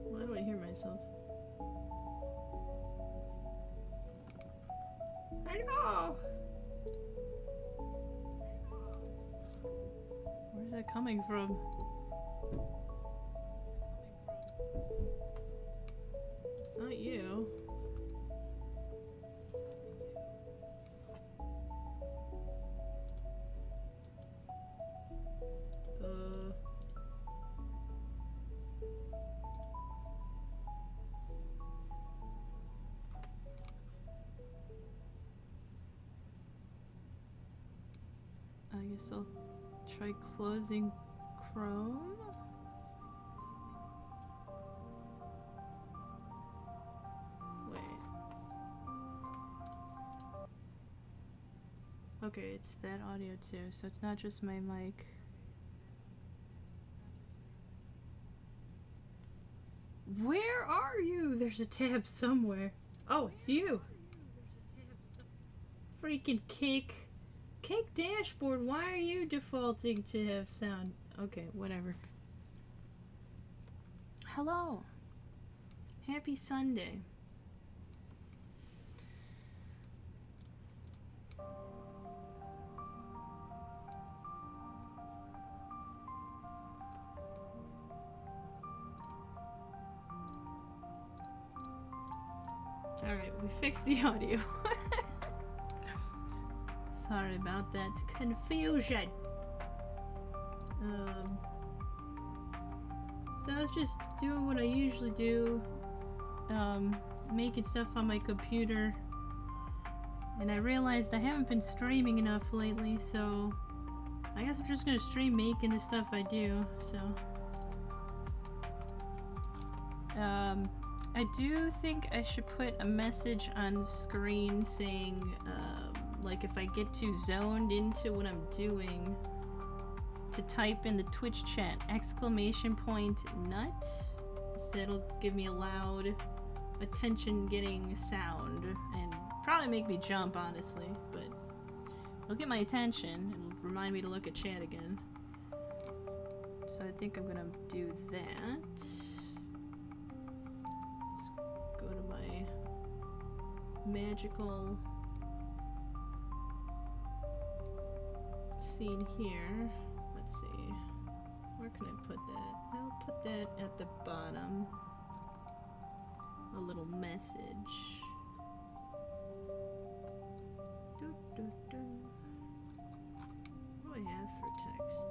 Why do I hear myself? Hello! Where's that coming from? It's not you. I guess I'll try closing Chrome. Wait. Okay, it's that audio too, so it's not just my mic. Where are you? There's a tab somewhere. Oh, it's you. Freaking Cake. Cake dashboard, why are you defaulting to have sound? Okay, whatever. Hello. Happy Sunday. Alright, we fixed the audio. Sorry about that confusion. So I was just doing what I usually do, making stuff on my computer, and I realized I haven't been streaming enough lately, so I guess I'm just gonna stream making the stuff I do, so. I do think I should put a message on screen saying, like if I get too zoned into what I'm doing, to type in the Twitch chat !nut. So it'll give me a loud, attention-getting sound, and probably make me jump, honestly, but it'll get my attention and remind me to look at chat again. So I think I'm gonna do that. Let's go to my magical scene here. Let's see. Where can I put that? I'll put that at the bottom. A little message. What do I have for text?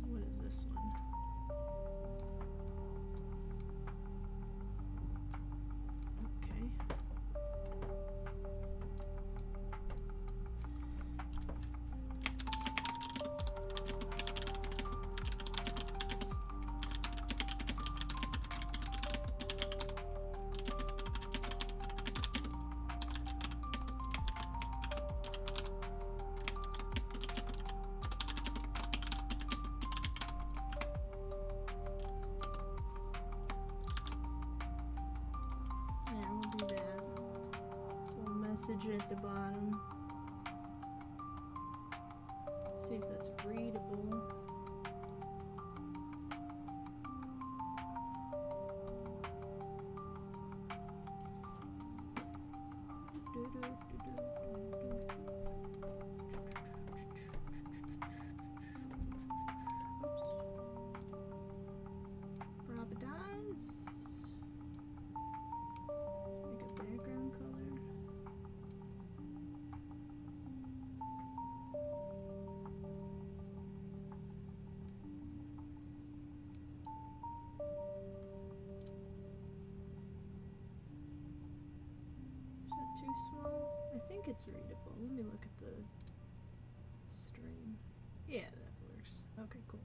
What is this one? Okay. Yeah, we'll do that. We'll message it at the bottom. See if that's readable. Providence. Make a background color. I think it's readable. Let me look at the stream. Yeah, that works. Okay, cool.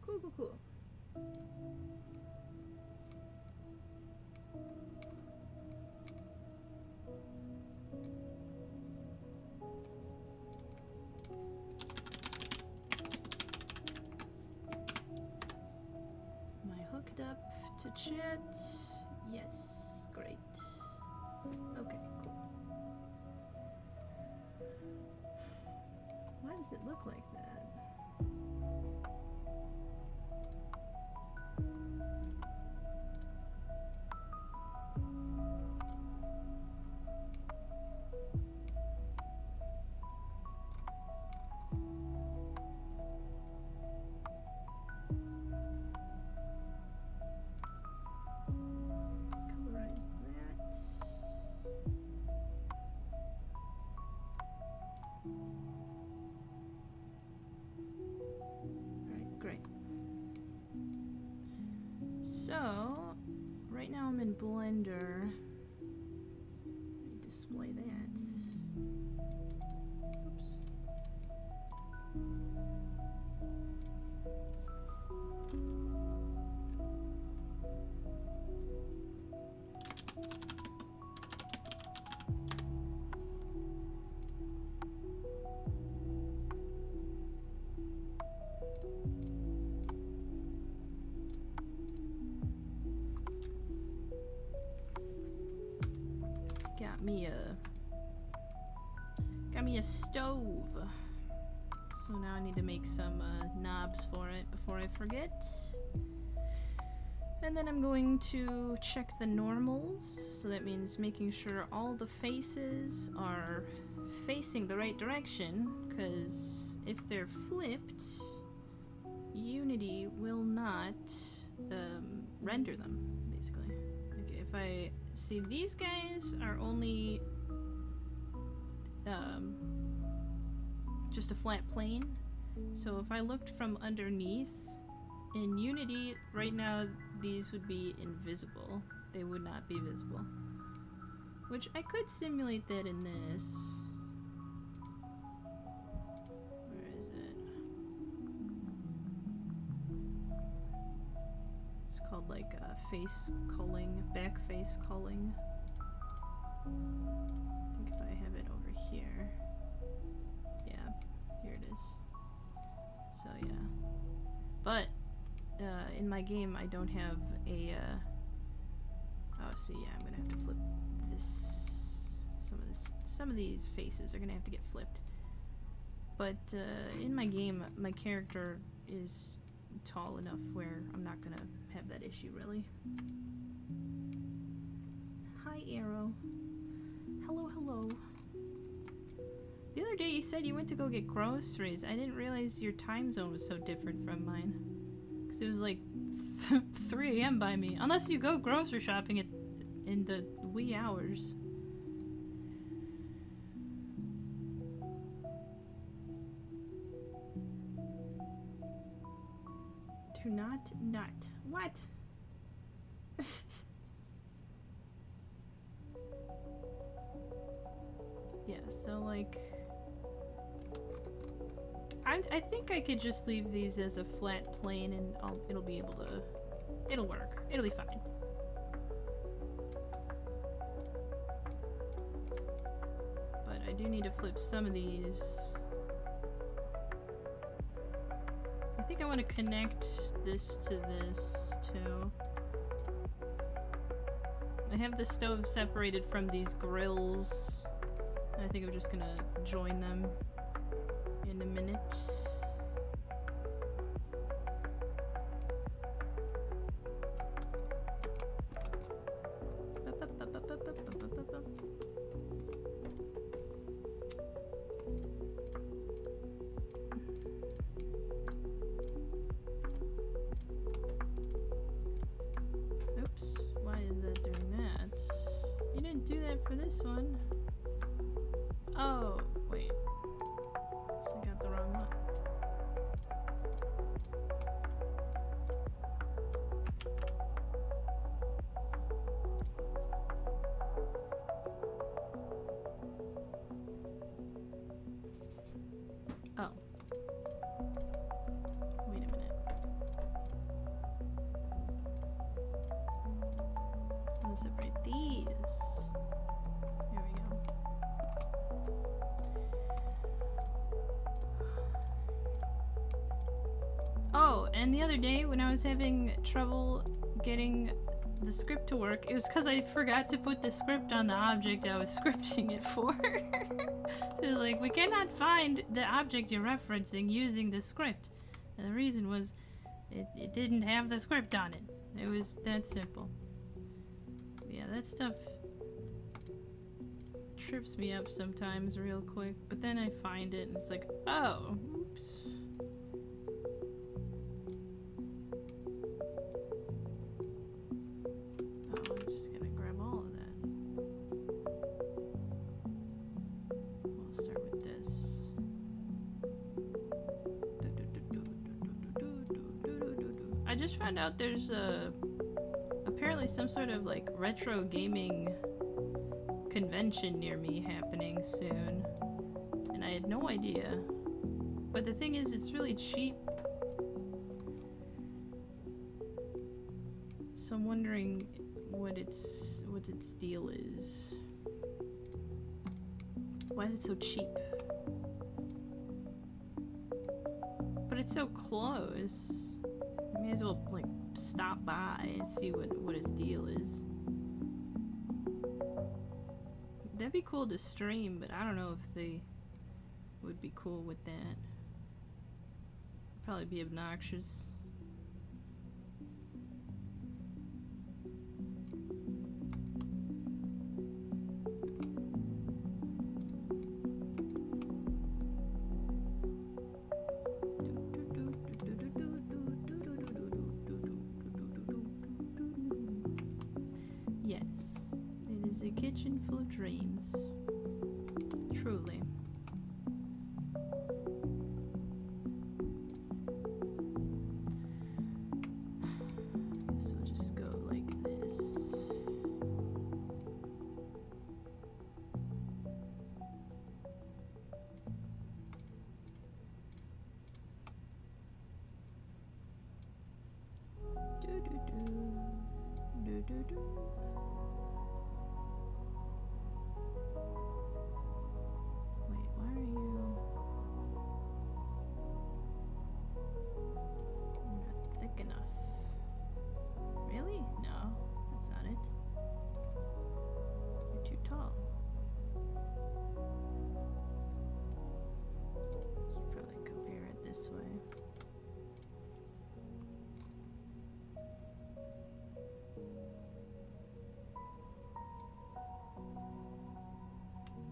Cool, cool, cool. Am I hooked up to chat? Yes, great. Okay, cool. Why does it look like that? Colorize that. Alright, great. So, right now I'm in Blender. Let me display that. Oops. Got me a stove. So now I need to make some knobs for it before I forget. And then I'm going to check the normals. So that means making sure all the faces are facing the right direction, because if they're flipped, Unity will not render them, basically. Okay, if I see, these guys are only just a flat plane. So if I looked from underneath, in Unity right now these would be invisible. They would not be visible. Which I could simulate that in this. Where is it? It's called like face culling, back face culling. I think if I have it over here. Yeah, here it is. So yeah. But in my game I don't have a oh, see, yeah, I'm gonna have to flip this. Some of these faces are gonna have to get flipped. But in my game, my character is tall enough where I'm not gonna have that issue, really. Hi, Arrow. Hello, hello. The other day you said you went to go get groceries. I didn't realize your time zone was so different from mine. Because it was like 3 a.m. by me. Unless you go grocery shopping in the wee hours. Do not nut. What? Yeah, so like... I think I could just leave these as a flat plane and it'll be able to... It'll work. It'll be fine. But I do need to flip some of these. I think I want to connect this to this too. I have the stove separated from these grills. I think I'm just gonna join them in a minute. Oops, why is that doing that? You didn't do that for this one. Oh, wait. So I got the wrong one. Oh, and the other day when I was having trouble getting the script to work, it was because I forgot to put the script on the object I was scripting it for. So it was like, we cannot find the object you're referencing using the script. And the reason was it didn't have the script on it. It was that simple. Yeah, that stuff trips me up sometimes real quick, but then I find it and it's like, oh, oops. Oh, I'm just gonna grab all of that. We'll start with this. I just found out there's apparently some sort of like retro gaming convention near me happening soon, and I had no idea. But the thing is, it's really cheap, so I'm wondering what its deal is. Why is it so cheap? But it's so close. I may as well like stop by and see what its deal is. That'd be cool to stream, but I don't know if they would be cool with that. Probably be obnoxious. Yes, it is a kitchen full of dreams. Truly. Guess we'll just go like this. Wait, why are you not thick enough? Really? No, that's not it. You're too tall. Should probably compare it this way.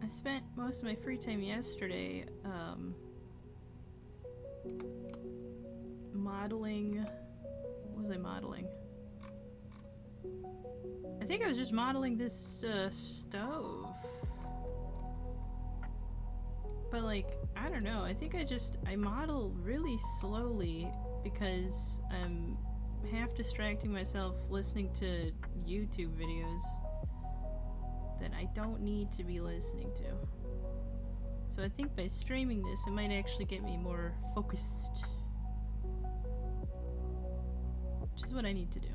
I spent most of my free time yesterday modeling. What was I modeling? I think I was just modeling this stove. But like, I don't know. I think I model really slowly because I'm half distracting myself listening to YouTube videos that I don't need to be listening to. So I think by streaming this, it might actually get me more focused. Which is what I need to do.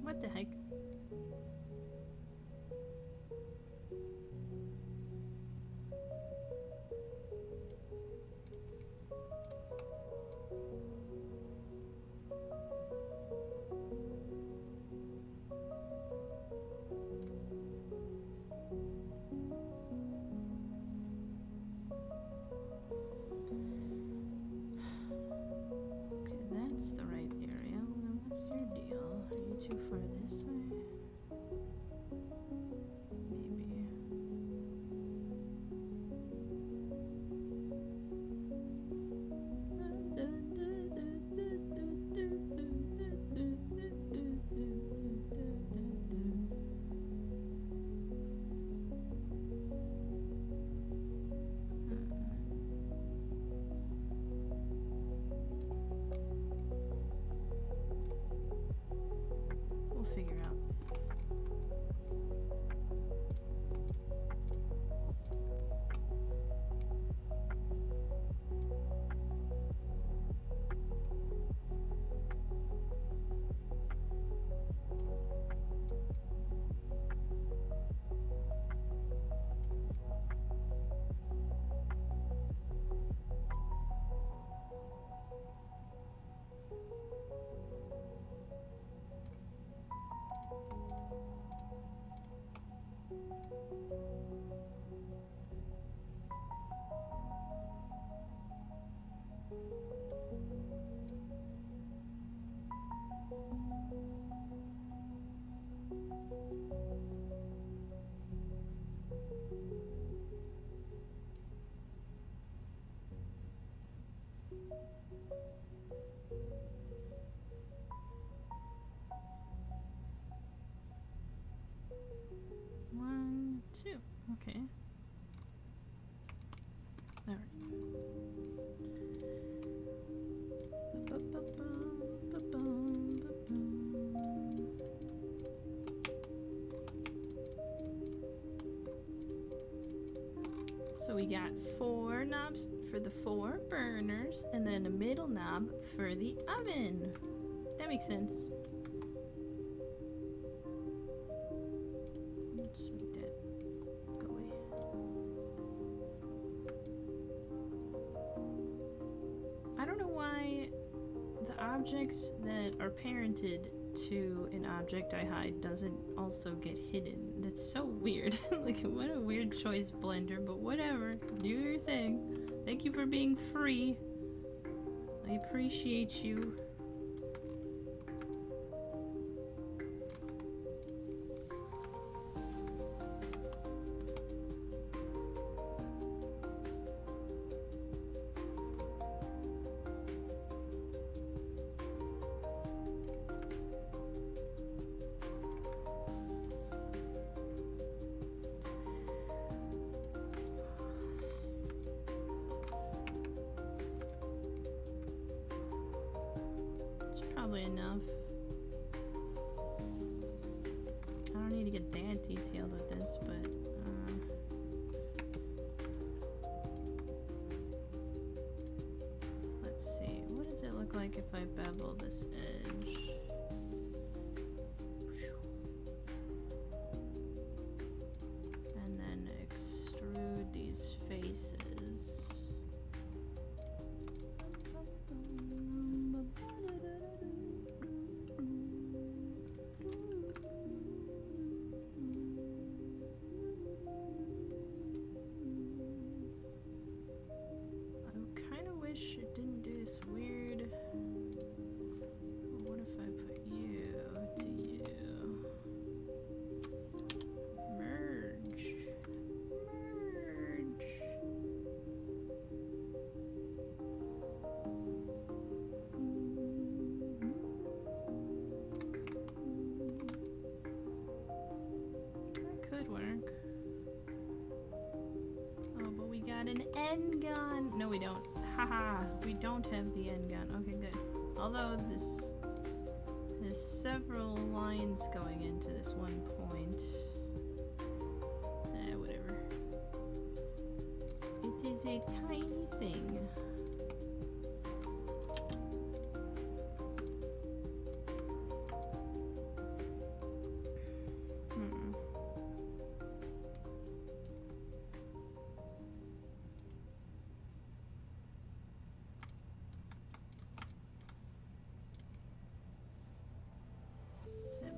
What the heck? Okay, that's the right area. Now what's your deal? Are you too far this way? One, two. Okay. All right. So we got 4 knobs for the 4 burners, and then a middle knob for the oven. That makes sense. Let's make that go away. I don't know why the objects that are parented to an object I hide doesn't also get hidden. That's so weird. Like, what a weird choice, Blender, but whatever. Do your thing. Thank you for being free. I appreciate you. Probably enough. I don't need to get that detailed with this, but let's see. What does it look like if I bevel this edge? And then extrude these faces. It didn't do this weird. What if I put you to you? Merge. Merge. That could work. Oh, but we got an end gun. No, we don't. Haha, we don't have the end gun. Okay, good. Although there's several lines going into this one point. Whatever. It is a tiny thing.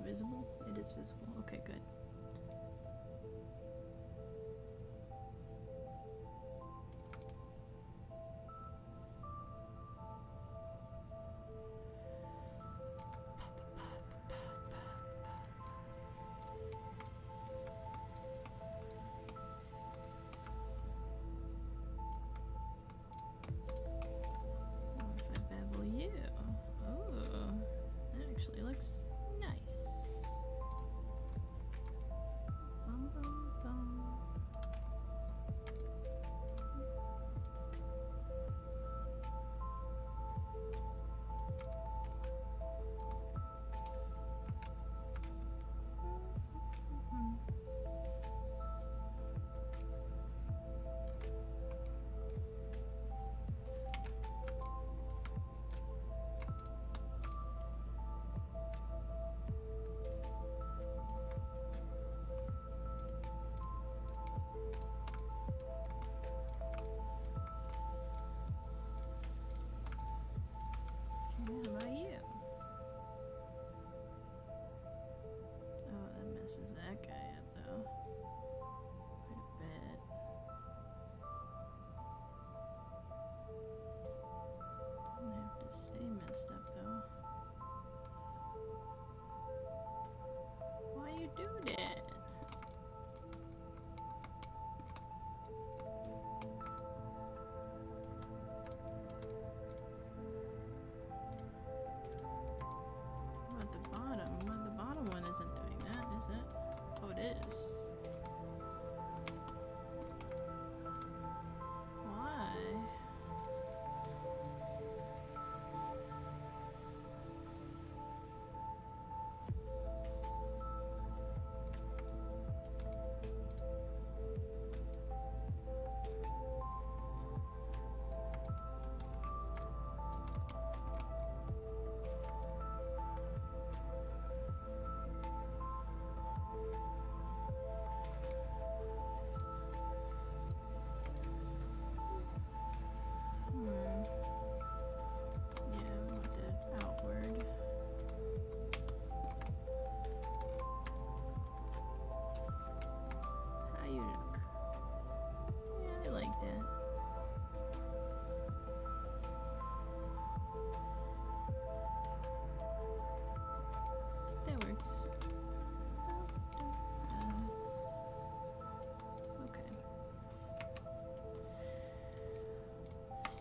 Visible? It is visible. Okay, good. What if I bevel you? Oh, that actually looks nice.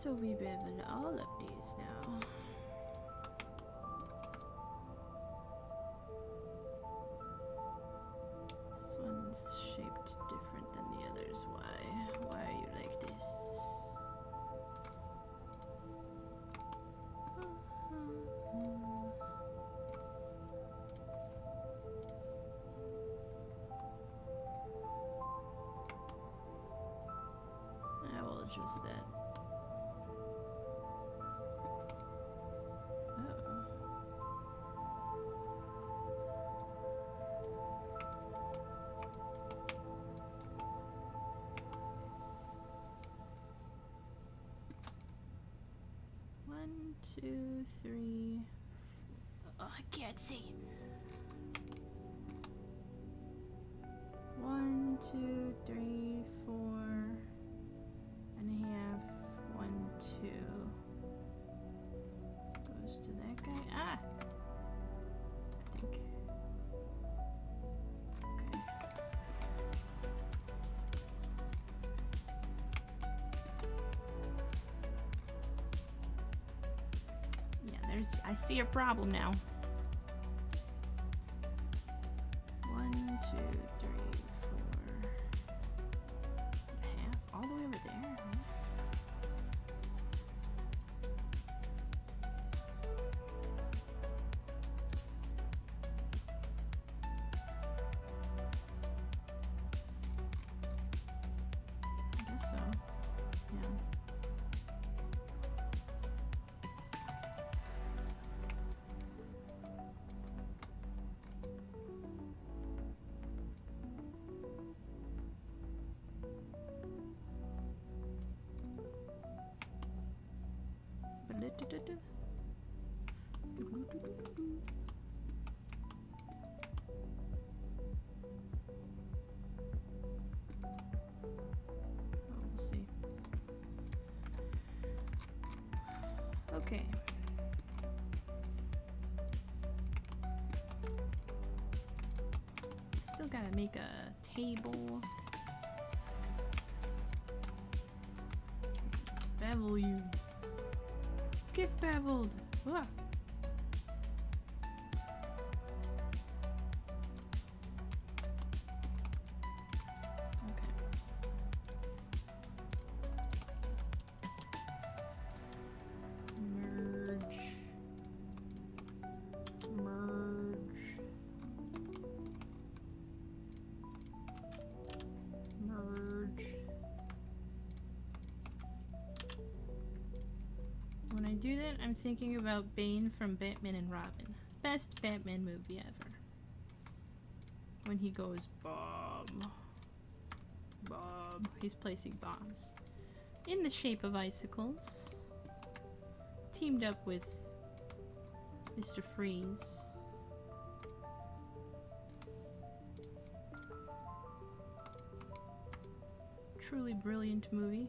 So we bevel all of these now. This one's shaped different than the others. Why? Why are you like this? I will adjust that. One, two, three. Oh, I can't see. 1, 2, 3, 4 and a half. 1, 2 goes to that guy. Ah, I think. Okay. I see a problem now. 1, 2, 3, 4. Half all the way over there. I guess so. Yeah. We'll see. Okay. Still gotta make a table. Just bevel you. Get beveled. Ah. When I do that, I'm thinking about Bane from Batman and Robin. Best Batman movie ever. When he goes, bomb. Bomb. He's placing bombs. In the shape of icicles. Teamed up with Mr. Freeze. Truly brilliant movie.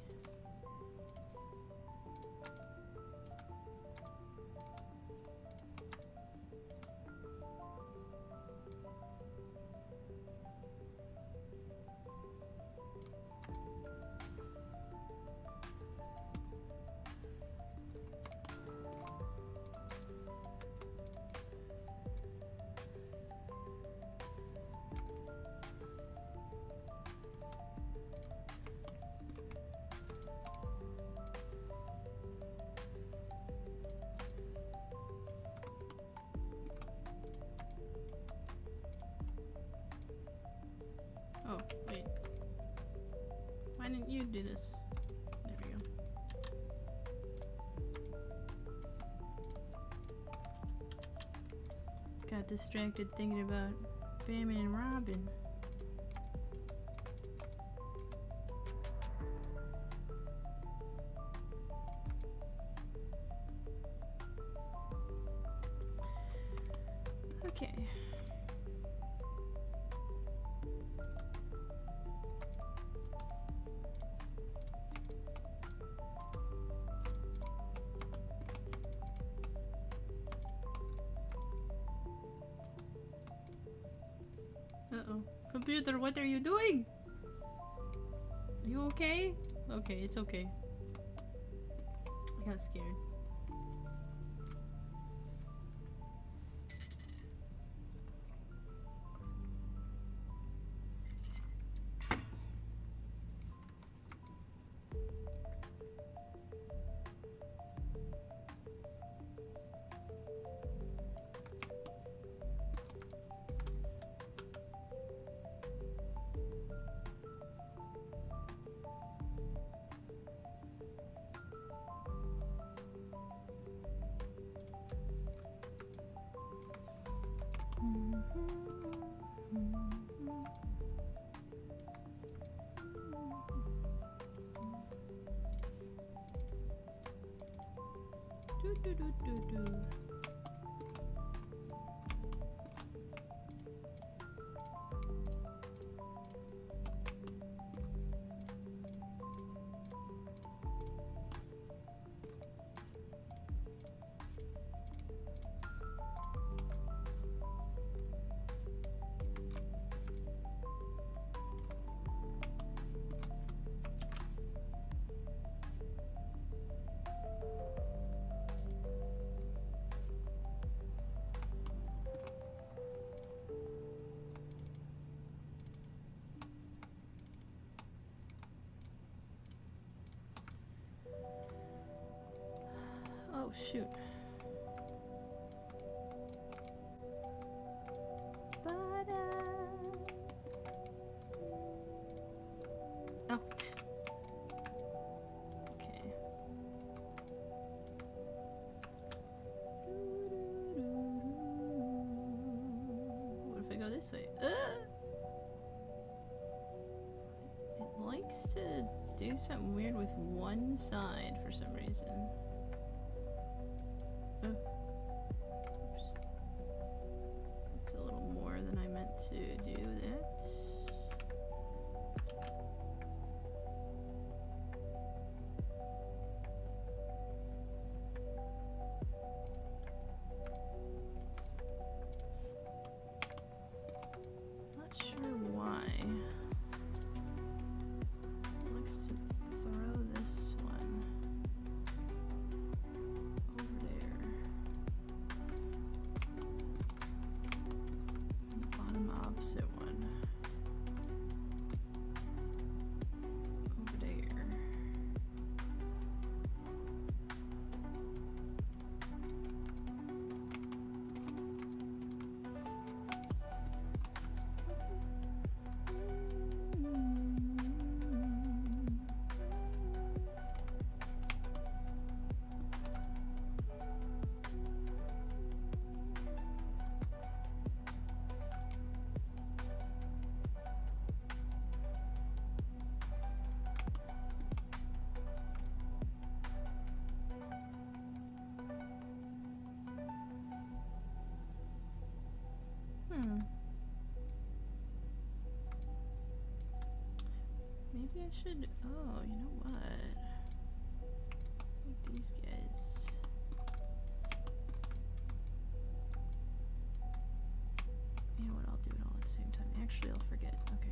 Oh, wait. Why didn't you do this? There we go. Got distracted thinking about Batman and Robin. Okay. Uh-oh. Computer, what are you doing? Are you okay? Okay, it's okay. got scared. Do. Oh, shoot. Oh. Okay. What if I go this way? It likes to do something weird with one side for some reason. Oops. It's a little more than I meant to do that. Not sure why. It likes to throw this one over there. And the bottom opposite one over there. Maybe I should. Oh, you know what? Like these guys. You know what? I'll do it all at the same time. Actually, I'll forget. Okay.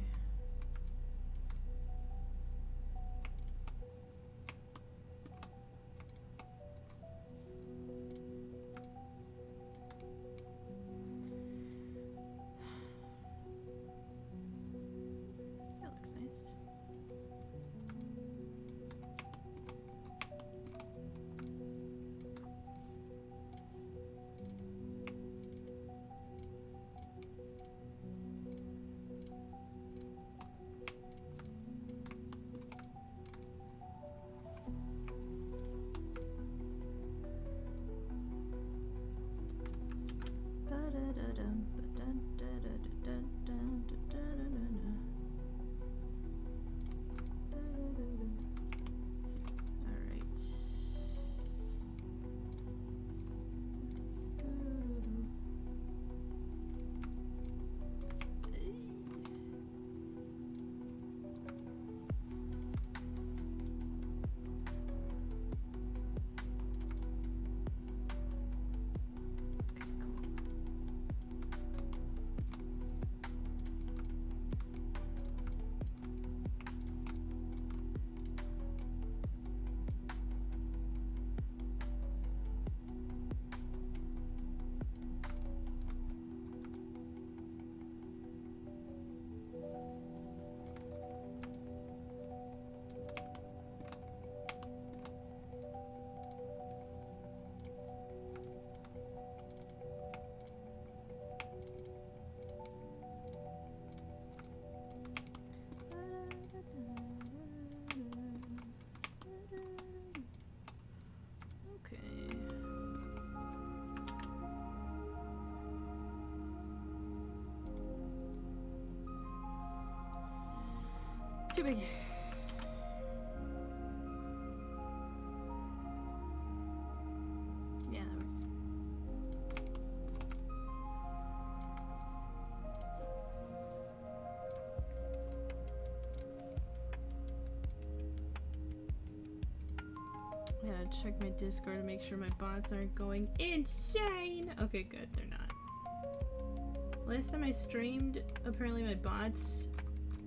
That looks nice. too big. Yeah, that works. I gotta check my Discord to make sure my bots aren't going insane. Okay, good, they're not. Last time I streamed, apparently my bots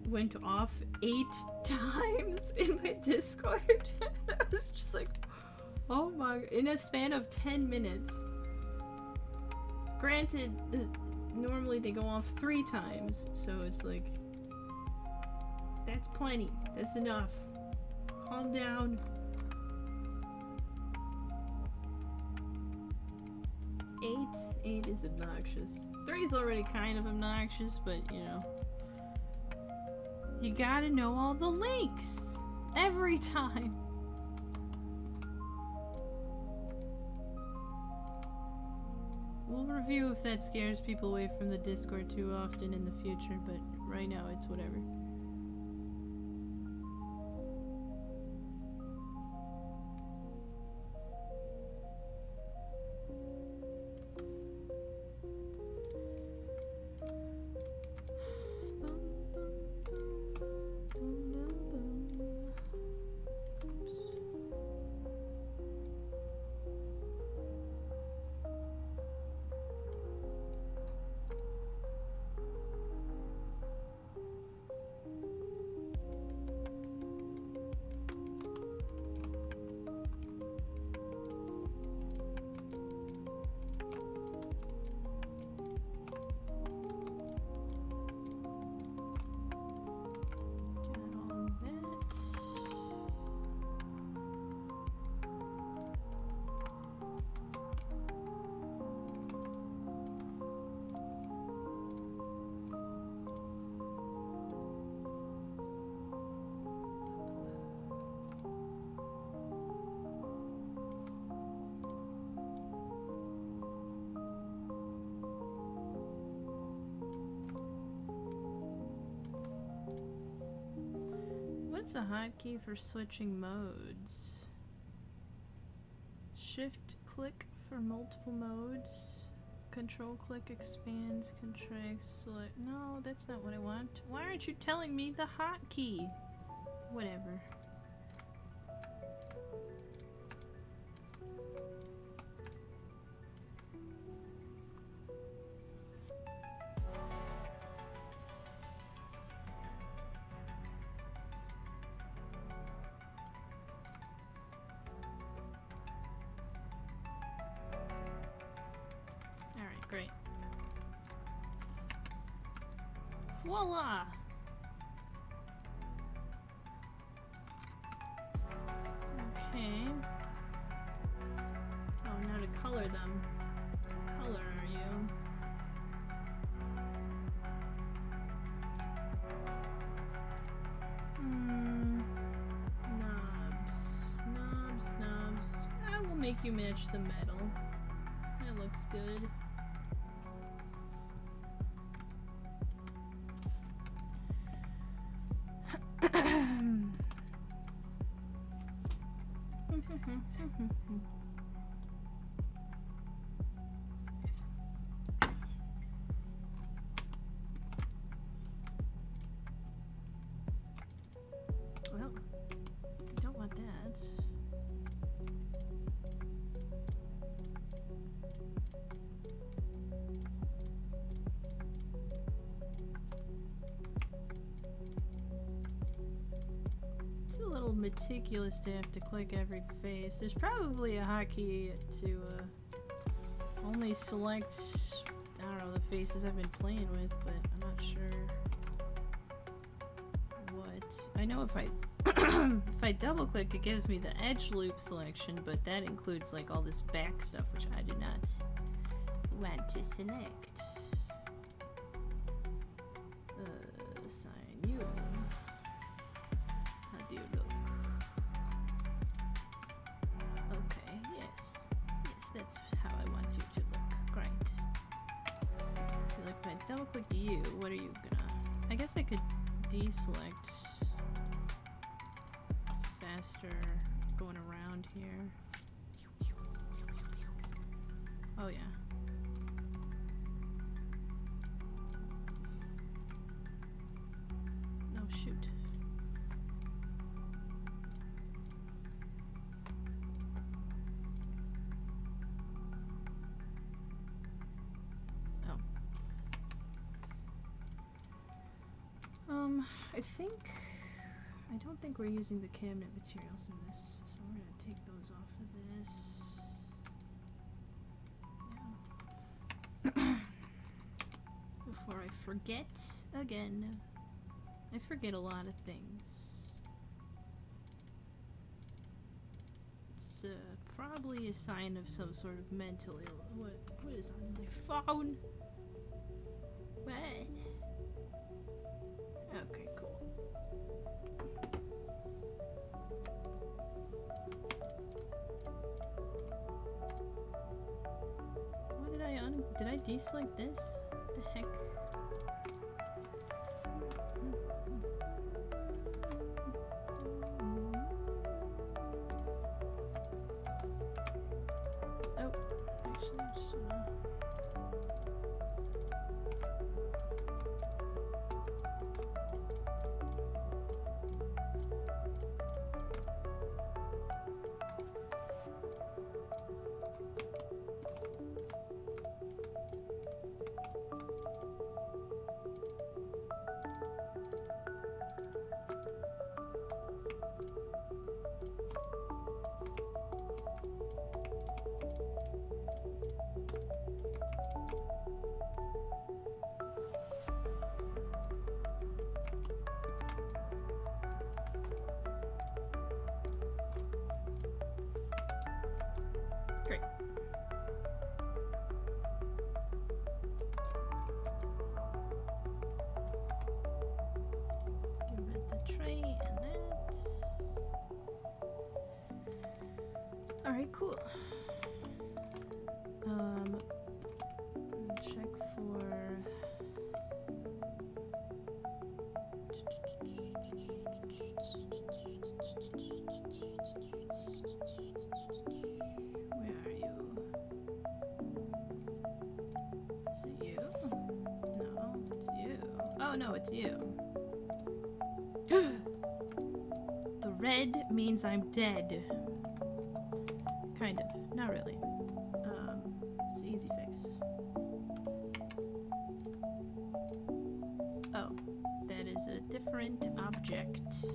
went off 8 times in my Discord. I was just like, oh my, in a span of 10 minutes. Granted, normally they go off 3 times, so it's like, that's plenty, that's enough. Calm down. 8 is obnoxious. 3 is already kind of obnoxious, but you know. You gotta know all the links! Every time! We'll review if that scares people away from the Discord too often in the future, but right now it's whatever. What's a hotkey for switching modes? Shift click for multiple modes. Control click expands, contracts, select. No, that's not what I want. Why aren't you telling me the hotkey? Whatever. Great. Voila! Okay. Oh, now to color them. What color are you? Knobs. I will make you match the metal. That looks good. Well, I don't want that. It's a little meticulous to have to click every face. There's probably a hotkey to only select, I don't know, the faces I've been playing with, but I'm not sure what. I know if I if I double click it gives me the edge loop selection, but that includes like all this back stuff which I do not want to select. Assign you. How do you look? Okay, yes. Yes, that's how I want you to look. Great. So like if I double click you, what are you gonna... I guess I could deselect faster going around here. Oh yeah. Oh shoot. I don't think we're using the cabinet materials in this, so we're gonna take those off of this. Yeah. Before I forget again. I forget a lot of things. It's probably a sign of some sort of mental illness. What is on my phone? What? Okay, cool. What did did I deselect this? What the heck? Oh, actually, I just wanna... Great. Give it the tray and that. Alright, cool. Check for... Where are you? Is it you? No, it's you. Oh no, it's you. The red means I'm dead. Kind of. Not really. It's an easy fix. Oh, that is a different object.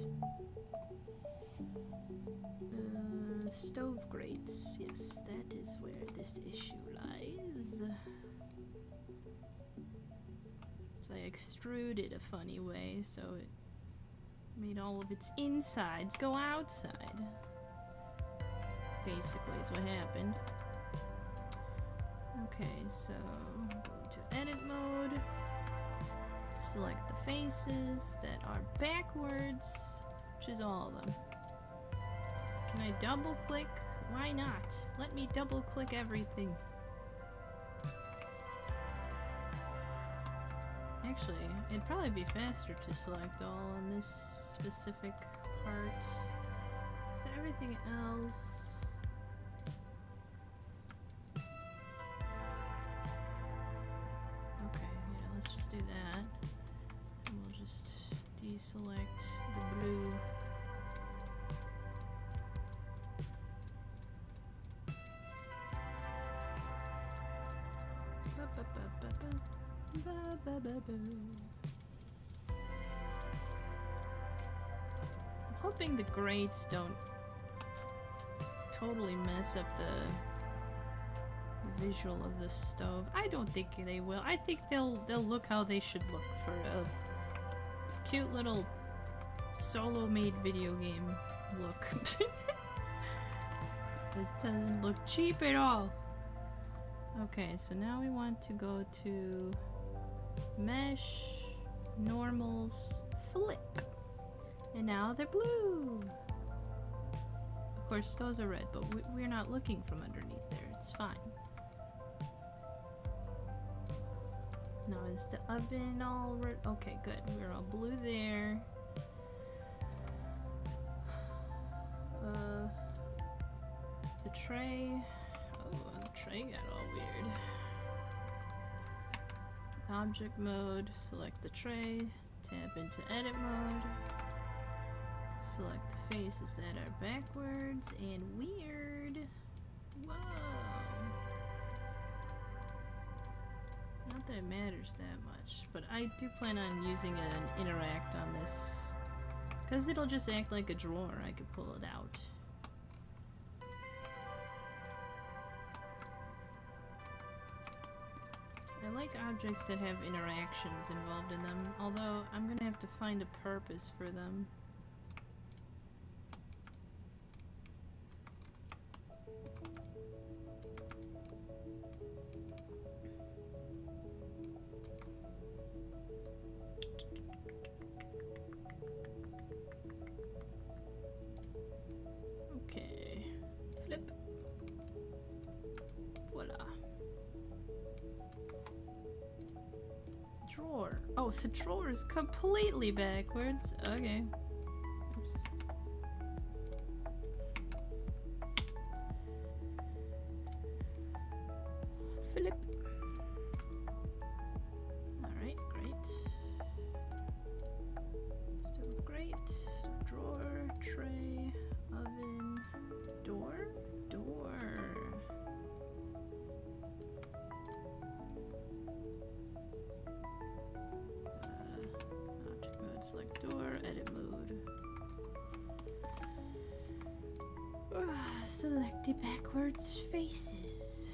Stove grates. Yes, that is where this issue lies. So I extruded a funny way, so it made all of its insides go outside. Basically is what happened. Okay, so go to edit mode. Select the faces that are backwards, which is all of them. Can I double click? Why not? Let me double click everything. Actually, it'd probably be faster to select all on this specific part. Because everything else... Okay, yeah, let's just do that. And we'll just deselect the blue. I'm hoping the grates don't totally mess up the visual of the stove. I don't think they will. I think they'll look how they should look for a cute little solo-made video game look. It doesn't look cheap at all. Okay, so now we want to go to mesh, normals, flip. And now they're blue. Of course, those are red, but we're not looking from underneath there. It's fine. Now, is the oven all red? Okay, good. We're all blue there. tray. Oh, the tray got all weird. Object mode, select the tray, tap into edit mode, select the faces that are backwards and weird. Whoa. Not that it matters that much, but I do plan on using an interact on this, because it'll just act like a drawer. I could pull it out. I like objects that have interactions involved in them, although I'm gonna have to find a purpose for them. Okay, flip. Voila. Drawer. Oh, the drawer is completely backwards. Okay. Oops. Flip. Alright, great. Stove, great. Drawer, tray, oven, door, door. Object mode, select door, edit mode. Select the backwards faces.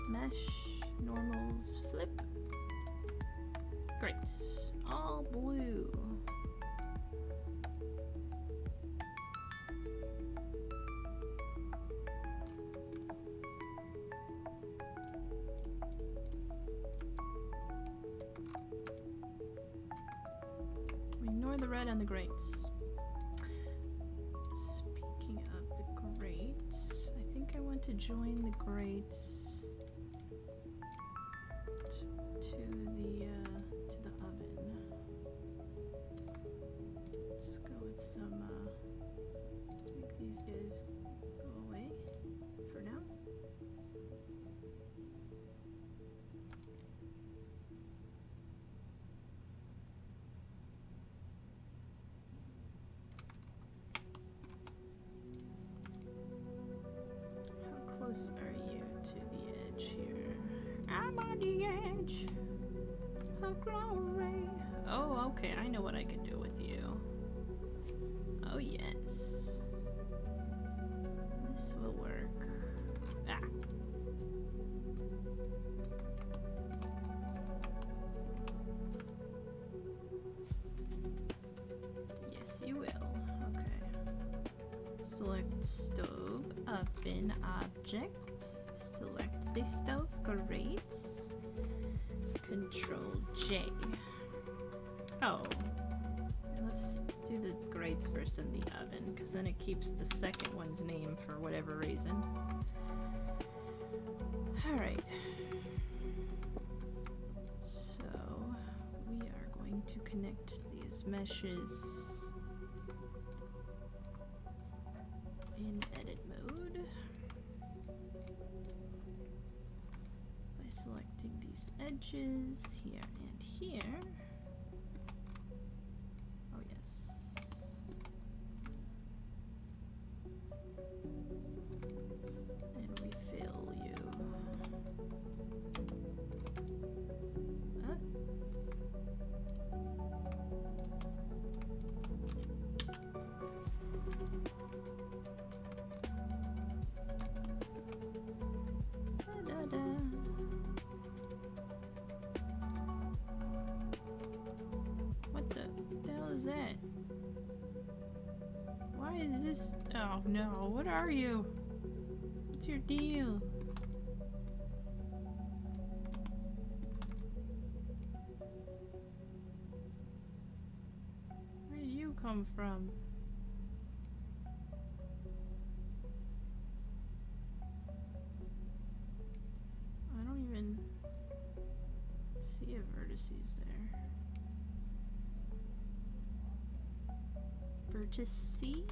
Mesh, normals, flip. Great. All blue. Ignore the red on the grates. Speaking of the grates, I think I want to join the grates to the oven. Let's go with some let's make these guys go away for now. How close are you to the edge here? I'm on the edge of glory. Oh, okay, I know what I can do with you. Oh, yes. This will work. Ah. Yes, you will. Okay. Select stove, oven, object. Select the stove, grates. Control J. Oh. Let's do the grates first in the oven, because then it keeps the second one's name for whatever reason. Alright. So, we are going to connect these meshes in edit mode by selecting these edges here and here. Oh yes. And we fill you. Huh? Da-da-da. What the hell is that? Why is this? Oh no, what are you? What's your deal? Where did you come from? vertices there. Vertice?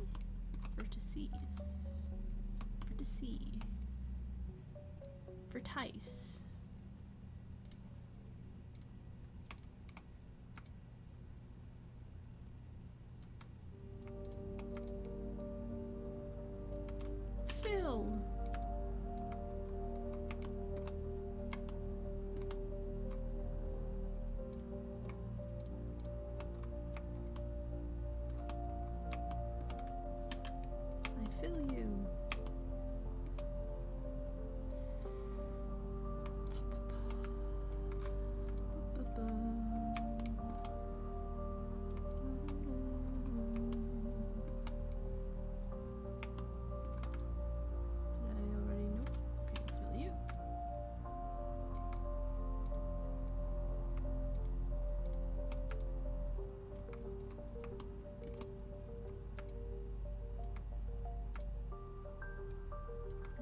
Vertices. Vertice. Vertice. Fill. I fill you.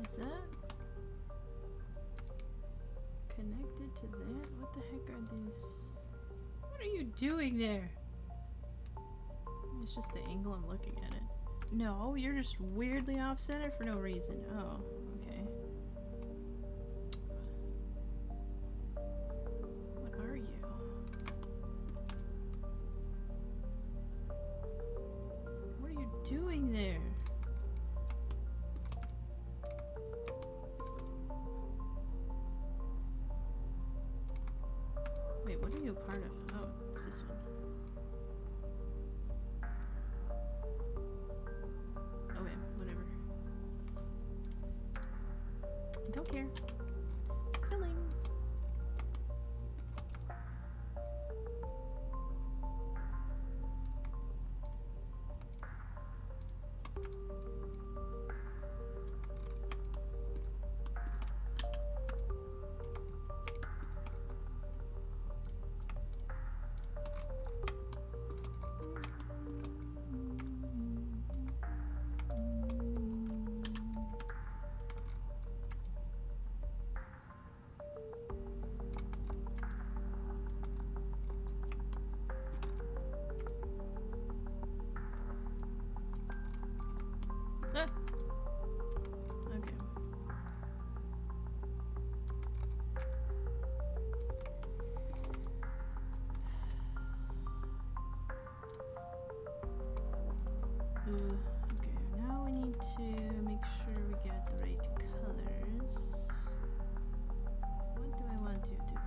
Is that connected to that? What the heck are these? What are you doing there? It's just the angle I'm looking at it. No, you're just weirdly off center for no reason. Oh, okay. What are you? What are you doing there? Wait, what are you a part of? Oh, it's this one. Okay, whatever. Don't care. Filling. Ah. Okay. Okay, now we need to make sure we get the right colors. What do I want you to be?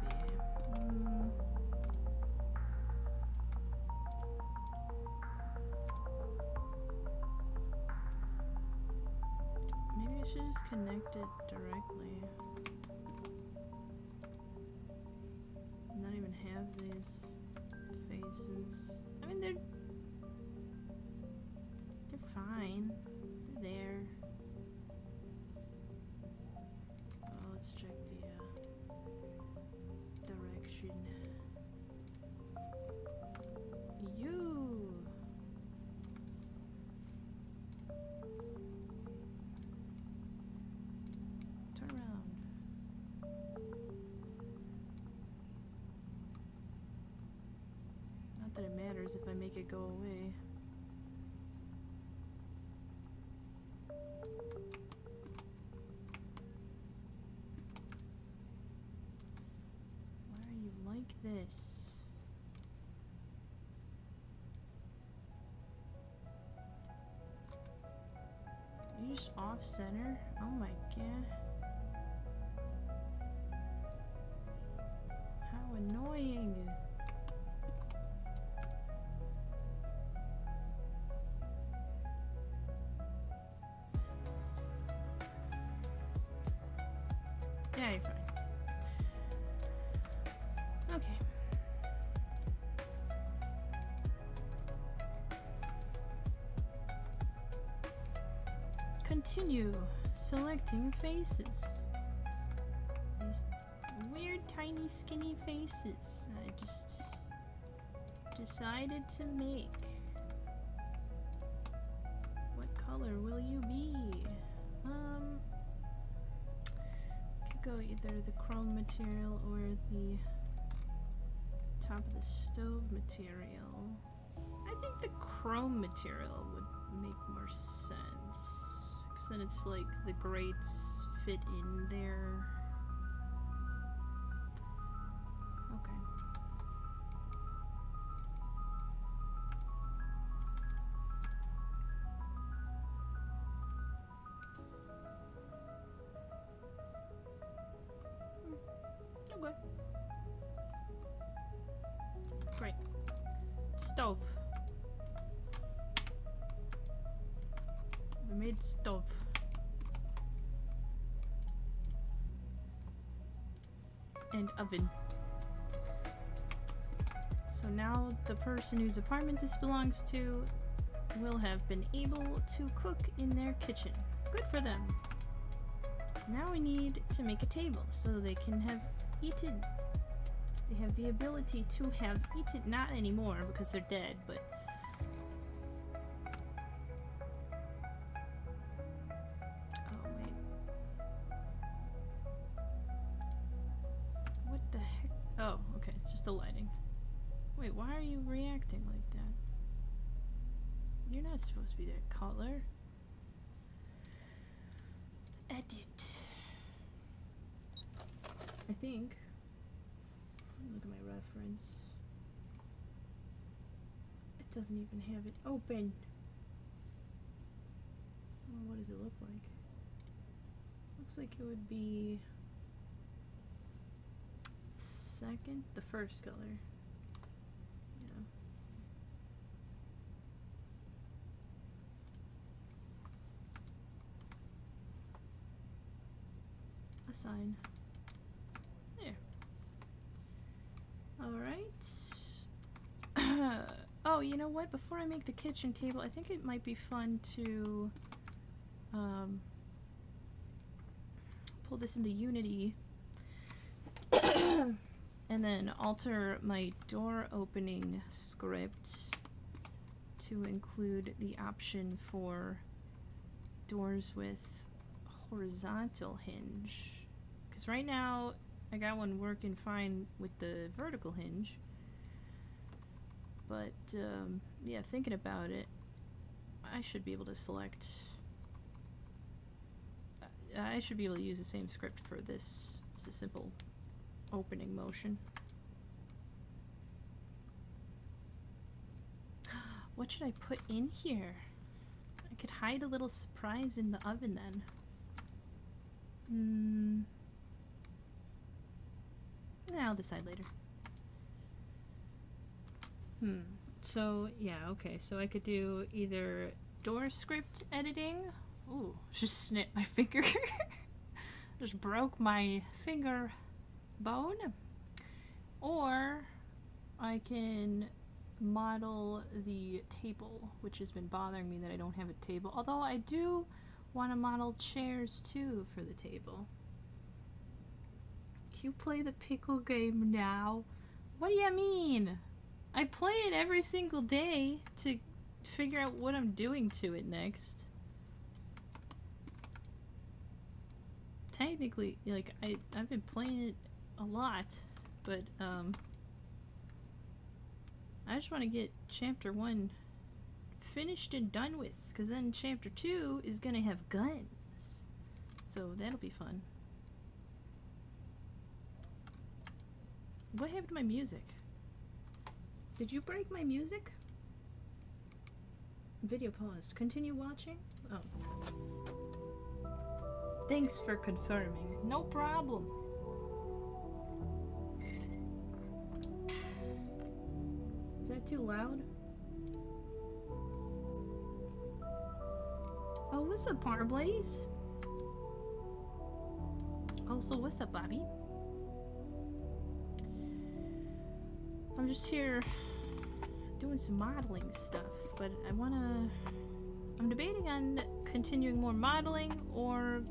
Maybe I should just connect it directly. Not even have these faces. I mean, they're fine. They're there. Oh, let's check the direction. You. Turn around. Not that it matters if I make it go away. Why are you like this? Are you just off center? Oh my god. How annoying. Yeah, you're fine. Okay. Continue selecting faces. These weird, tiny, skinny faces I just decided to make. What color will you be? Could go either the chrome material or the Top of the stove material. I think the chrome material would make more sense. Because then it's like the grates fit in there. Okay. Okay. Great. Stove. We made stove. And oven. So now the person whose apartment this belongs to will have been able to cook in their kitchen. Good for them. Now we need to make a table so they can have eaten. They have the ability to have eaten, not anymore because they're dead, but oh wait. What the heck? Oh, okay, it's just the lighting. Wait, why are you reacting like that? You're not supposed to be that color. Edit. I think. Look at my reference. It doesn't even have it open. Well, what does it look like? Looks like it would be second, the first color. Yeah. Assign. There. Alright. Oh, you know what? Before I make the kitchen table, I think it might be fun to pull this into Unity and then alter my door opening script to include the option for doors with horizontal hinge. Because right now I got one working fine with the vertical hinge. But yeah, thinking about it, I should be able to select. I should be able to use the same script for this. It's a simple opening motion. What should I put in here? I could hide a little surprise in the oven then. I'll decide later. So, yeah, okay. So I could do either door script editing. Ooh, just snipped my finger. Just broke my finger bone. Or I can model the table, which has been bothering me that I don't have a table. Although I do want to model chairs too for the table. You play the pickle game now? What do you mean? I play it every single day to figure out what I'm doing to it next. Technically, like, I've been playing it a lot, but I just want to get chapter 1 finished and done with, because then chapter 2 is gonna have guns. So that'll be fun. What happened to my music? Did you break my music? Video paused. Continue watching? Oh. Thanks for confirming. No problem. Is that too loud? Oh, what's up, Parblaze? Also, what's up, Bobby? I'm just here doing some modeling stuff, but I'm debating on continuing more modeling or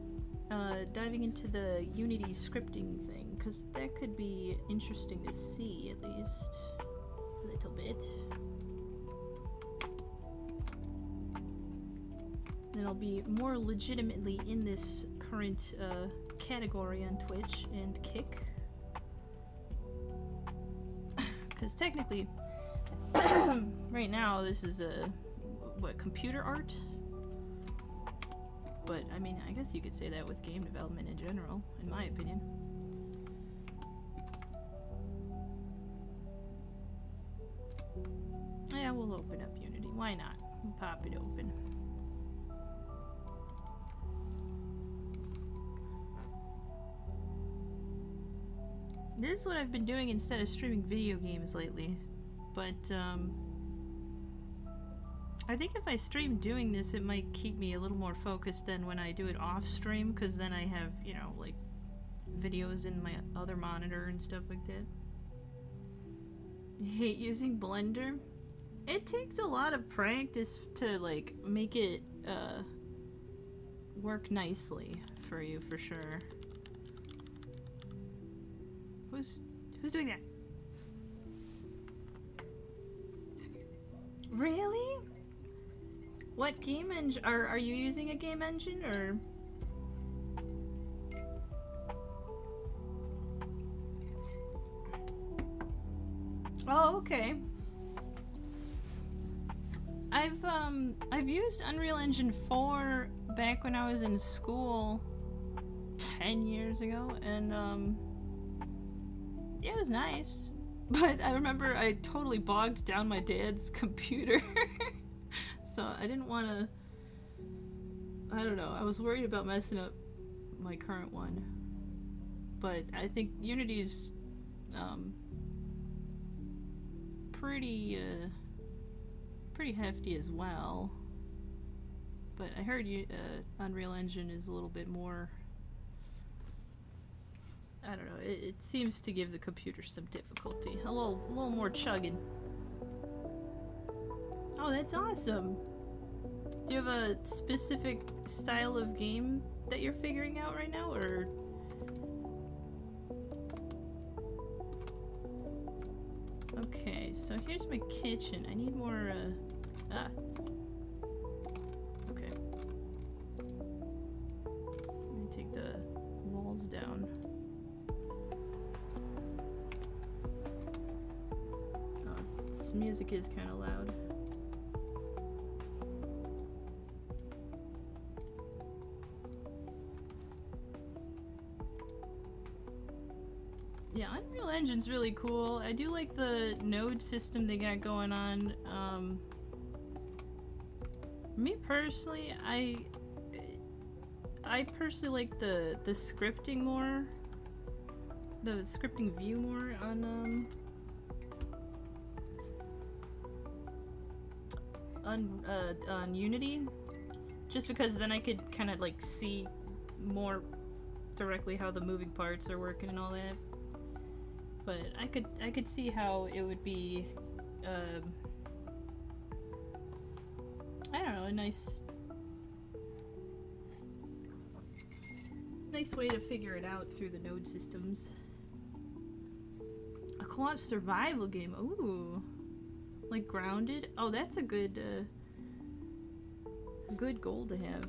diving into the Unity scripting thing, because that could be interesting to see, at least a little bit. Then I'll be more legitimately in this current category on Twitch and Kick. Because technically, right now this is a computer art. But I mean, I guess you could say that with game development in general, in my opinion. Yeah, we'll open up Unity. Why not? We'll pop it open. This is what I've been doing instead of streaming video games lately. But, I think if I stream doing this, it might keep me a little more focused than when I do it off stream, because then I have, you know, like, videos in my other monitor and stuff like that. I hate using Blender. It takes a lot of practice to, like, make it, work nicely for you, for sure. Who's doing that? Really? What game engine? Are you using a game engine, or? Oh, okay. I've used Unreal Engine 4 back when I was in school 10 years ago, and yeah, it was nice. But I remember I totally bogged down my dad's computer. So I didn't want to, I don't know, I was worried about messing up my current one. But I think Unity's pretty hefty as well. But I heard Unreal Engine is a little bit more, I don't know, it seems to give the computer some difficulty. A little more chugging. Oh, that's awesome. Do you have a specific style of game that you're figuring out right now, or? Okay, so here's my kitchen. I need more, okay. Let me take the walls down. Oh, this music is kind of loud. Yeah, Unreal Engine's really cool. I do like the node system they got going on. Me personally, I personally like the scripting more, the scripting view more on Unity, just because then I could kind of like see more directly how the moving parts are working and all that. But I could see how it would be, I don't know, a nice way to figure it out through the node systems. A co-op survival game, ooh, like Grounded. Oh, that's a good goal to have.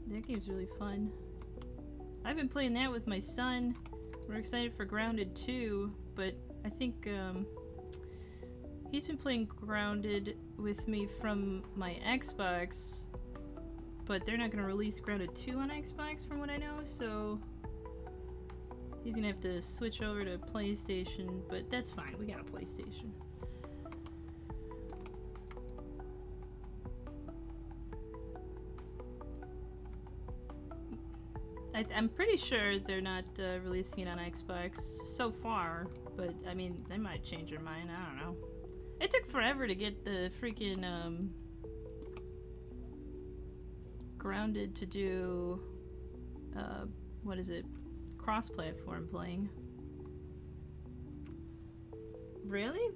That game's really fun. I've been playing that with my son. We're excited for Grounded 2, but I think he's been playing Grounded with me from my Xbox, but they're not going to release Grounded 2 on Xbox from what I know, so he's going to have to switch over to PlayStation, but that's fine, we got a PlayStation. I'm pretty sure they're not releasing it on Xbox so far, but I mean, they might change their mind, I don't know. It took forever to get the freaking Grounded to do, what is it, cross-platform playing. Really?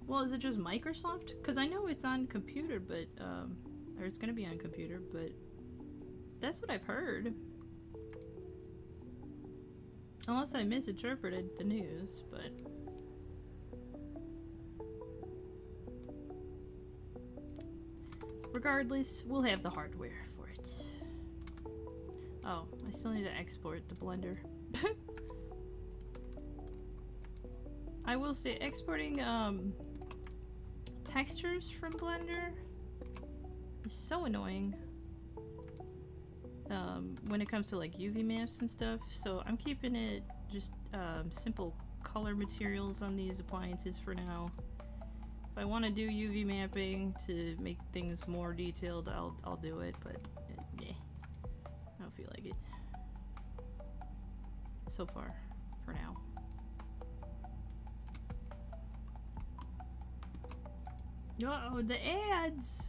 Well, is it just Microsoft? Because I know it's on computer, but, or it's gonna be on computer, but that's what I've heard. Unless I misinterpreted the news, but... regardless, we'll have the hardware for it. Oh, I still need to export the Blender. I will say exporting textures from Blender is so annoying when it comes to like UV maps and stuff. So I'm keeping it just simple color materials on these appliances for now. If I want to do UV mapping to make things more detailed, I'll do it, but yeah, I don't feel like it so far, for now. Oh, the ads!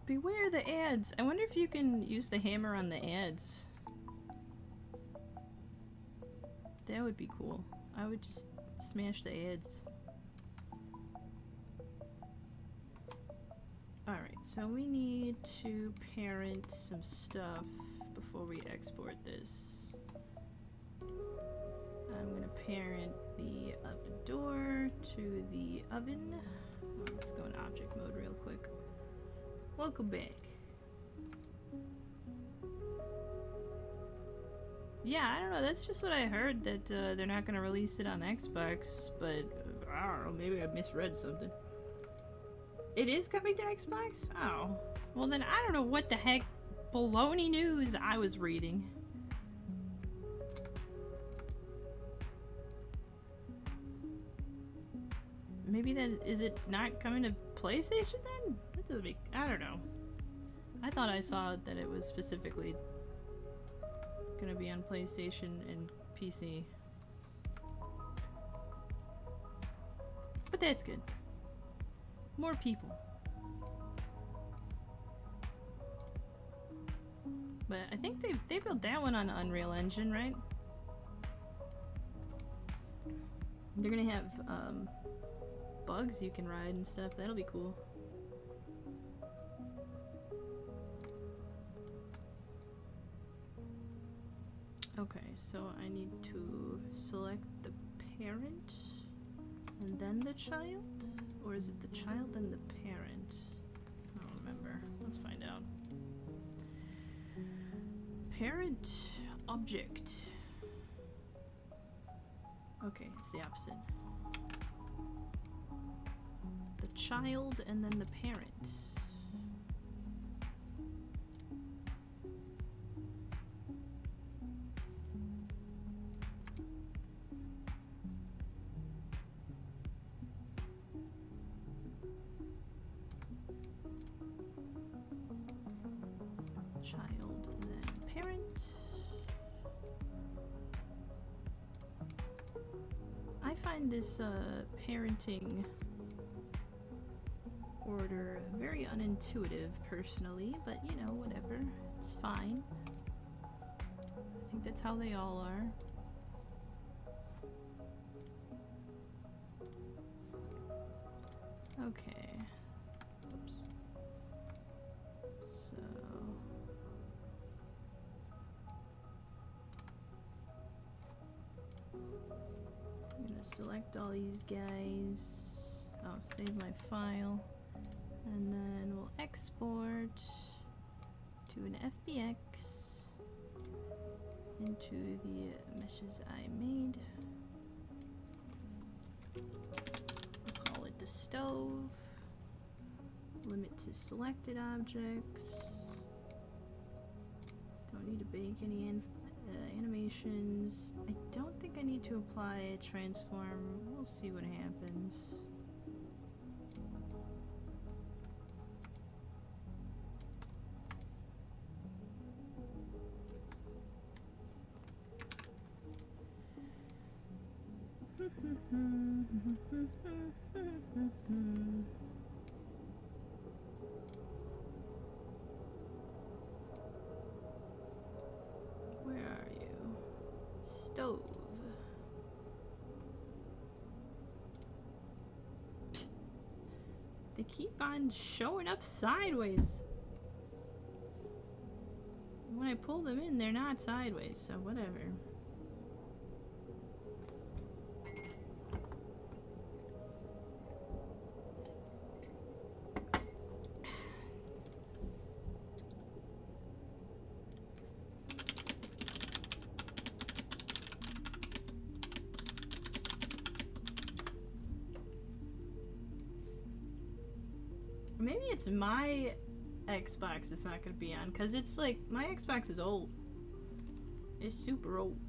Beware the ads! I wonder if you can use the hammer on the ads. That would be cool. I would just smash the ads. Alright, so we need to parent some stuff before we export this. I'm gonna parent the oven door to the oven. Oh, let's go in object mode real quick. Welcome back. Yeah, I don't know, that's just what I heard, that they're not gonna release it on Xbox, but I don't know, maybe I misread something. It is coming to Xbox? Oh. Well then I don't know what the heck baloney news I was reading. Maybe that, is it not coming to PlayStation then? That doesn't make, I don't know. I thought I saw that it was specifically gonna be on PlayStation and PC. But that's good. More people. But I think they built that one on Unreal Engine, right? They're gonna have bugs you can ride and stuff. That'll be cool. Okay, so I need to select the parent and then the child? Or is it the child and the parent? I don't remember. Let's find out. Parent object. Okay, it's the opposite. The child and then the parent. Child and then parent. I find this parenting order very unintuitive personally, but you know, whatever, it's fine. I think that's how they all are. Okay. Oops. So I'm gonna select all these guys. I'll save my file. And then we'll export to an FBX into the meshes I made. We'll call it the stove. Limit to selected objects. Don't need to bake any animations. I don't think I need to apply a transform. We'll see what happens. Where are you? Stove. They keep on showing up sideways. When I pull them in, they're not sideways, so whatever. it's my Xbox it's not gonna be on, because it's like, my Xbox is old. It's super old.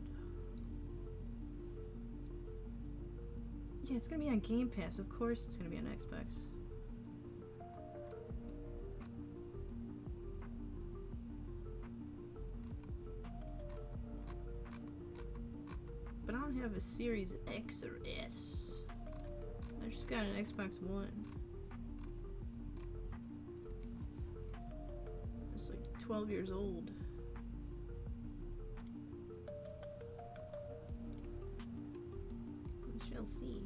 Yeah, it's gonna be on Game Pass. Of course it's gonna be on Xbox. But I don't have a Series X or S. I just got an Xbox One. It's like 12 years old. We shall see.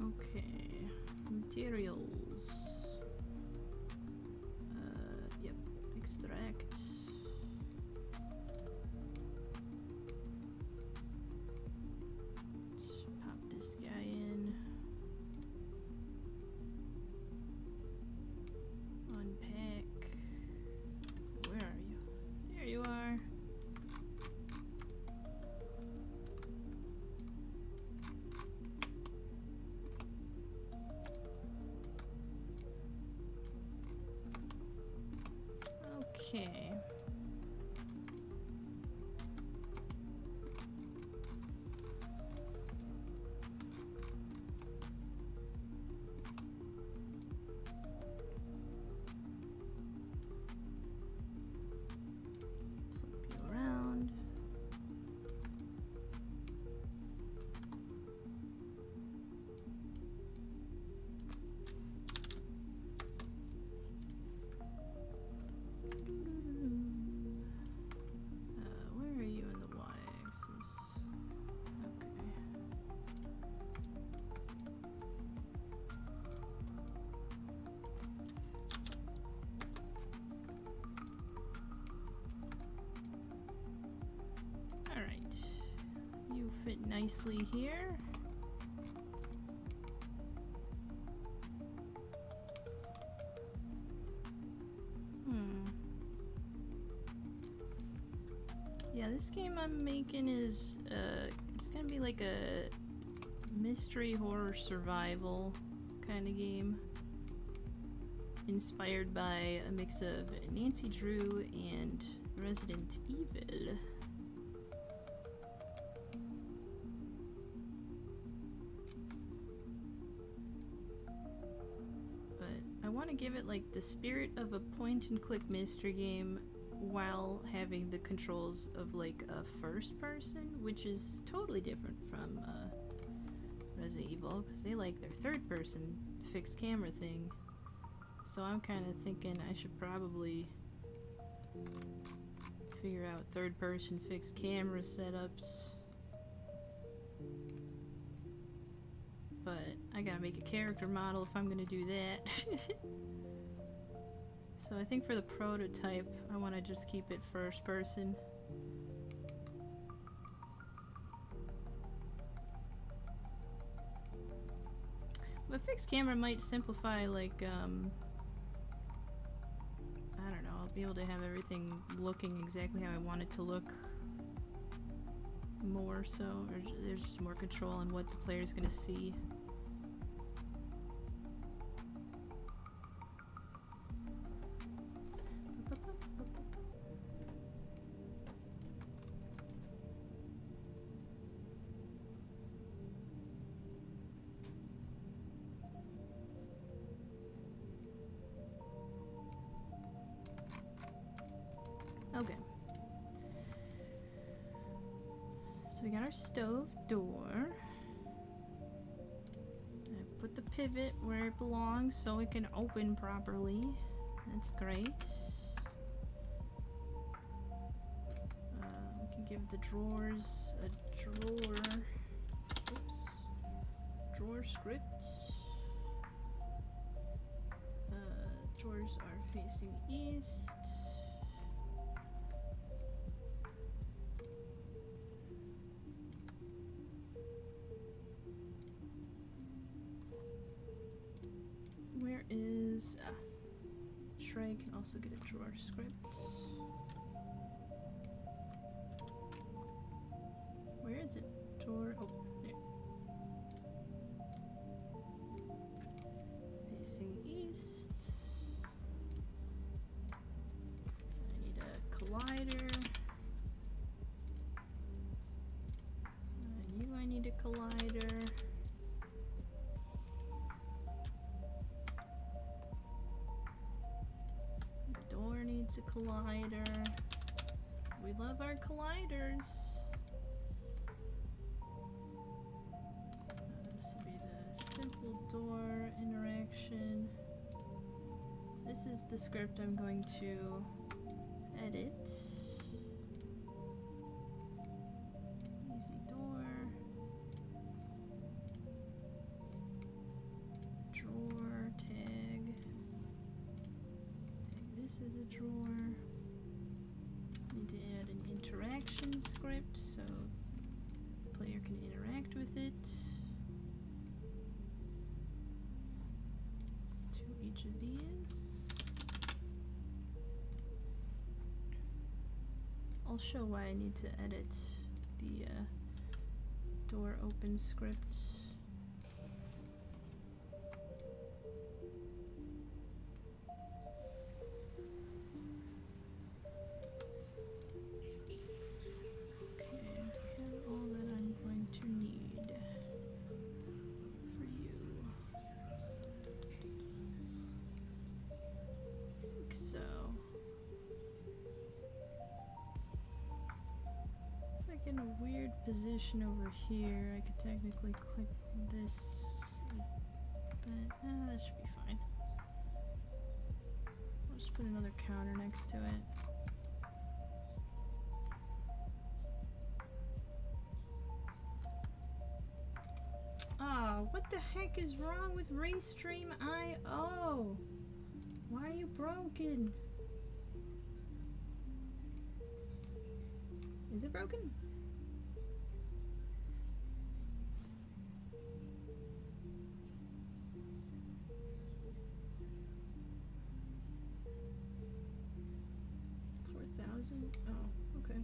Okay, materials. Yep, extract. Let's pop this guy in. Unpack. Where are you? There you are. Okay. Flip you around. Where are you in the y-axis? Okay. All right. You fit nicely here. Yeah, this game I'm making is, it's gonna be like a mystery horror survival kind of game. Inspired by a mix of Nancy Drew and Resident Evil. But I want to give it like the spirit of a point-and-click mystery game while having the controls of like a first person, which is totally different from Resident Evil, because they like their third person fixed camera thing. So I'm kind of thinking I should probably figure out third person fixed camera setups. But I gotta make a character model if I'm gonna do that. So I think for the prototype, I want to just keep it first person. But fixed camera might simplify, like, I don't know, I'll be able to have everything looking exactly how I want it to look more so, or there's just more control on what the player's gonna see. Okay. So we got our stove door. I put the pivot where it belongs so it can open properly. That's great. We can give the drawers a drawer. Oops. Drawer script. Drawers are facing east. Where is Trey can also get a drawer script. Where is it? Drawer. Oh, there. collider. And you, I need a collider. The door needs a collider. We love our colliders. This will be the simple door interaction. This is the script I'm going to edit. Easy door. Drawer tag. This is a drawer. Need to add an interaction script so the player can interact with it. To each of these. I'll show why I need to edit the door open script. In a weird position over here, I could technically click this, but that should be fine. I'll just put another counter next to it. Oh, what the heck is wrong with Restream IO? Why are you broken? Is it broken? Oh, okay.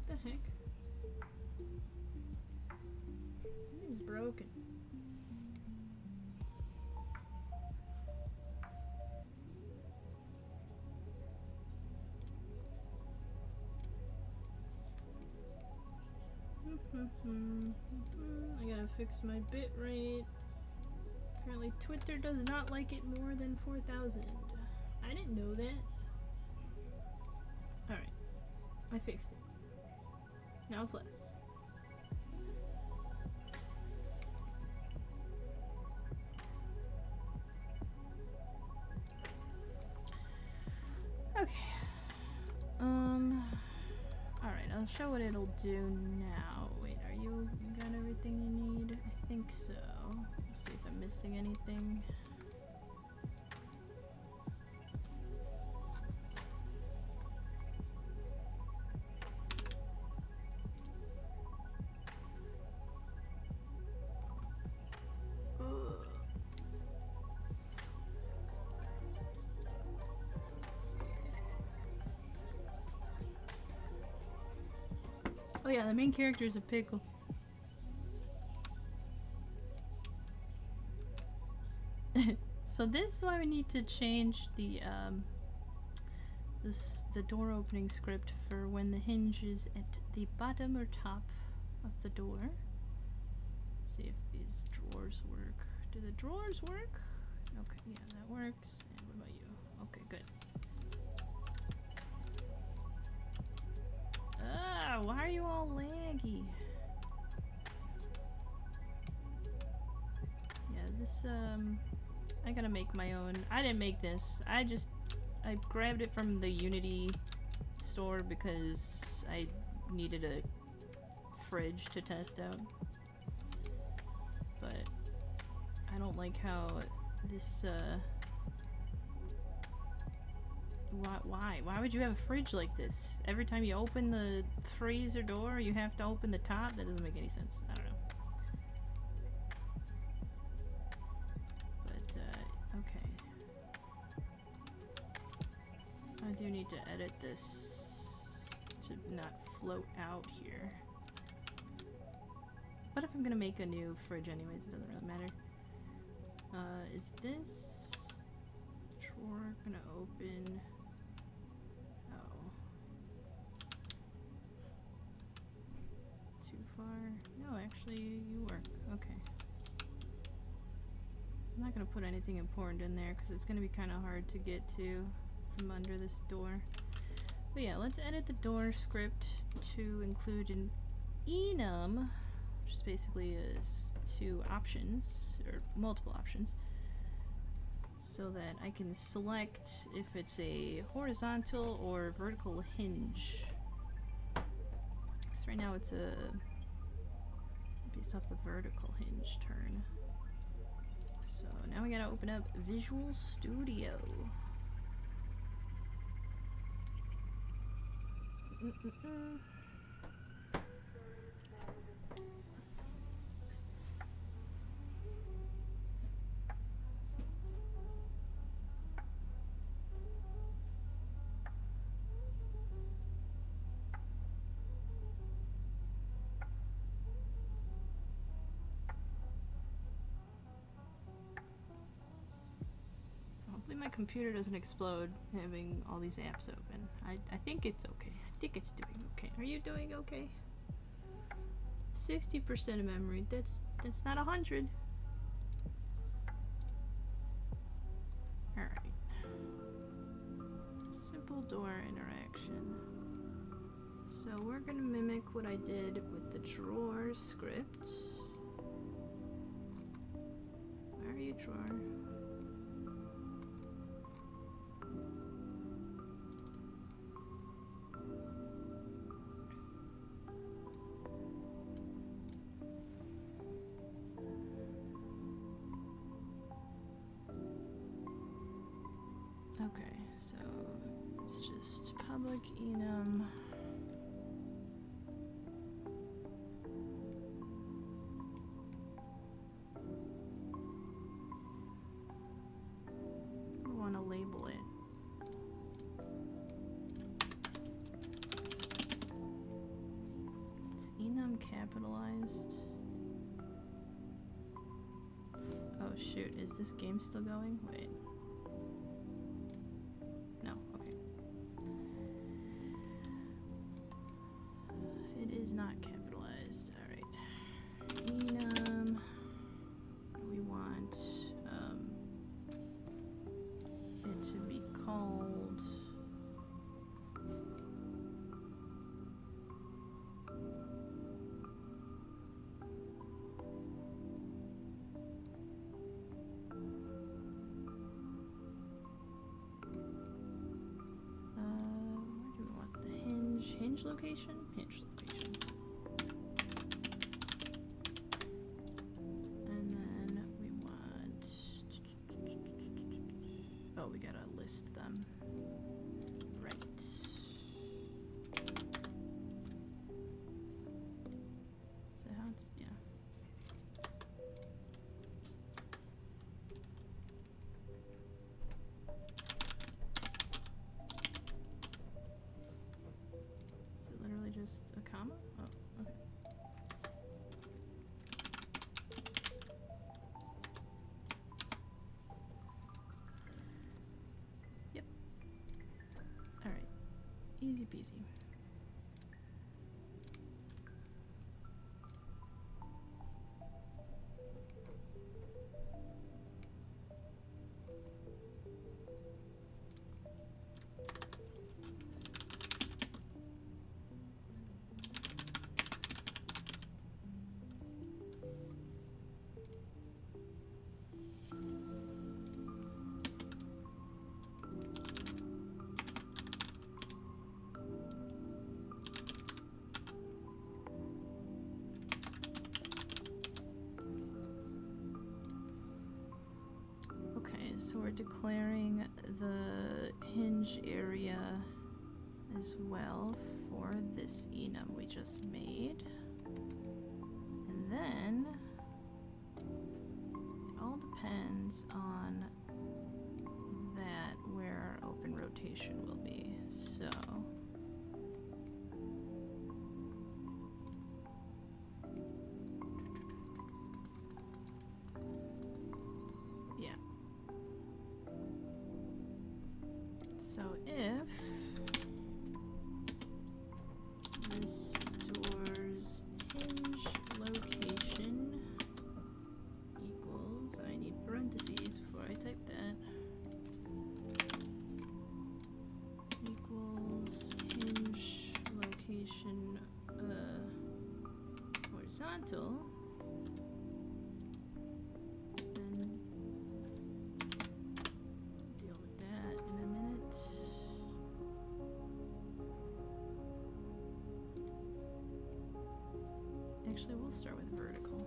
The heck? Everything's broken. I gotta fix my bit rate. Apparently Twitter does not like it more than 4,000. I didn't know that. Alright. I fixed it. Now it's less. Okay. Alright, I'll show what it'll do now. Wait, you got everything you need? I think so. Let's see if I'm missing anything. Oh yeah, the main character is a pickle. So this is why we need to change the the door opening script for when the hinge is at the bottom or top of the door. Let's see if these drawers work. Do the drawers work? Okay, yeah, that works. And what about you? Okay, good. Ah, why are you all laggy? Yeah, this, I gotta make my own. I didn't make this. I grabbed it from the Unity store because I needed a fridge to test out. But I don't like how this, Why would you have a fridge like this? Every time you open the freezer door, you have to open the top? That doesn't make any sense. I don't know. But, okay. do need to edit this to not float out here. But if I'm gonna make a new fridge anyways, it doesn't really matter. Is this drawer gonna open? Oh. Too far? No, actually, you work. Okay. I'm not gonna put anything important in there because it's gonna be kind of hard to get to from under this door. But yeah, let's edit the door script to include an enum, which is basically two options, or multiple options, so that I can select if it's a horizontal or vertical hinge. So right now it's based off the vertical hinge turn. So now we gotta open up Visual Studio. Hopefully my computer doesn't explode having all these apps open. I think it's okay. I think it's doing okay. Are you doing okay? 60% of memory. That's not 100. Alright. Simple door interaction. So we're gonna mimic what I did with the drawer script. Where are you, drawer? Okay, so it's just public enum. I want to label it. Is enum capitalized? Oh shoot, is this game still going? Wait. No, okay. It is not capitalized. Alright. Enum. We want it to be called where do we want the hinge location? Hinge location. And then we want, oh, we gotta list them. Right. So how it's, yeah. Is it literally just a comma? Oh, okay. Yep. Alright. Easy peasy. Okay, so we're declaring the hinge area as well for this enum we just made. And then it all depends on that where our open road rotation will be. So yeah. So if this door's hinge location equals, I need parentheses before I type that, equals hinge location horizontal, then deal with that in a minute. Actually, we'll start with vertical.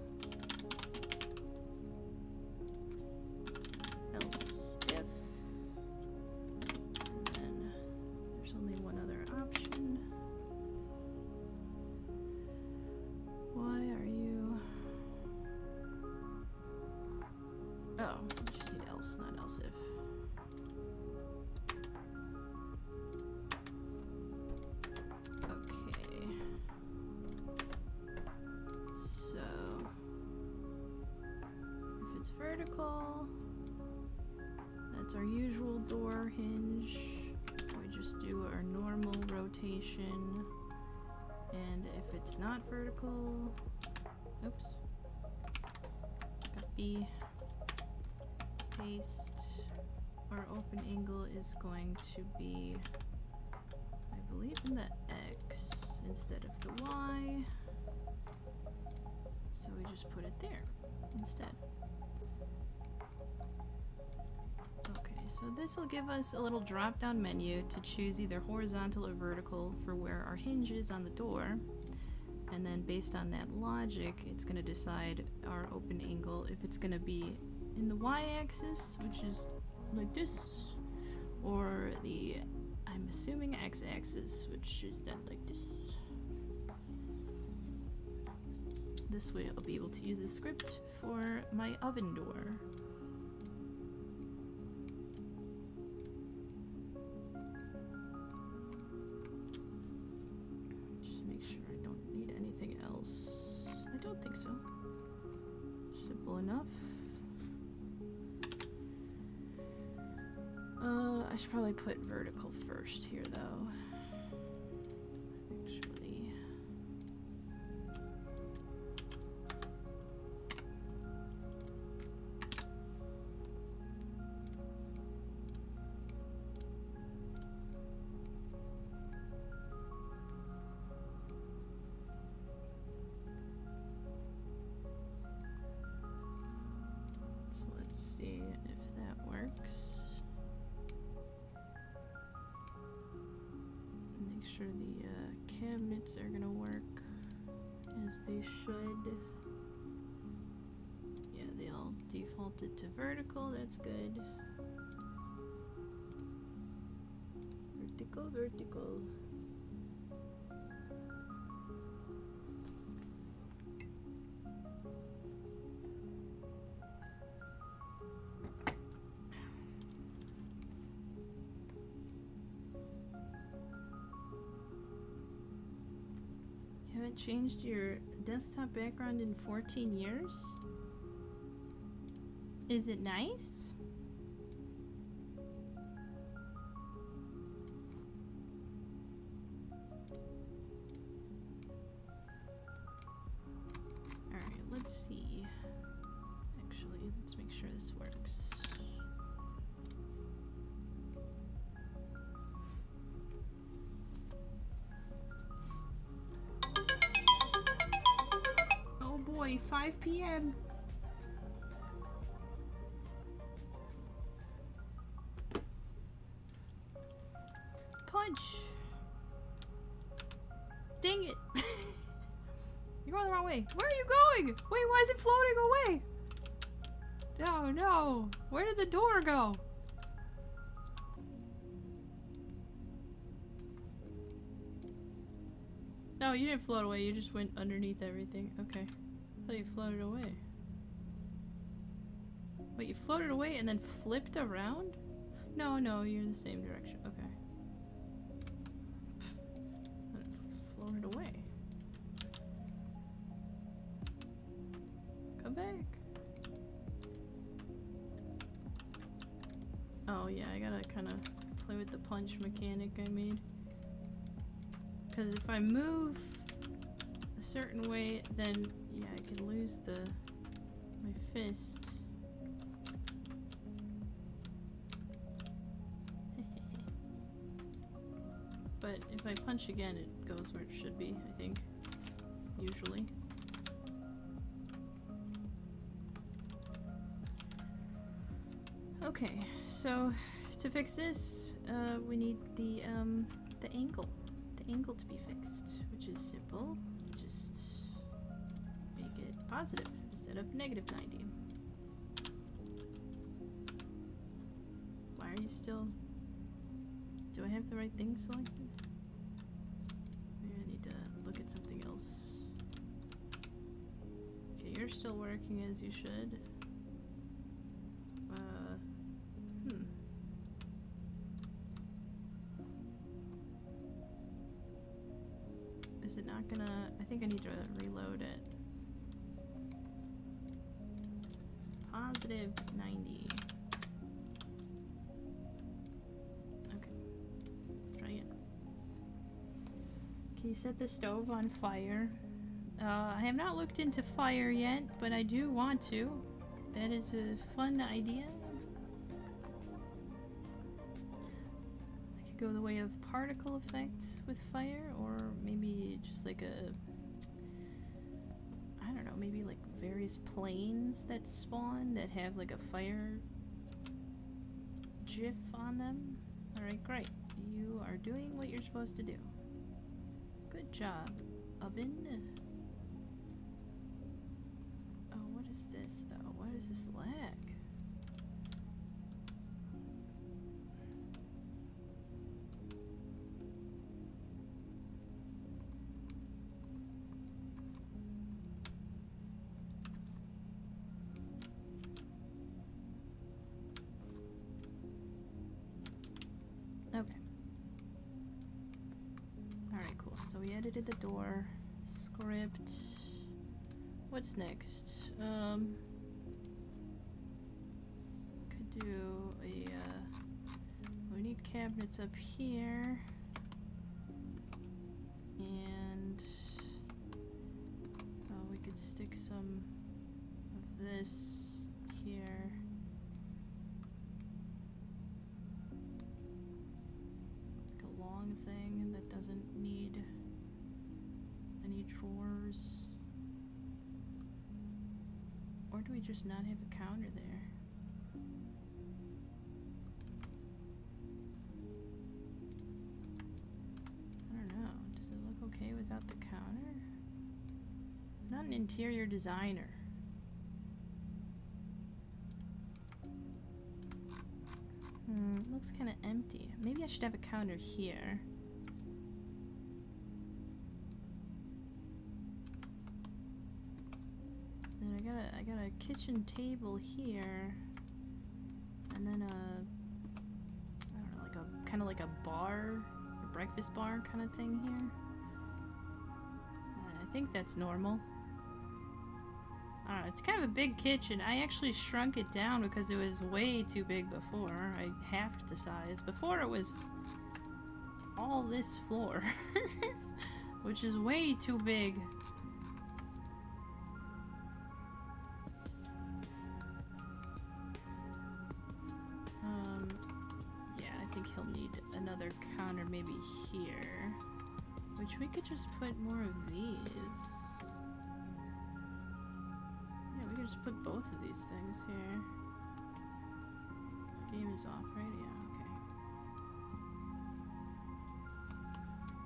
Else if, and then there's only one other option. Why are you? Oh, we just need else, not else if. Okay. So if it's vertical, that's our usual door hinge. We just do our normal rotation. And if it's not vertical, oops, copy, paste, our open angle is going to be, I believe, in the X instead of the Y. So we just put it there instead. Okay, so this will give us a little drop-down menu to choose either horizontal or vertical for where our hinge is on the door. And then based on that logic, it's going to decide our open angle if it's going to be in the y-axis, which is like this, or the, I'm assuming, x-axis, which is then like this. This way I'll be able to use a script for my oven door. Just make sure I don't need anything else. I don't think so. Simple enough. I should probably put vertical first here though. Actually. So let's see if that works. Make sure the cabinets are gonna work as they should. Yeah, they all defaulted to vertical, that's good. Vertical, vertical. Haven't changed your desktop background in 14 years? Is it nice? Alright, let's see. Actually, let's make sure this works. Oh boy, 5 p.m. Punch! Dang it! You're going the wrong way. Where are you going? Wait, why is it floating away? No, no. Where did the door go? No, you didn't float away. You just went underneath everything. Okay. I thought you floated away. Wait, you floated away and then flipped around? No, no, you're in the same direction. Okay. Floated away. Come back. Oh yeah, I gotta kind of play with the punch mechanic I made. Because if I move a certain way, then yeah, I can lose my fist. But if I punch again, it goes where it should be, I think. Usually. Okay, so to fix this, we need the angle. The angle to be fixed, which is simple. Just make it positive instead of negative 90. Why are you still... Do I have the right thing selected? Maybe I need to look at something else. Okay, you're still working as you should. Is it not gonna... I think I need to reload it. Positive 90. Okay. Let's try it. Can you set the stove on fire? I have not looked into fire yet, but I do want to. That is a fun idea. Go the way of particle effects with fire, or maybe just like a, I don't know, maybe like various planes that spawn that have like a fire GIF on them. Alright, great. You are doing what you're supposed to do. Good job, oven. Oh, what is this though? What is this lag? Okay. Alright, cool. So we edited the door. Script. What's next? Could do a, we need cabinets up here. And, we could stick some of this here. Thing that doesn't need any drawers. Or do we just not have a counter there? I don't know. Does it look okay without the counter? I'm not an interior designer. It looks kind of empty. Maybe I should have a counter here. And I got a kitchen table here, and then I don't know, like a kind of like a bar, a breakfast bar kind of thing here. I think that's normal. It's kind of a big kitchen. I actually shrunk it down because it was way too big before. I halved the size. Before it was all this floor, which is way too big. Yeah, I think he'll need another counter maybe here, which we could just put more of these. We can just put both of these things here. Game is off, right? Yeah, okay.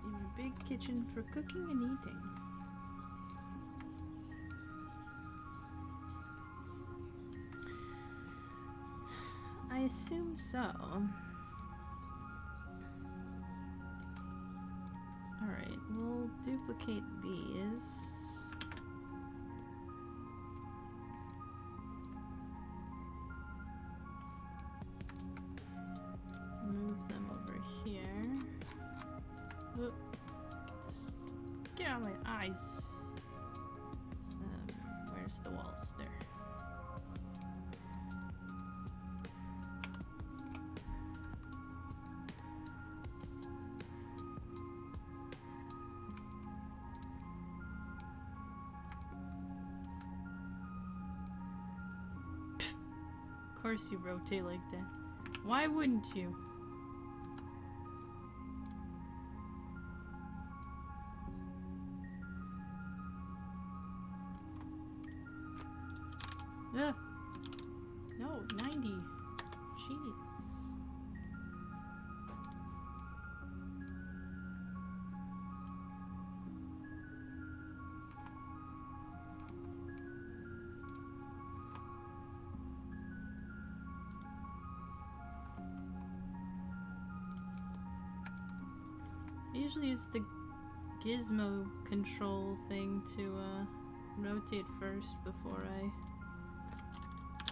You have a big kitchen for cooking and eating. I assume so. Alright, we'll duplicate these. Ow, my eyes. Where's the walls? There. Of course you rotate like that. Why wouldn't you? Ugh. No, 90. Jeez. I usually use the gizmo control thing to rotate first before I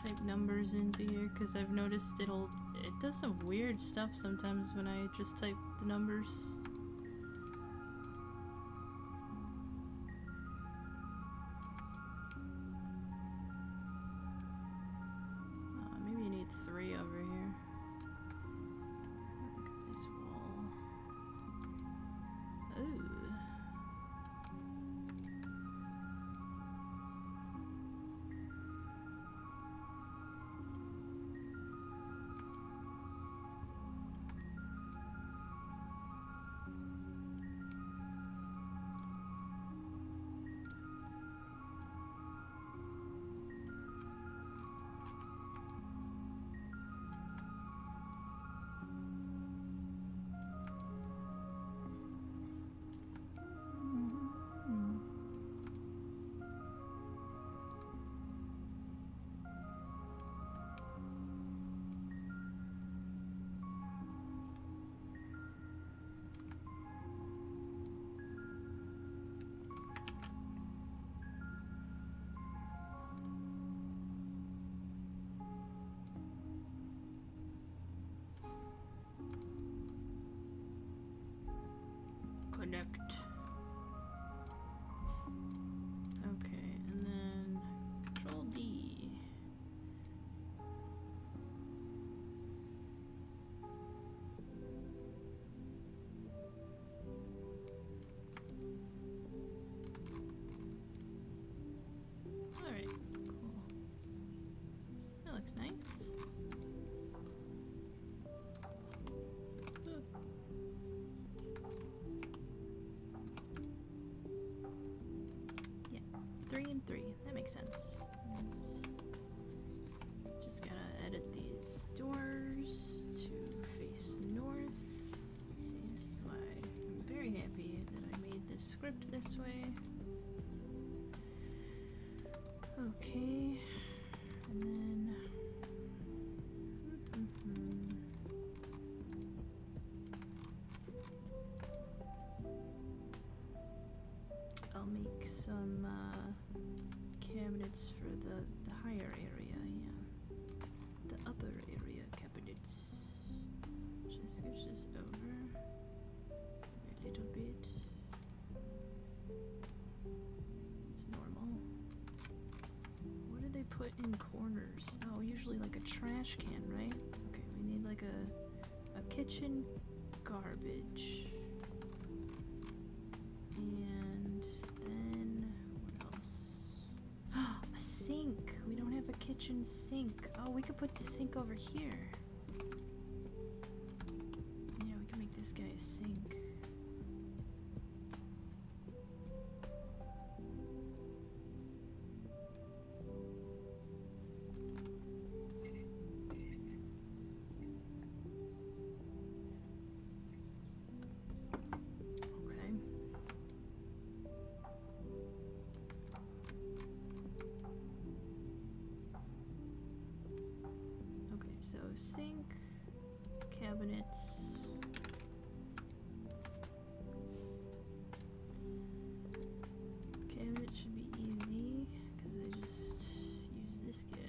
type numbers into here, because I've noticed it does some weird stuff sometimes when I just type the numbers. Maybe you need 3 over here. Look at this wall. Ooh. Connect. Okay, and then Control D. Alright, cool. That looks nice. Yeah, 3 and 3. That makes sense. Just gotta edit these doors to face north. See, this is why I'm very happy that I made this script this way. Okay, and then I'll make some cabinets for the higher area, yeah. The upper area cabinets. Just scooch this over a little bit. It's normal. What do they put in corners? Oh, usually like a trash can, right? Okay, we need like a kitchen garbage. And then what else? A sink. We don't have a kitchen sink. Oh, we could put the sink over here. Yeah, we can make this guy a sink. So sink, cabinets. Cabinet should be easy because I just use this guy.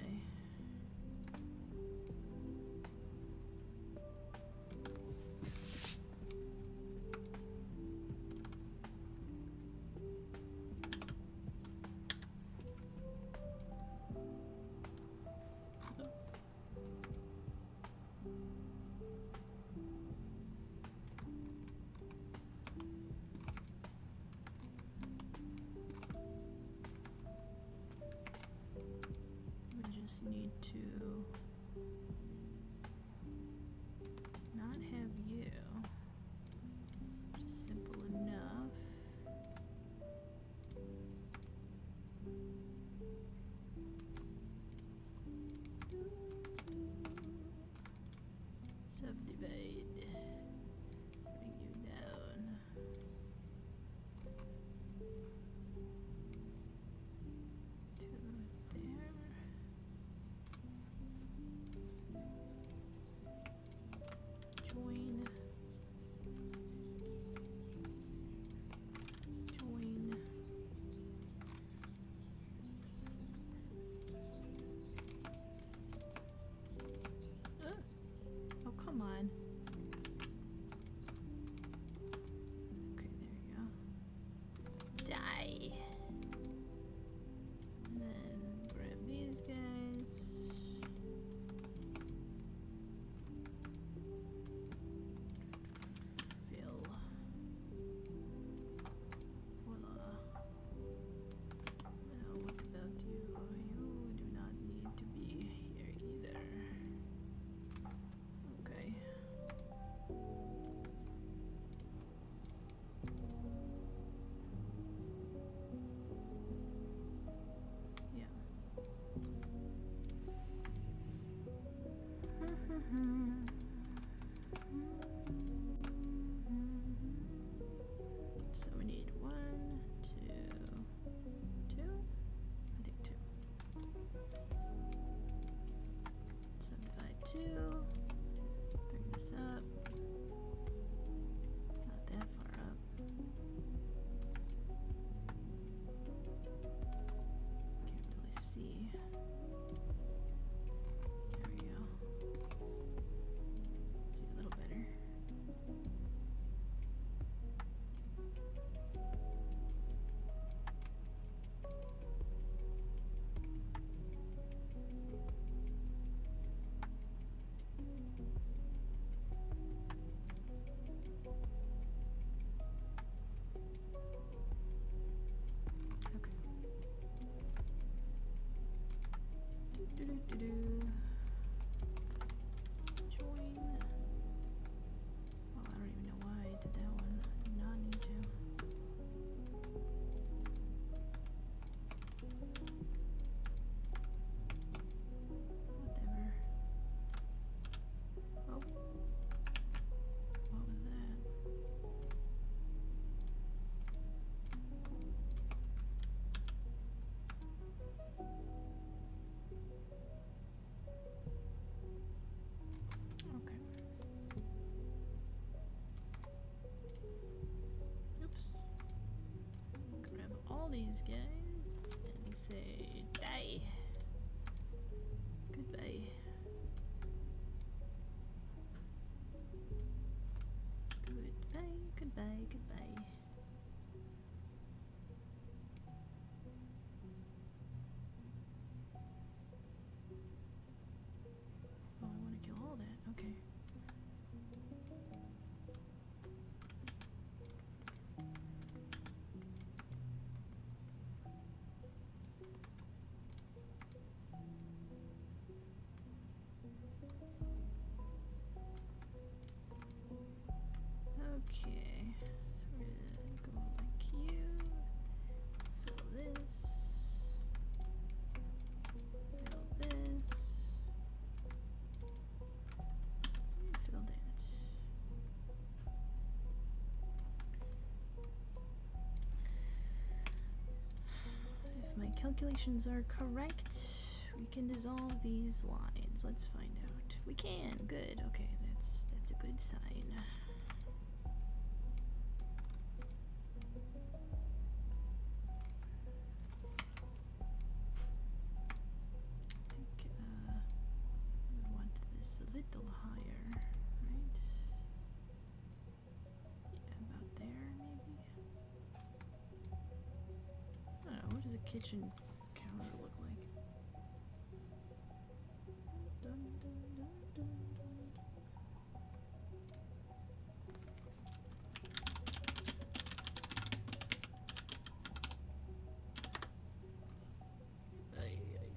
So we need 1, 2, 2? I think 2. So divide 2. Bring this up. Not that far up. Can't really see. There we go. See a little better. Join. Well, I don't even know why I did that one. Did not need to. Whatever. Oh. What was that? Okay. Oops. Grab all these guys and say die. Goodbye. Goodbye, goodbye, goodbye. Oh, I want to kill all that. Okay. Okay, so we're gonna go like you, fill this, fill this, and fill that. If my calculations are correct, we can dissolve these lines. Let's find out. We can. Good. Okay, that's a good sign. I think I want this a little higher, right? Yeah, about there maybe. I don't know, what does a kitchen counter look like? Dun, dun, dun, dun, dun. Ay, ay.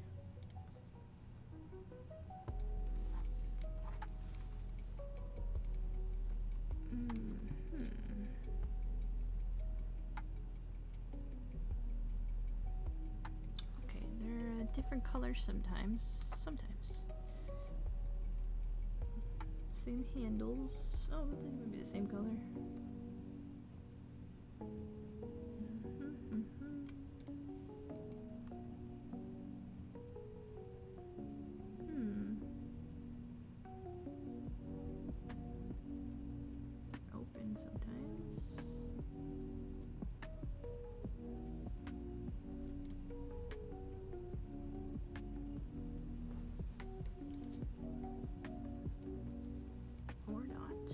Okay, they're different colors sometimes. Sometimes. Same handles. Oh, they would be the same color. Open sometimes. Or not.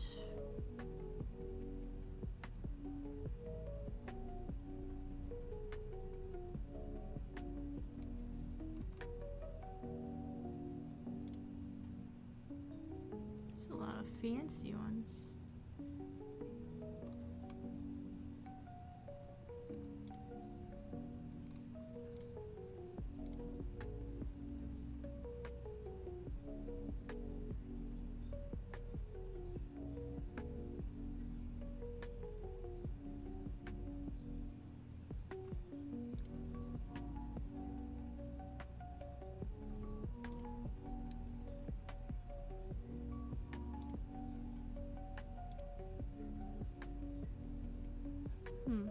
There's a lot of fancy ones. Hmm.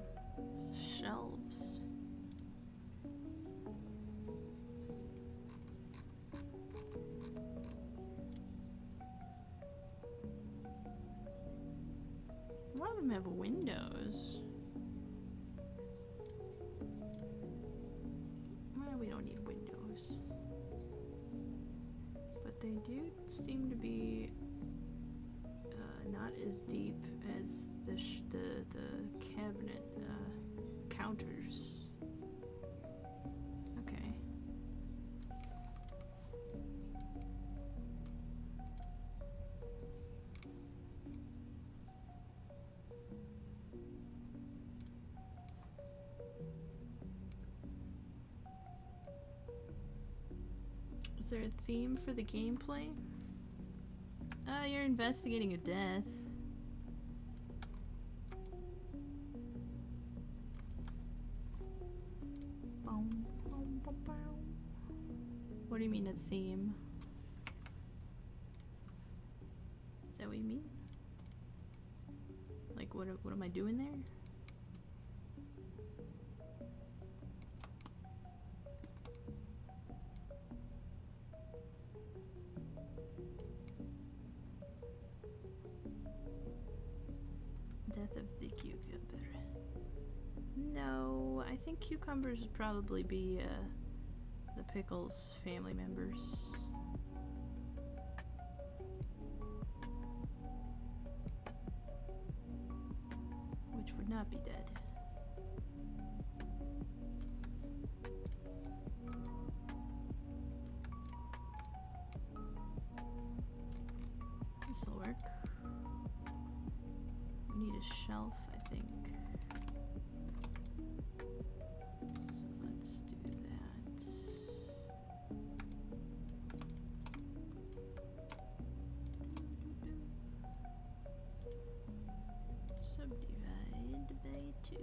Shelves. A lot of them have windows. Well, we don't need windows. But they do seem to be not as deep as the cabinet counters. Okay. Is there a theme for the gameplay? You're investigating a death. What do you mean a theme? Is that what you mean? Like what am I doing there? Death of the cucumber. No, I think cucumbers would probably be the Pickles family members. Which would not be dead. This'll work. We need a shelf, I think. So let's do that. Subdivide by 2.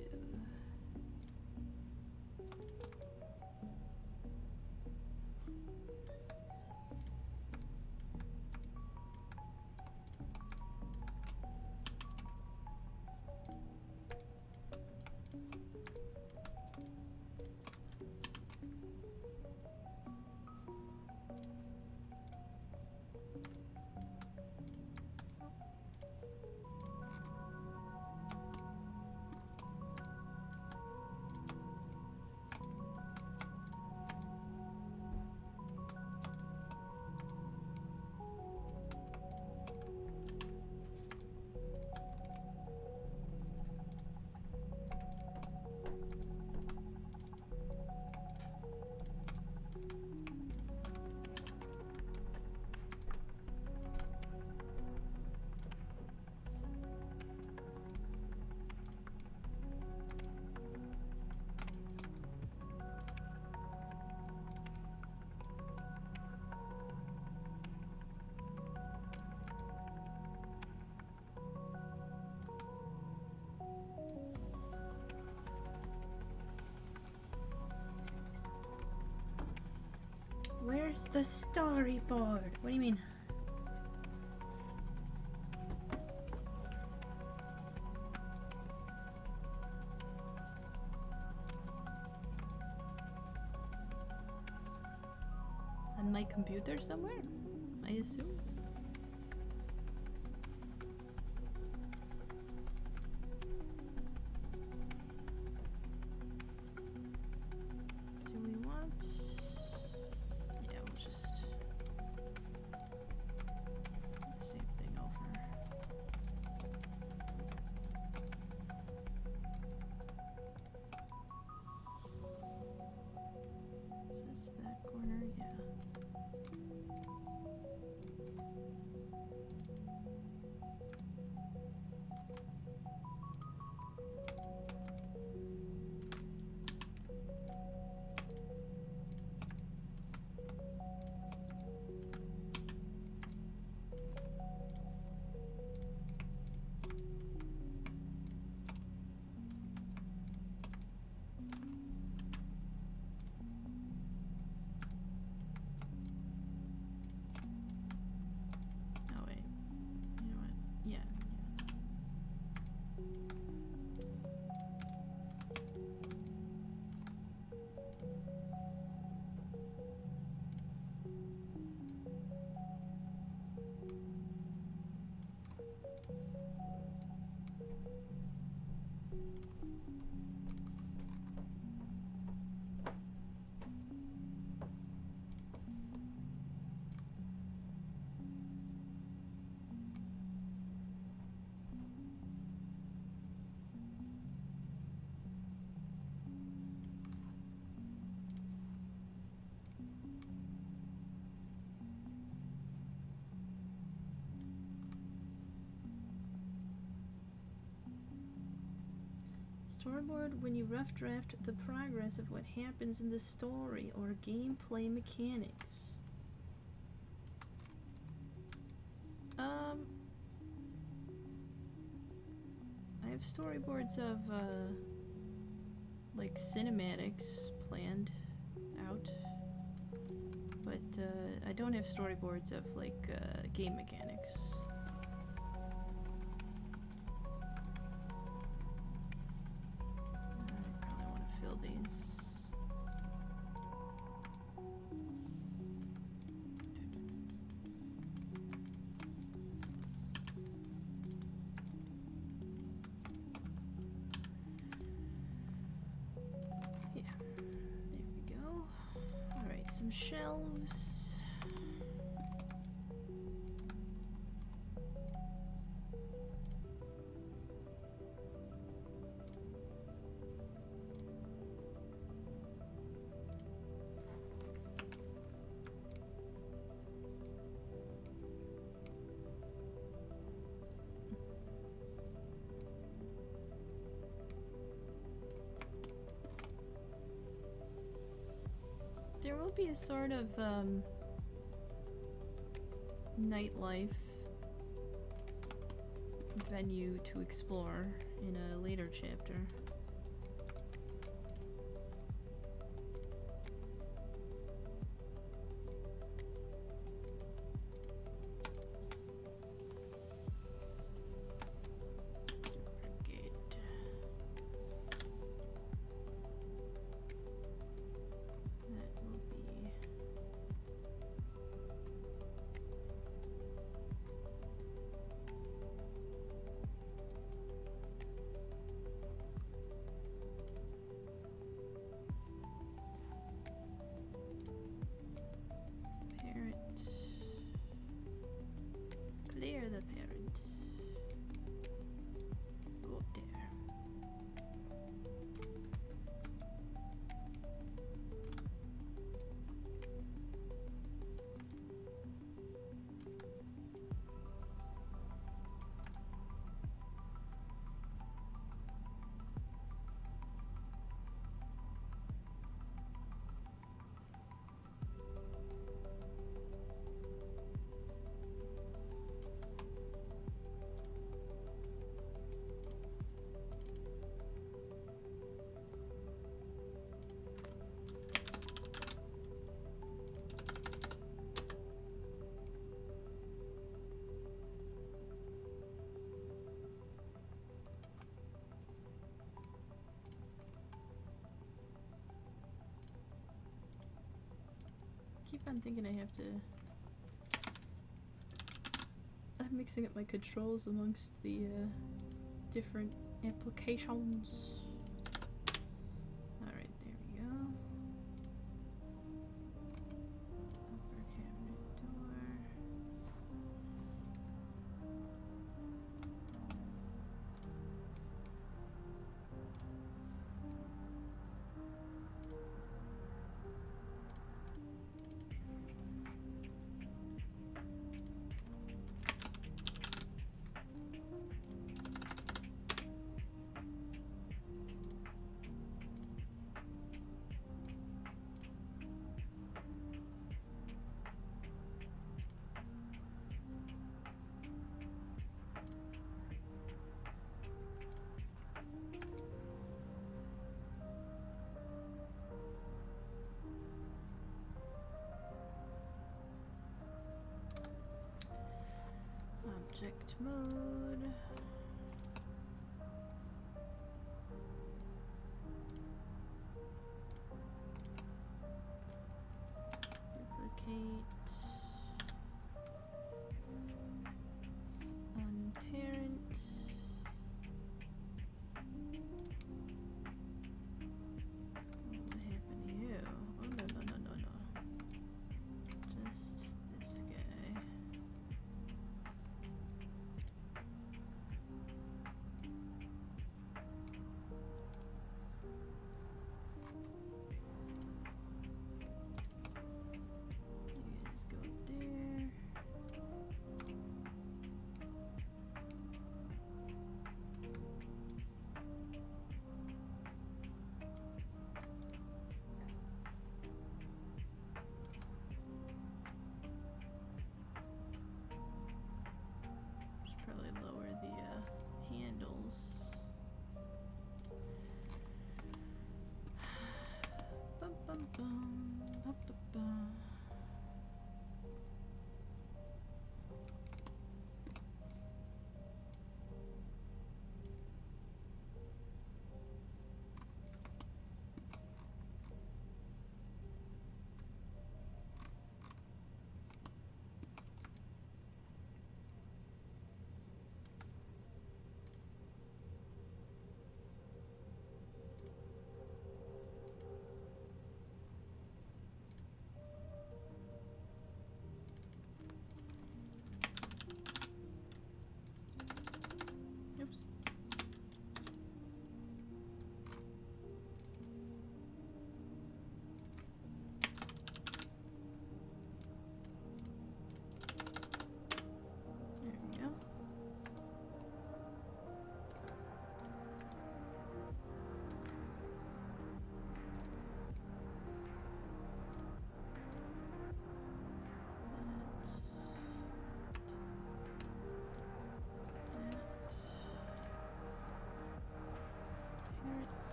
Where's the storyboard? What do you mean? On my computer somewhere, I assume. Do we want... Yeah, we'll just... same thing over. Is this that corner? Yeah. Storyboard when you rough draft the progress of what happens in the story or gameplay mechanics. I have storyboards of like cinematics planned out, but I don't have storyboards of like game mechanics. I probably want to fill these. Some shelves. There will be a sort of nightlife venue to explore in a later chapter. Clear the parent. Go up there. Keep on thinking I have to. I'm mixing up my controls amongst the different applications. Alright, there we go. Upper cabinet door. Object mode. Duplicate. Unparent. What happened to you? Oh no. Just this guy.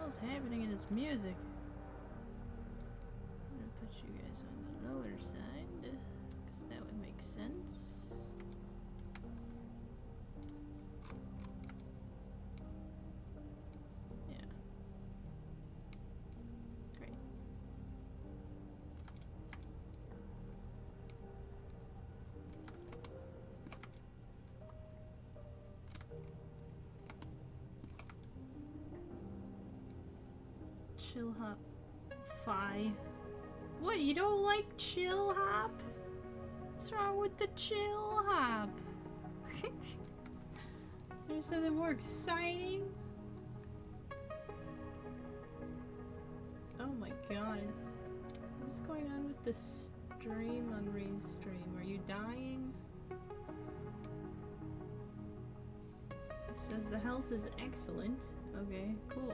hell's happening in this music? I'm gonna put you guys on the lower side, because that would make sense. Yeah. Great. Chill hop. Fi. What, you don't like chill hop? What's wrong with the chill hop? There's something more exciting? Oh my god. What's going on with the stream on Ray's stream? Are you dying? It says the health is excellent. Okay, cool.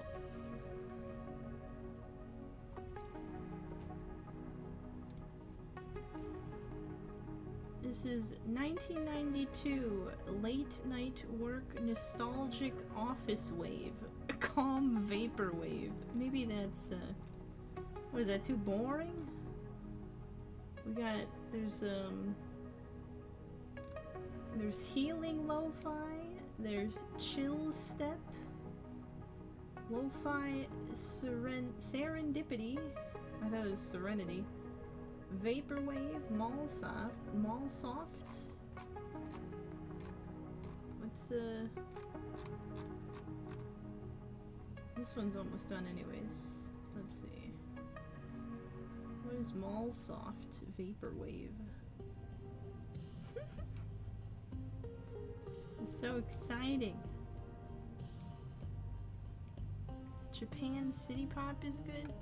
This is 1992 late night work nostalgic office wave. A calm vapor wave. Maybe that's what is that, too boring? We got there's healing lo-fi, there's chill step, lo-fi serendipity. I thought it was serenity. Vaporwave, Mallsoft. What's this one's almost done anyways. Let's see. What is Mallsoft Vaporwave? It's so exciting. Japan City Pop is good.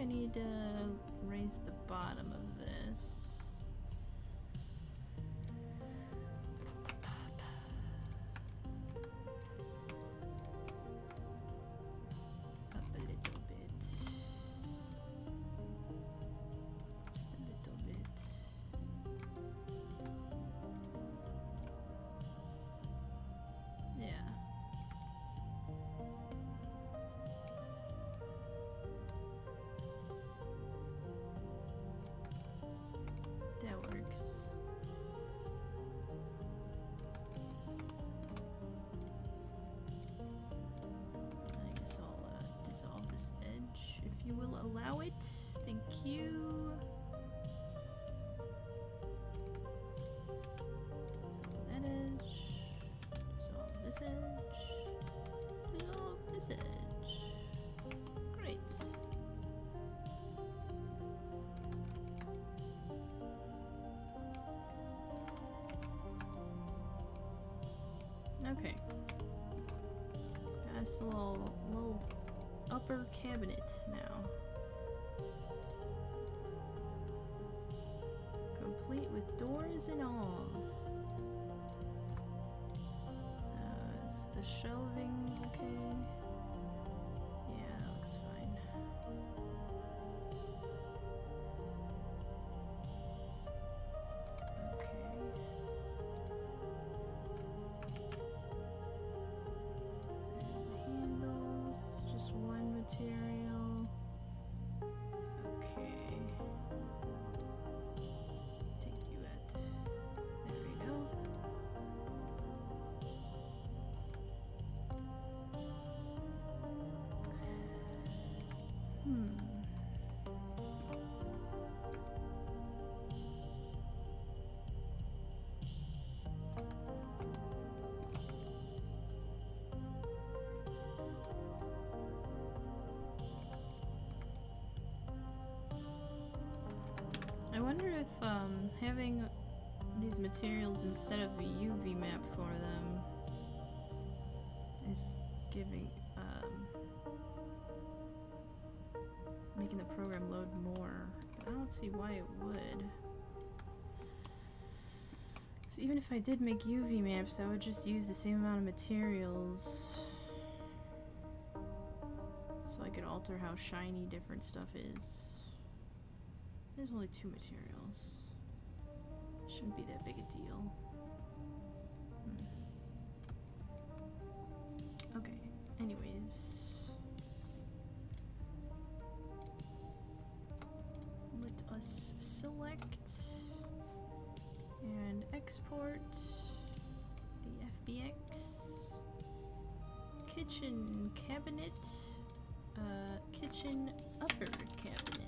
I need to raise the bottom of this. Up a little bit. Just a little bit. Yeah. That works. I guess I'll dissolve this edge, if you will allow it. Thank you. That edge. Dissolve this edge. Dissolve this edge. Great. Okay. Got us a little upper cabinet now. Complete with doors and all. Is the shelving okay? Yeah, that looks fine. Material. Okay. Take you at. There we go. I wonder if having these materials instead of a UV map for them is giving making the program load more. But I don't see why it would. Because even if I did make UV maps, I would just use the same amount of materials, so I could alter how shiny different stuff is. There's only 2 materials. Shouldn't be that big a deal. select and export the FBX. Kitchen cabinet, kitchen upper cabinet.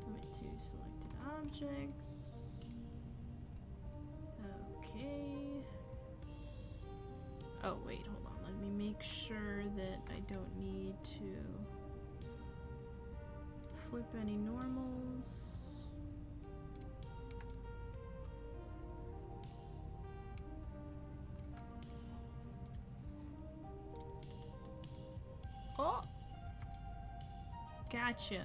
Limit to selected objects. Okay. Oh, wait, hold on. Let me make sure that I don't need to flip any normals. Oh! Gotcha.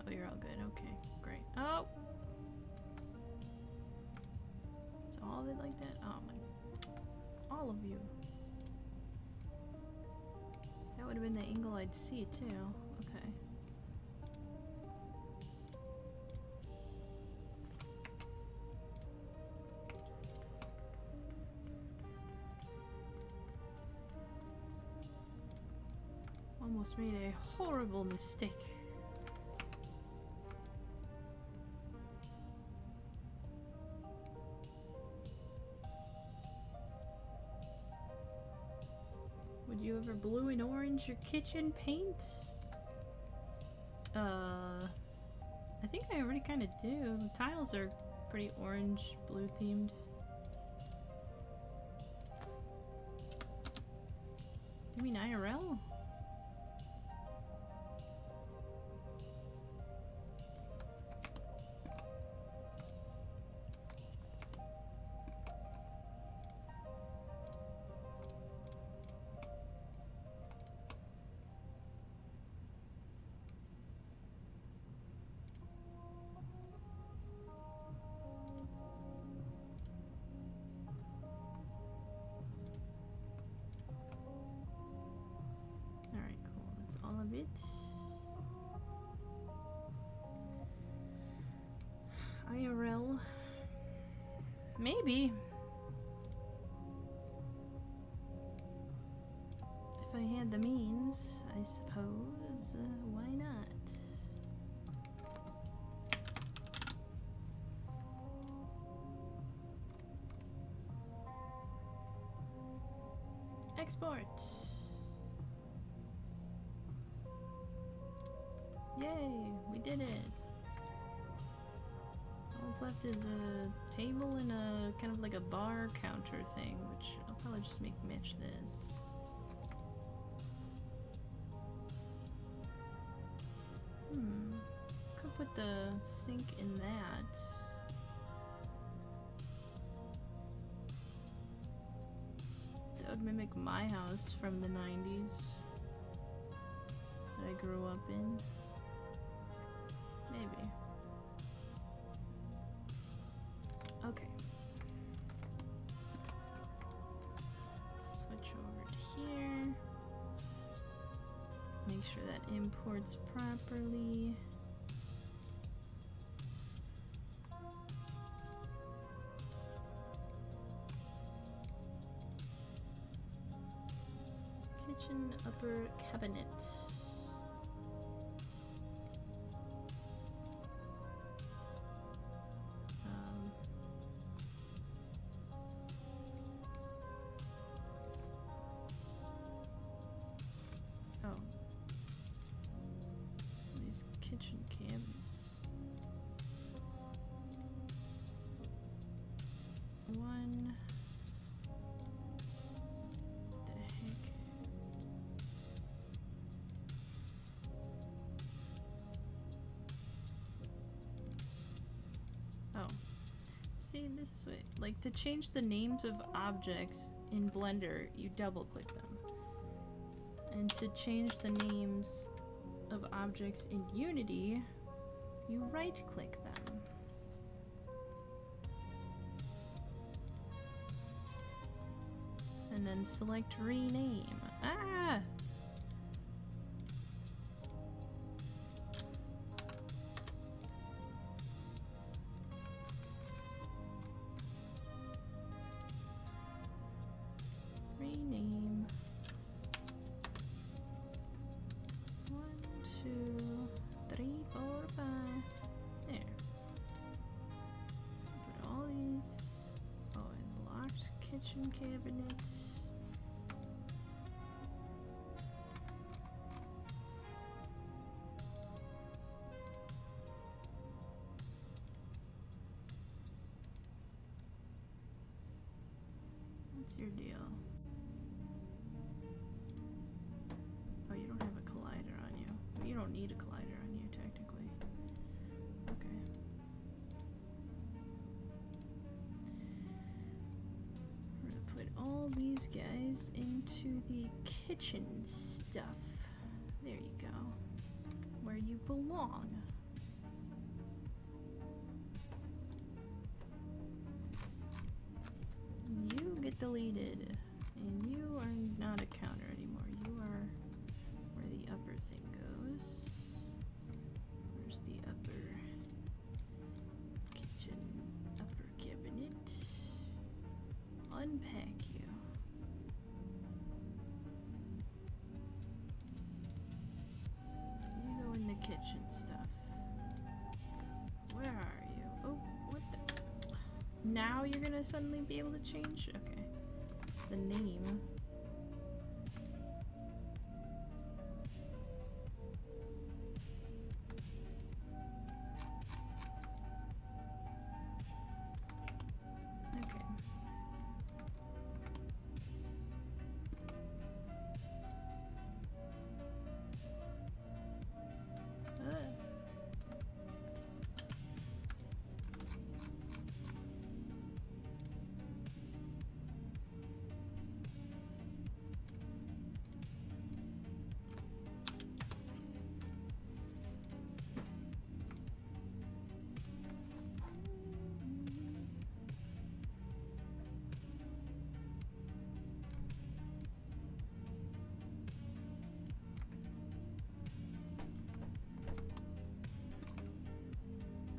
Oh, you're all good. Okay, great. Oh! Is all of it like that? Oh my. All of you. That would have been the angle I'd see too. Okay. Almost made a horrible mistake. Would you ever blue and orange your kitchen paint? I think I already kind of do. The tiles are pretty orange, blue themed. You mean IRL? All of it. IRL. Maybe. If I had the means, I suppose. Why not? Export. Yay, we did it. All that's left is a table and a kind of like a bar counter thing, which I'll probably just make Mitch this. Could put the sink in that. That would mimic my house from the 90s that I grew up in. Maybe. Okay. Let's switch over to here. Make sure that imports properly. Kitchen upper cabinet. Kitchen cabinets. One. What the heck? Oh. see this way. Like, to change the names of objects in Blender, you double click them. And to change the names of objects in Unity, you right click them. And then select rename. Ah! Rename. 1, 2, 3, 4, 5. There. Put all these. Oh, and locked kitchen cabinet. What's your deal? Oh, you don't have a collider on you. Well, you don't need a collider on you, technically. Okay. We're gonna put all these guys into the kitchen stuff. There you go. Where you belong. You get deleted, and you are not a counter anymore. You are where the upper thing goes. Where's the upper kitchen, upper cabinet? Unpack you. You go in the kitchen stuff. Where are you? Oh, what the? Now you're gonna suddenly be able to change? Okay. The name. Okay.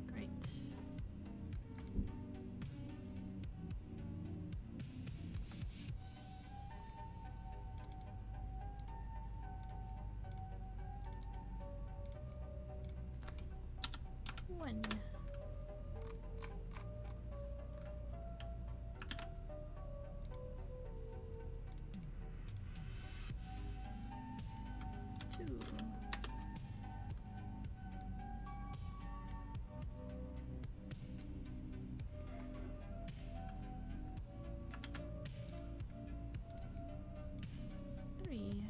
Great. One. Two. Three.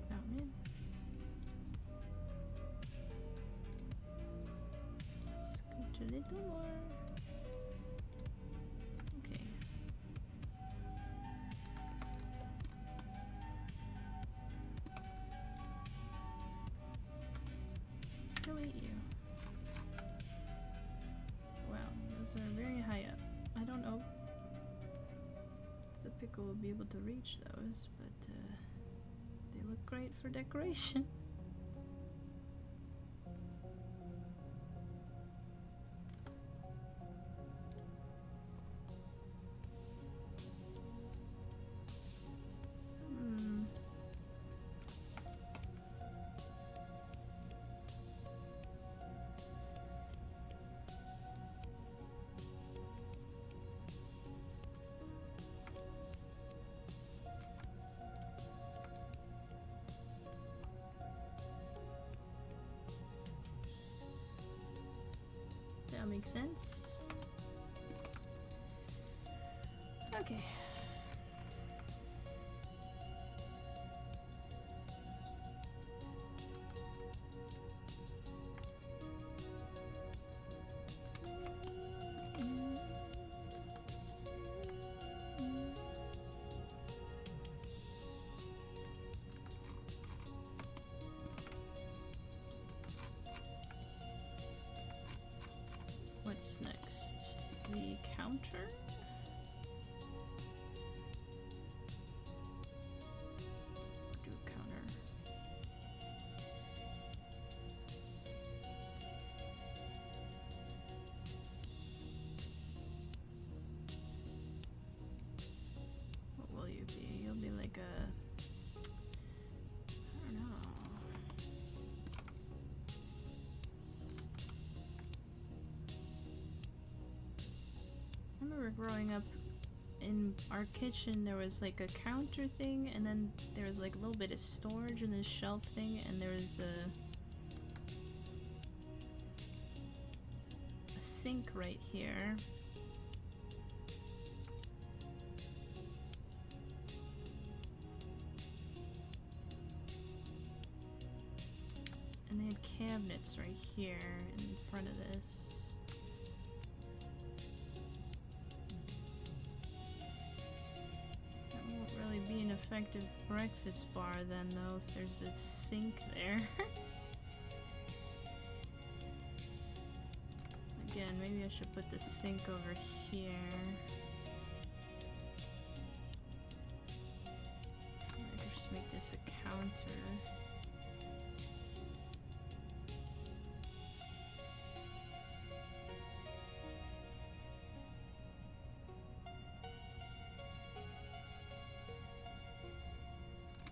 Oh man. Scooch a little more. Okay. Delete you. Wow, those are very high up. I don't know if the pickle will be able to reach those, but they look great for decoration. Hmm. That makes sense. Okay. counter. Do a counter. What will you be? You'll be like a... I don't know. I remember growing up in our kitchen there was like a counter thing, and then there was like a little bit of storage in this shelf thing, and there was a sink right here. And they had cabinets right here in front of this. That won't really be an effective breakfast bar then, though, if there's a sink there. Again, maybe I should put the sink over here. I could just make this a counter.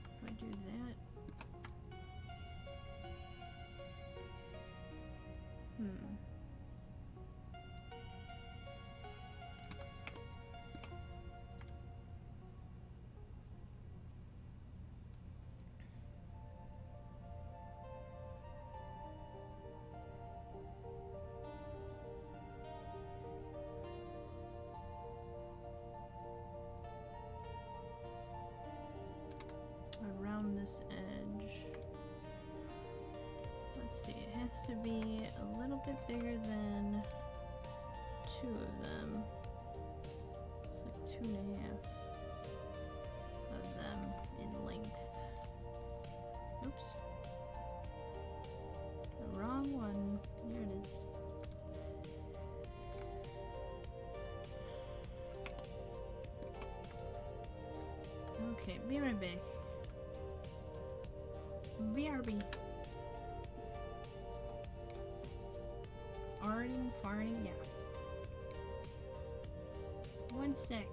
If I do that. Around this edge. Let's see, it has to be a little bit bigger than 2 of them. It's like 2.5 of them in length. Oops. The wrong one. There it is. Okay, be right back. BRB. Farting, farting, yeah. 1 sec.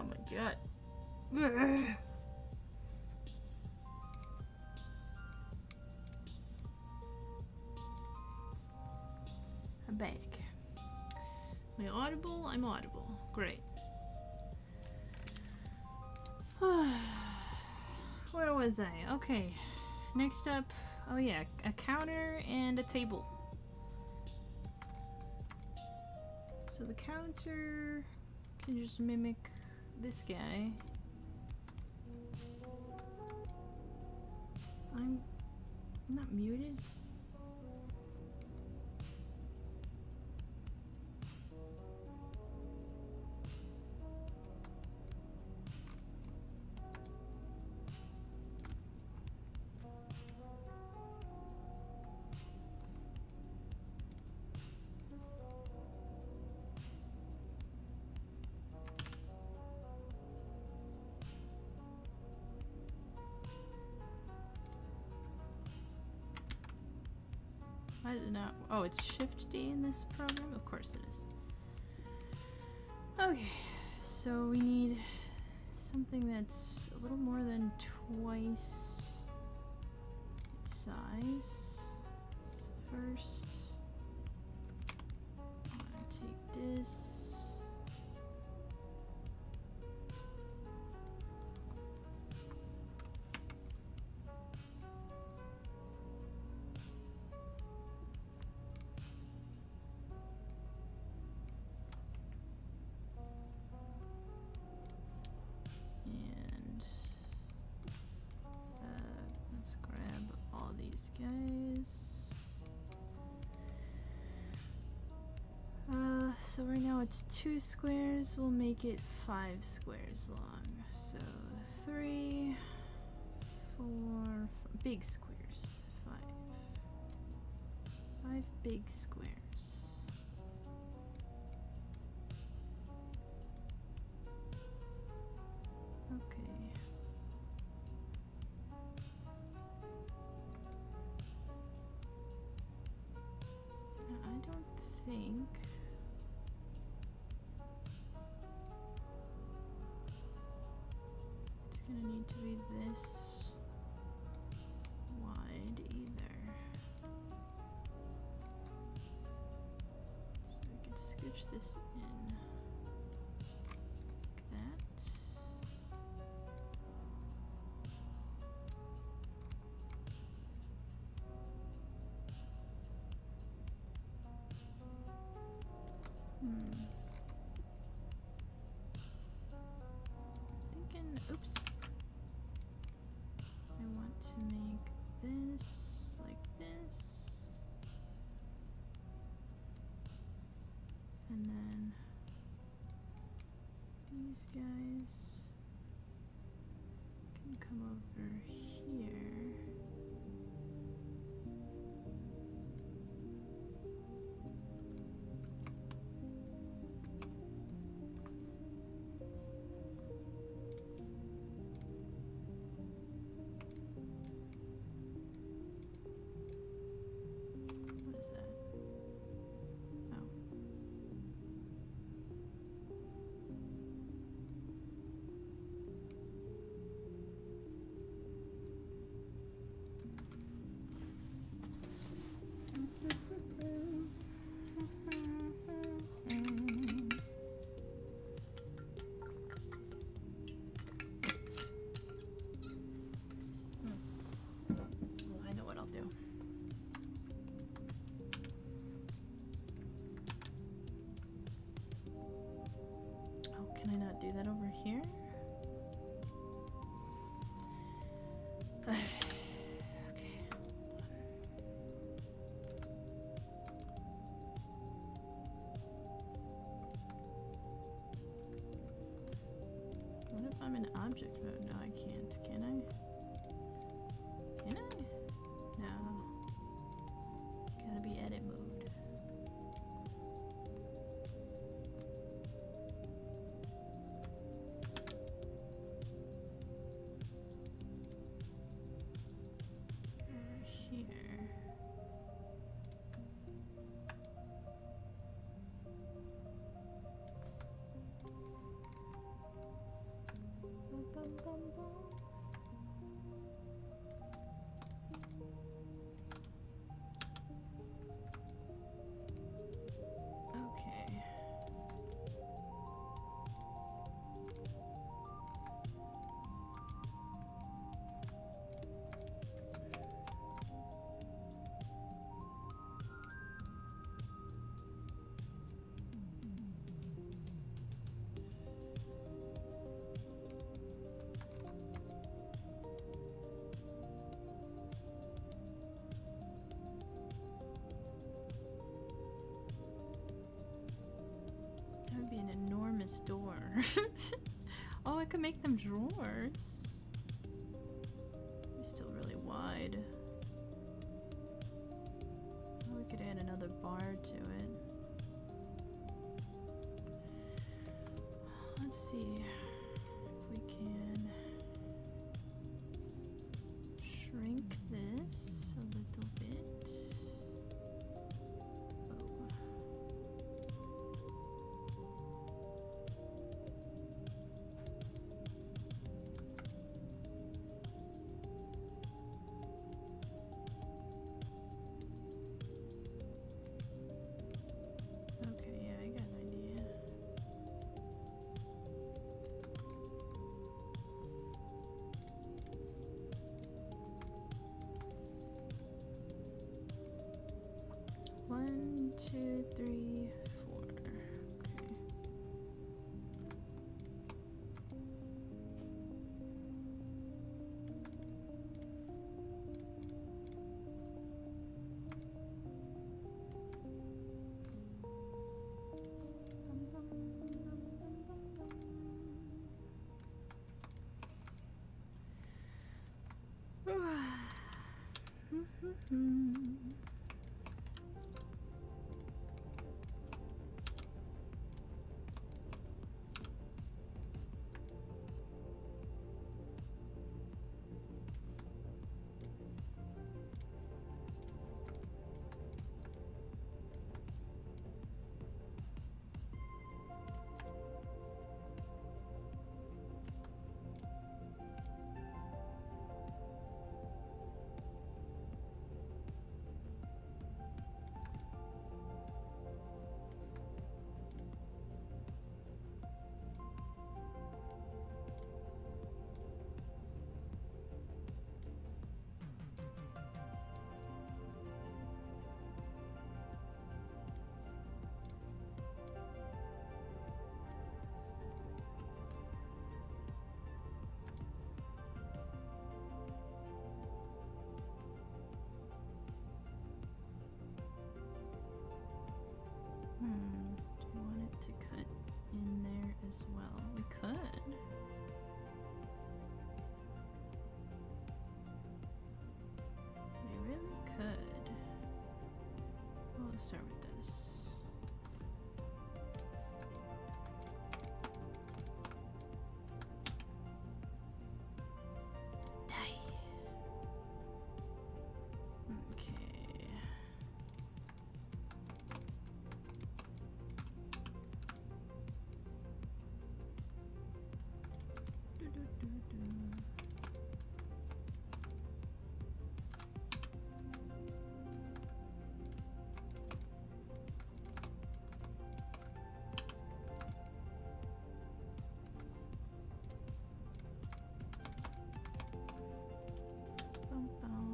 Oh my god. Ugh. I'm back. Am I audible? I'm audible. Great. Where was I? Okay. Next up, oh yeah, a counter and a table. So the counter can just mimic this guy. I'm not muted. I did not. Oh, it's Shift D in this program? Of course it is. Okay, so we need something that's a little more than twice its size. So first, I'm gonna take this. Let's grab all these guys. So right now it's 2 squares. We'll make it 5 squares long. So 3, 4, big squares. 5 big squares. Okay. I don't think it's gonna need to be this wide either. So we could scooch this in like that. Thinking, oops. I want to make this like this. And then these guys can come over here. What is that? Oh. Well, I know what I'll do. Oh, can I not do that over here? Okay. What if I'm in object mode? No, I can't. Can I? Can I? No. Gotta be edit mode. Over here. this door? Oh, I could make them drawers. It's still really wide. Oh, we could add another bar to it. Let's see if we can shrink this a little bit. Oh. Okay, yeah, I got an idea. One, two, three, four. Okay. Do you want it to cut in there as well? We could. We really could. Well, let's start with this. Okay. Bum, bum, bum, bum.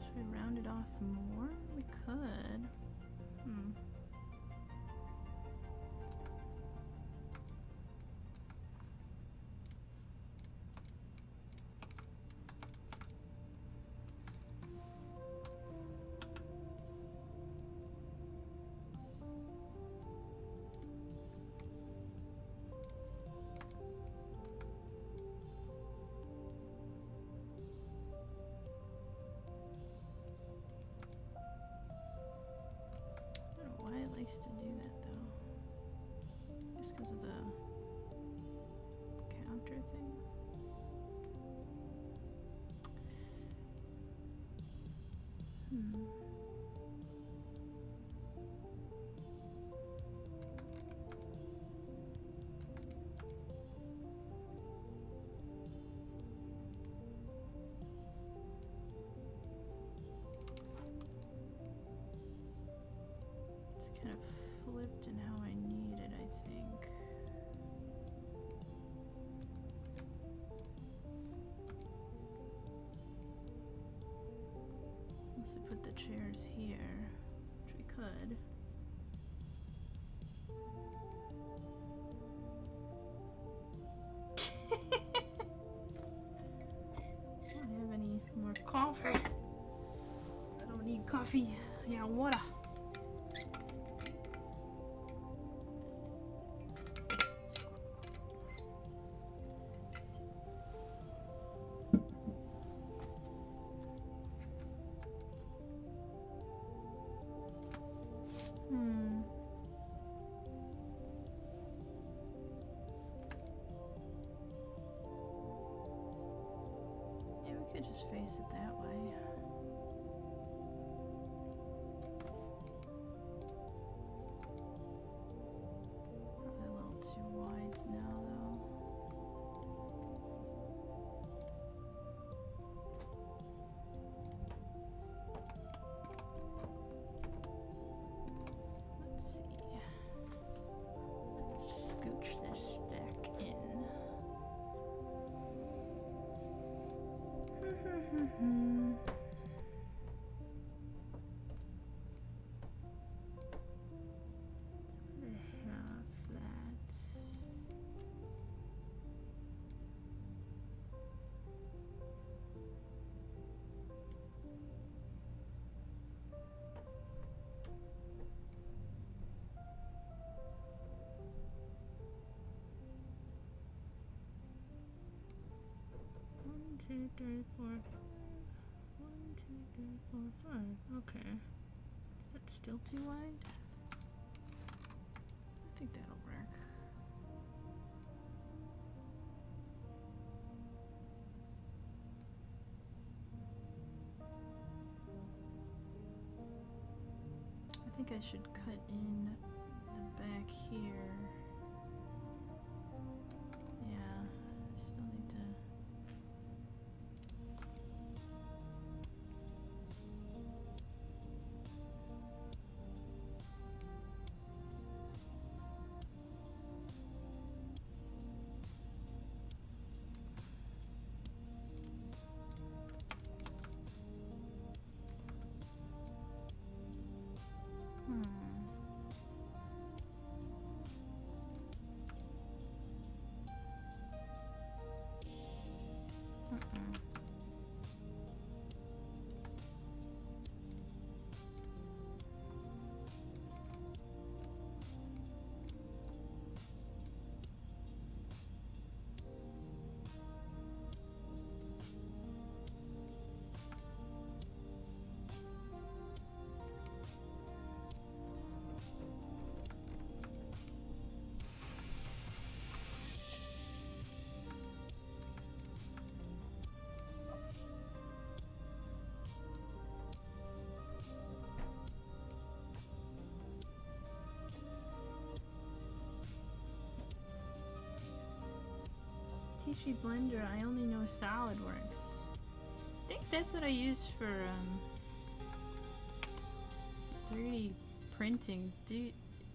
Should we round it off more? We could. I don't know why it likes to do that though. Just because of the counter thing. kind of flipped in how I need it, I think. Unless we put the chairs here, which we could. I don't have any more coffee. I don't need coffee. Yeah, water. Could just face it that way. Probably a little too wide now, though. Let's see. Let's scooch this back in. Half that. One, two, three, four. 1, 2, 3, 4, 5. Okay. Is that still too wide? I think that'll work. I think I should cut in the back here. Yeah, I still need to. Tishy Blender, I only know SolidWorks. I think that's what I use for 3D printing. Do you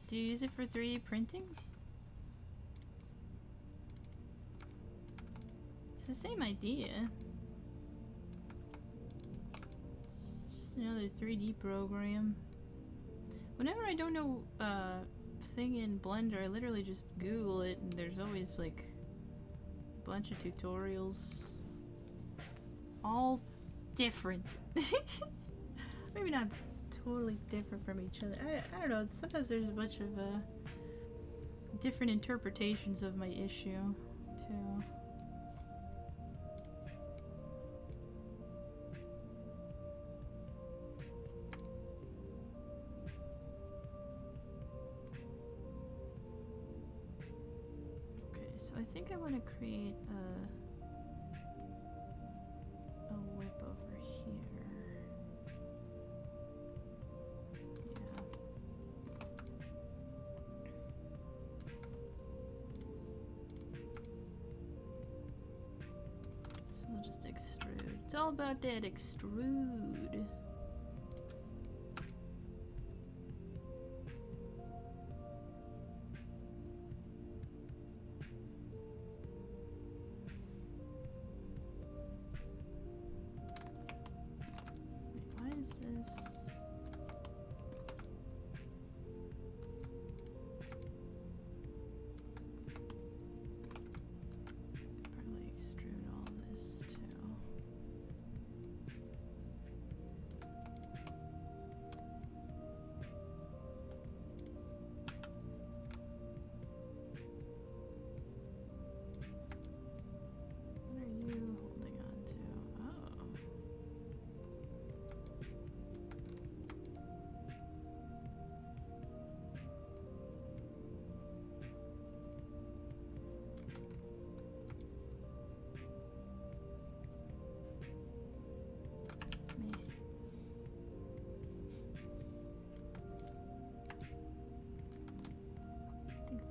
use it for 3D printing? It's the same idea. It's just another 3D program. Whenever I don't know a thing in Blender, I literally just Google it, and there's always like bunch of tutorials, all different. Maybe not totally different from each other. I don't know. Sometimes there's a bunch of different interpretations of my issue too. So I think I want to create a whip over here. Yeah. So we'll just extrude. It's all about that extrude.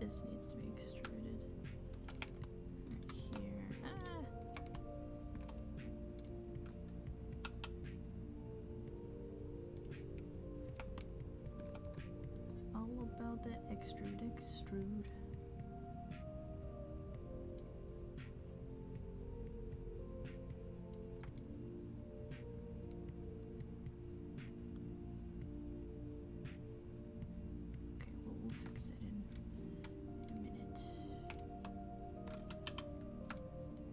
This needs to be extruded. Right here. Ah! All about that extrude. Okay, well, we'll fix it in a minute.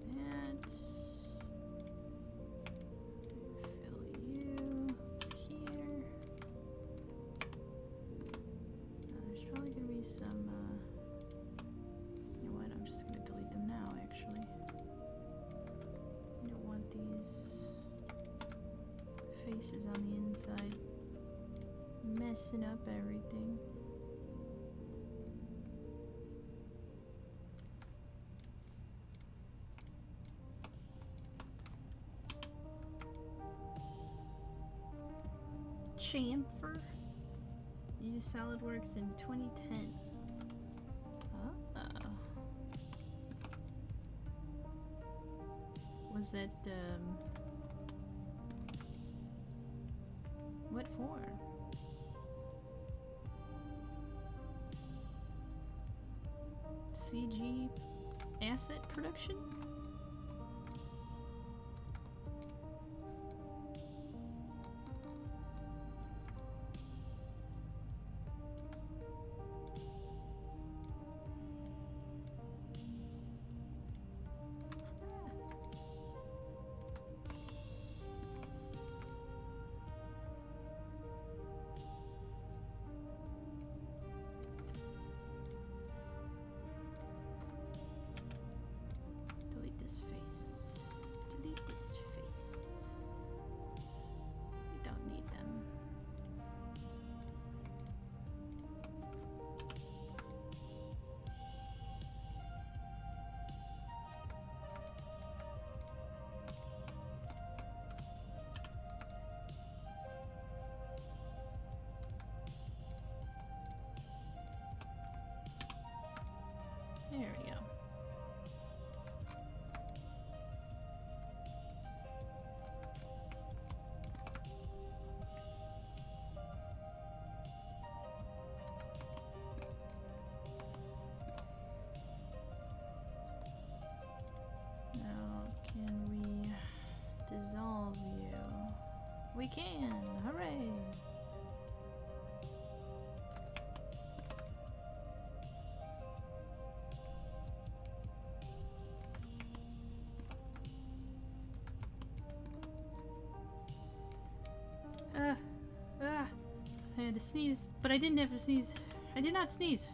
Do that. Fill you here. There's probably gonna be some, you know what, I'm just gonna delete them now, actually. I don't want these faces on the inside messing up everything. Chamfer used SolidWorks in 2010. Oh. Was that, what for? CG asset production? Delete this face. Delete this face. We don't need them. There we go. Now, can we dissolve you? We can! Hooray! I had to sneeze, but I didn't have to sneeze. I did not sneeze.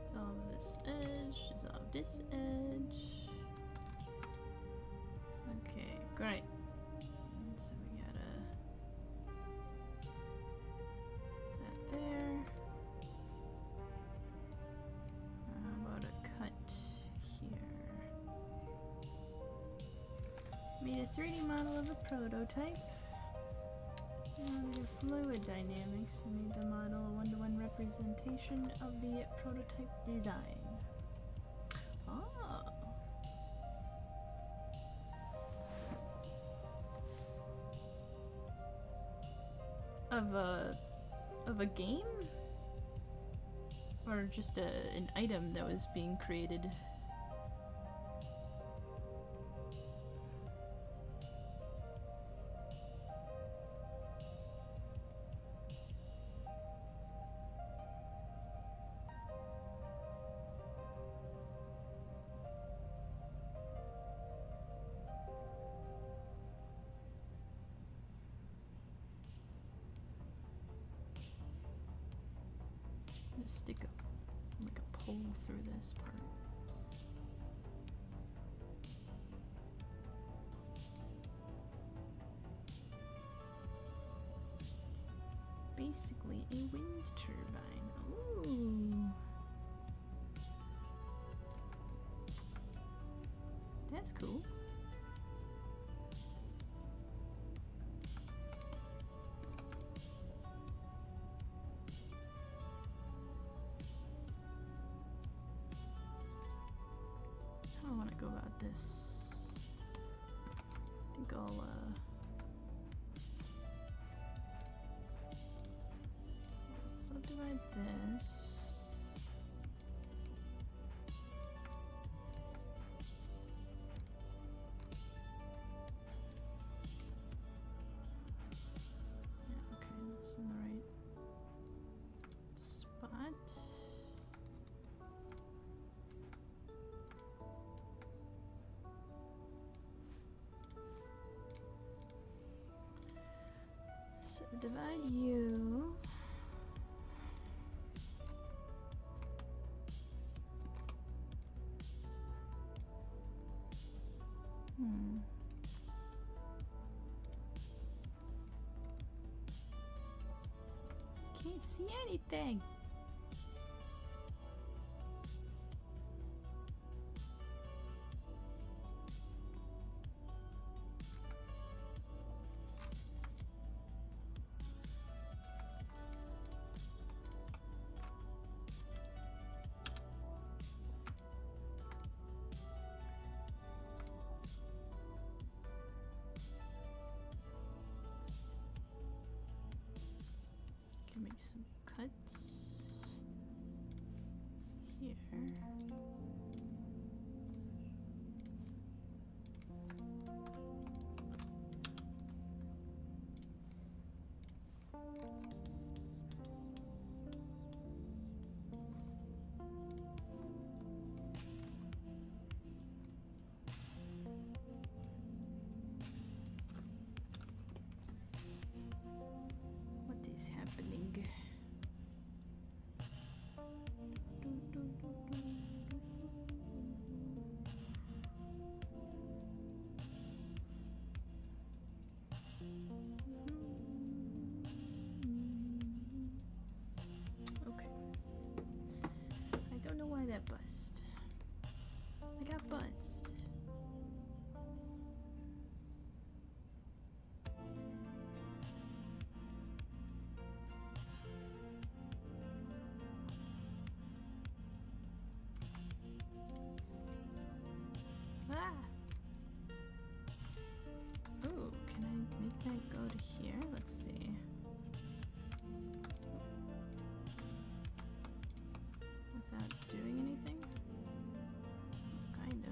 Dissolve this edge, dissolve this edge. Okay, great. So we gotta that there. How about a cut here? Made a 3D model of a prototype. Under fluid dynamics, we made the model a one-to-one representation of the prototype design. Ah. Of a game? Or just an item that was being created? Stick like a pole through this part. Basically a wind turbine. Ooh. That's cool. How do I want to go about this? I think I'll subdivide this. Yeah, okay, that's in the right spot. Subdivide you. Can't see anything. Can make some cuts here. What is happening? Okay. I don't know why that buzzed. I got buzzed. Ah! Ooh, can I make that go to here? Let's see. Without doing anything? Kind of.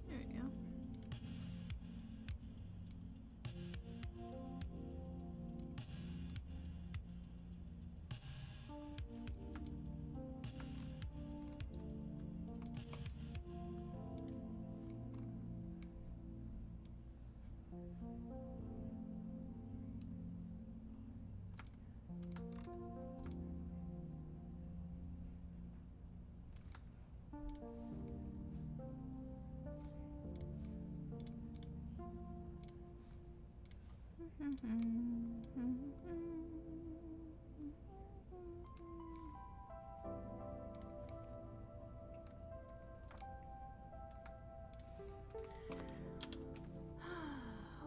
There we go.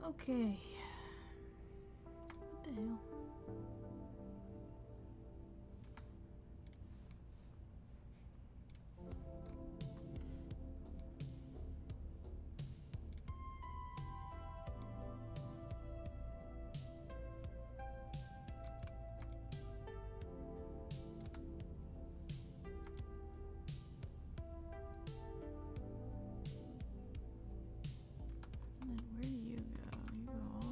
Okay. What the hell? And then where do you go? You go all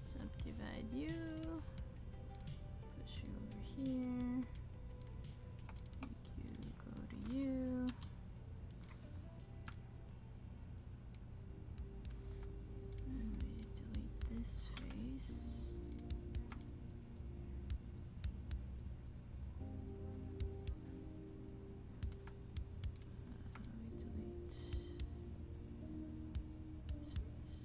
Subdivide you. Push you over here. Make you go to you. And we delete this face. We delete this face.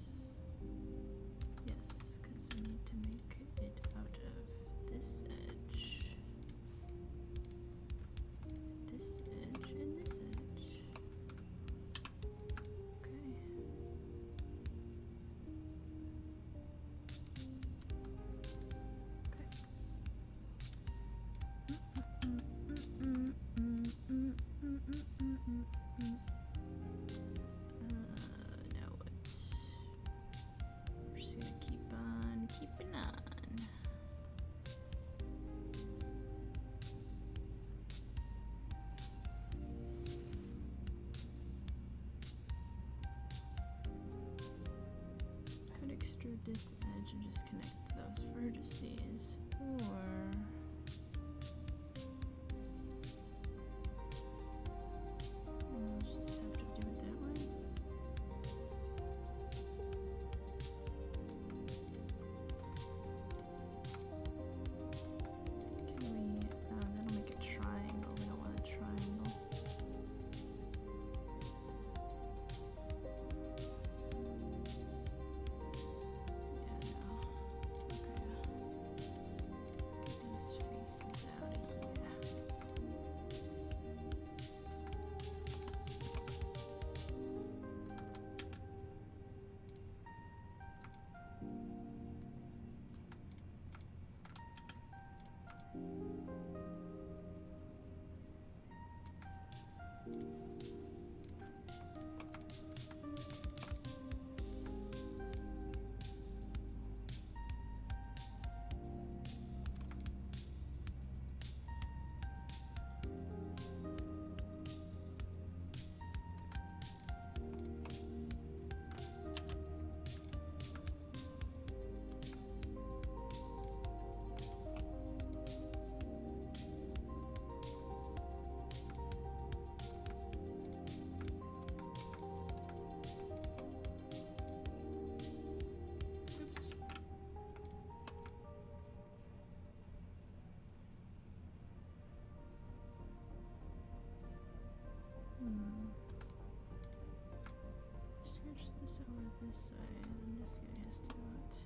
Yes, because we need to make it out of this edge. This edge and this edge. Okay. Now what? We're just gonna keep on keeping on. Could extrude this edge and just connect those vertices, or I'll just have to do it that way. Can we, that'll make a triangle. We don't want a triangle. Yeah, no. Okay. Let's get these faces out of here. Oops. Switch this over this way, and this guy has to go out too.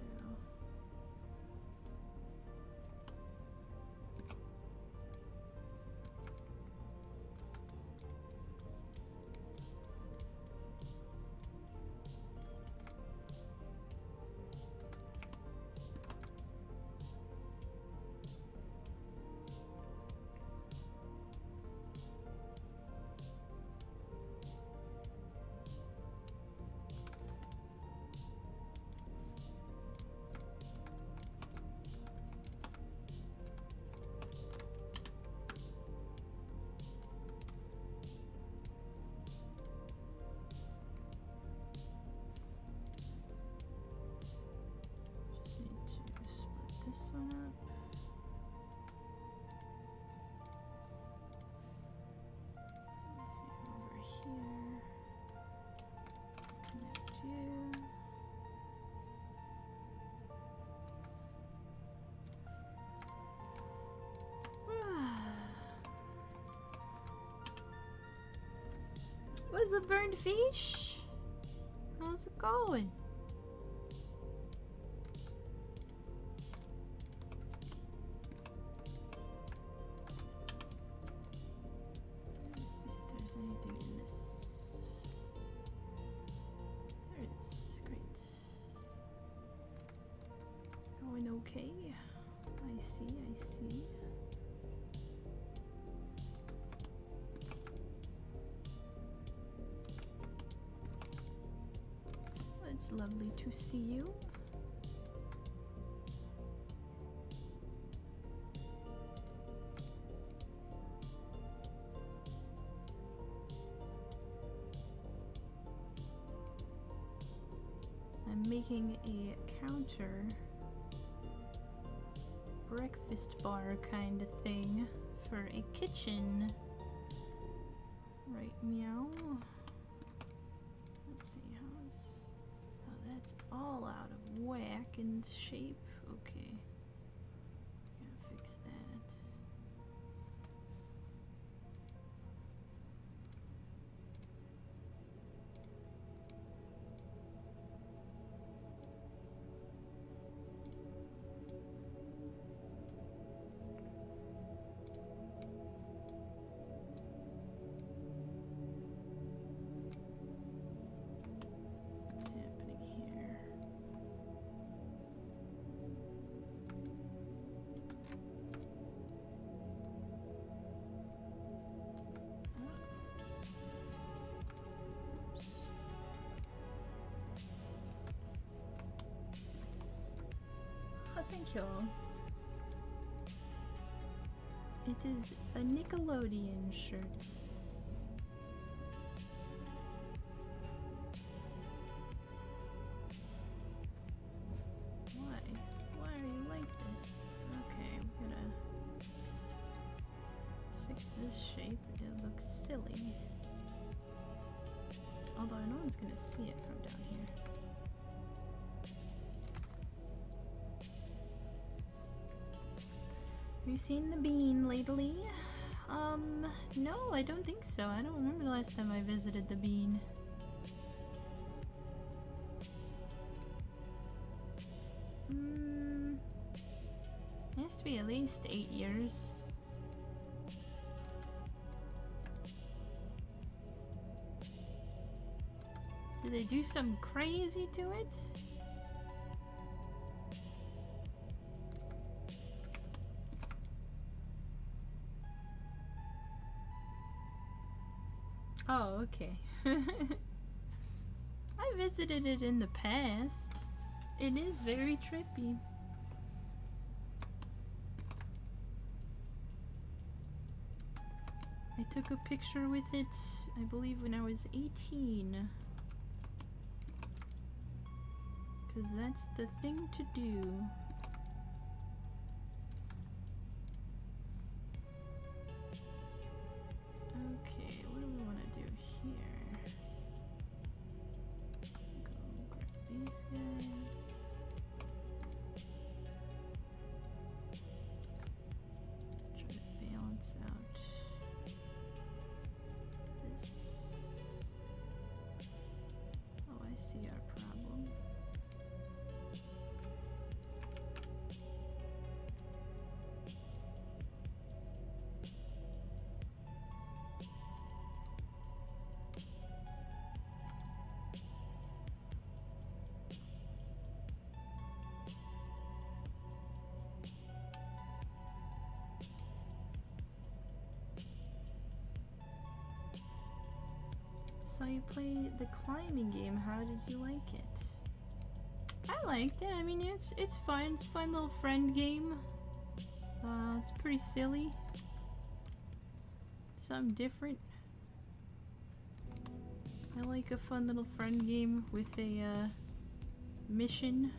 Just need to split this one up. Move you over here. Connect you. What's a burned fish? How's it going? Let's see if there's anything in this. There it is. Great. Going okay. I see, I see. It's lovely to see you. making a counter breakfast bar kind of thing for a kitchen. Right, meow. Let's see, oh, that's all out of whack and shape. Okay. Gotta fix that. Thank you. It is a Nickelodeon shirt. Why? Why are you like this? Okay, I'm gonna fix this shape. It looks silly. Although no one's gonna see it from down here. Have you seen the bean lately? No, I don't think so. I don't remember the last time I visited the bean. It has to be at least 8 years. Did they do something crazy to it? Oh, okay. I visited it in the past. It is very trippy. I took a picture with it, I believe, when I was 18. Because that's the thing to do. Okay, what do we want to do here? Go grab these guys. Try to balance out this. Oh, I see our problem. So you play the climbing game. How did you like it? I liked it. I mean, it's fun. It's a fun little friend game. It's pretty silly. Something different. I like a fun little friend game with a mission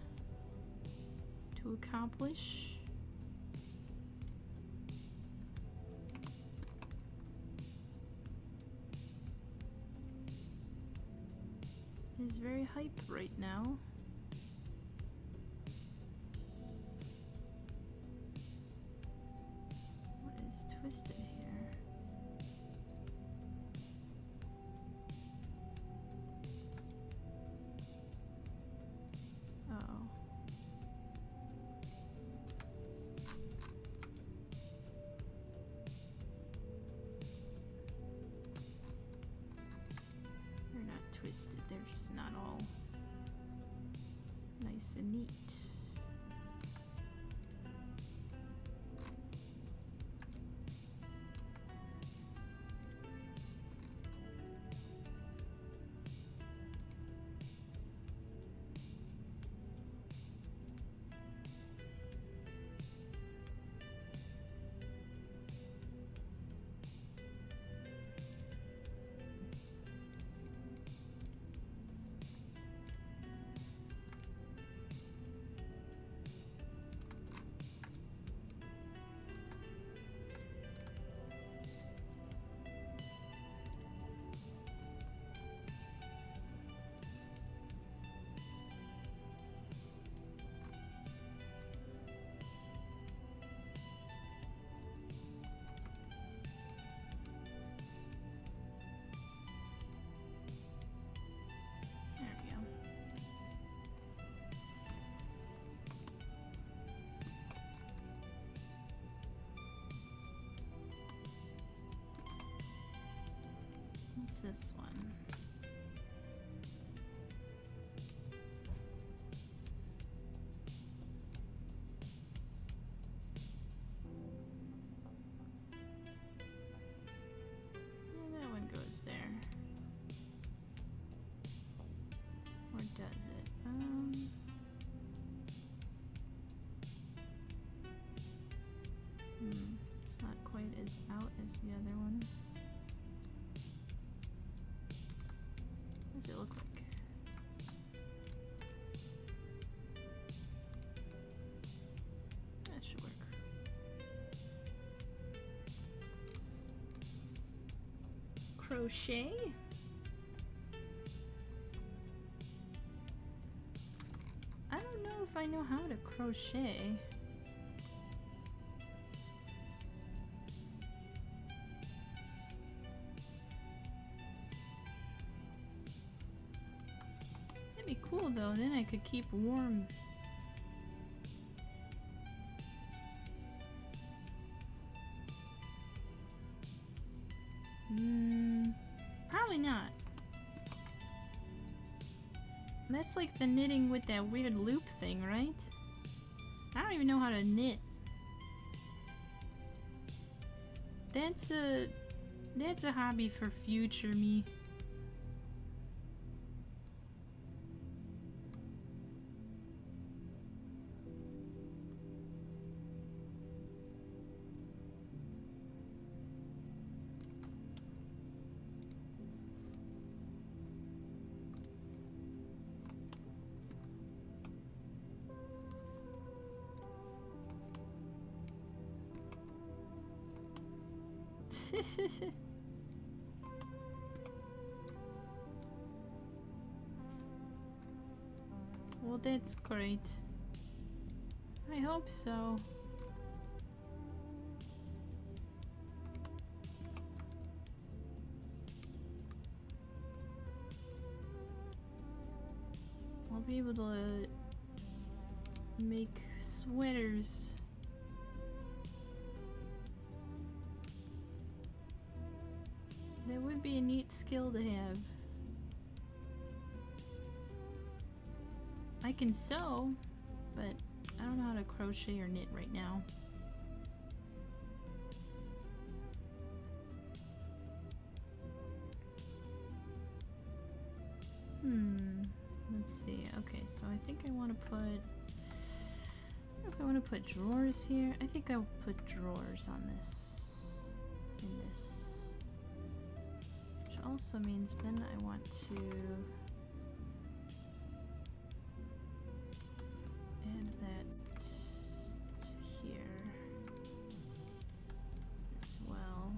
to accomplish. It is very hype right now. What is twisted here? Oh. They're not twisted, they're just not all nice and neat. this one? Yeah, that one goes there. Or does it? It's not quite as out as the other one. What does it look like? That should work. Crochet? I don't know if I know how to crochet. That'd be cool though, then I could keep warm. Probably not. That's like the knitting with that weird loop thing, right? I don't even know how to knit. That's a hobby for future me. Well, that's great. I hope so. I'll be able to make sweaters. That would be a neat skill to have. I can sew, but I don't know how to crochet or knit right now. Let's see. Okay, so I think I want to put... I don't know if I want to put drawers here. I think I'll put drawers on this. In this. Which also means then I want to add that to here as well.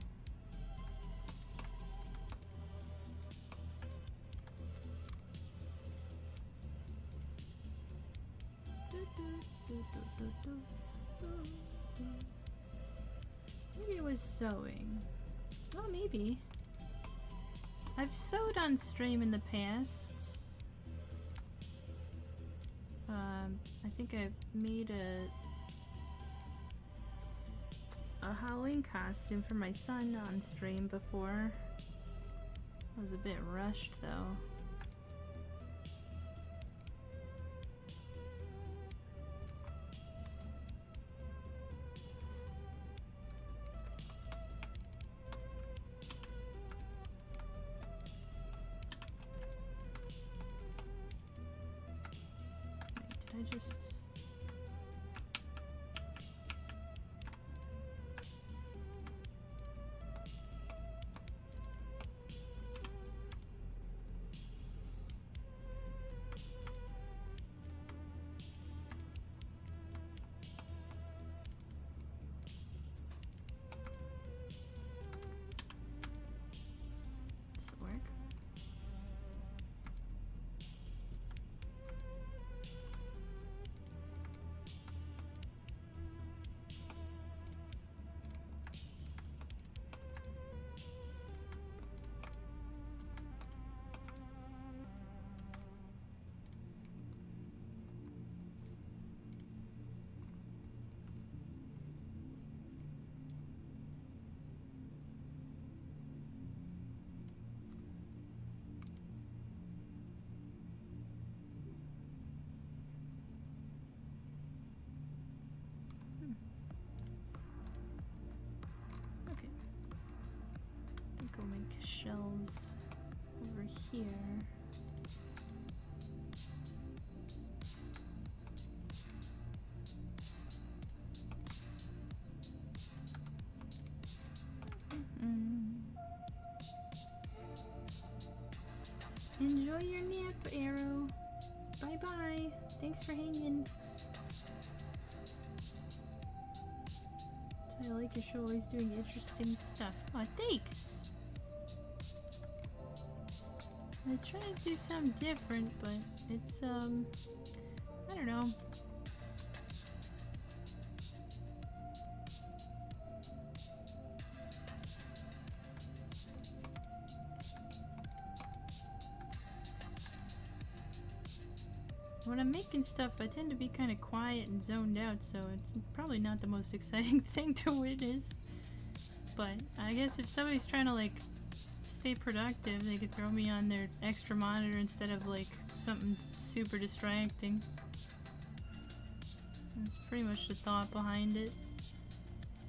Maybe it was sewing. Oh, maybe. I've sewed on stream in the past. I think I made a Halloween costume for my son on stream before. I was a bit rushed though. Wait, did I just... Does it work? like shelves over here. Enjoy your nap, Arrow. Bye-bye. Thanks for hanging. I like your show, always doing interesting stuff. Aw, thanks! I try to do something different, but it's, I don't know. When I'm making stuff, I tend to be kind of quiet and zoned out, so it's probably not the most exciting thing to witness. But I guess if somebody's trying to, like, stay productive, they could throw me on their extra monitor instead of, like, something super distracting. That's pretty much the thought behind it.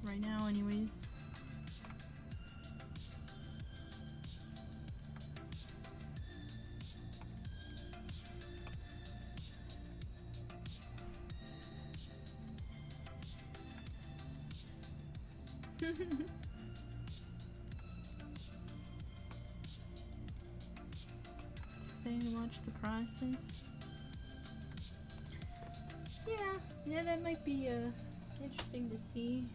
Right now, anyways. It's exciting to watch the process. Yeah, that might be interesting to see.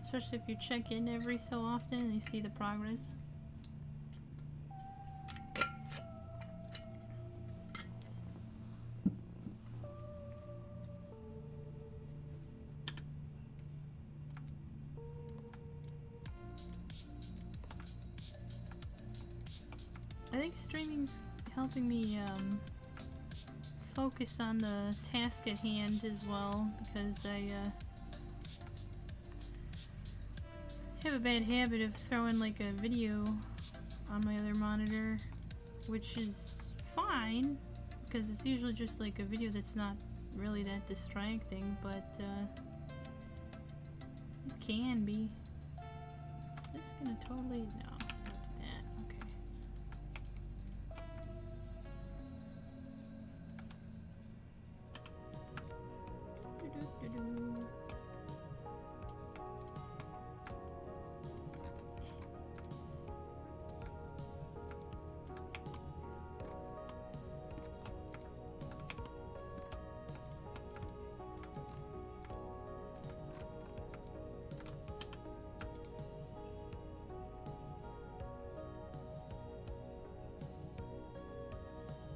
Especially if you check in every so often and you see the progress. I think streaming's helping me focus on the task at hand as well, because I have a bad habit of throwing like a video on my other monitor, which is fine because it's usually just like a video that's not really that distracting, but it can be. Is this gonna totally... no.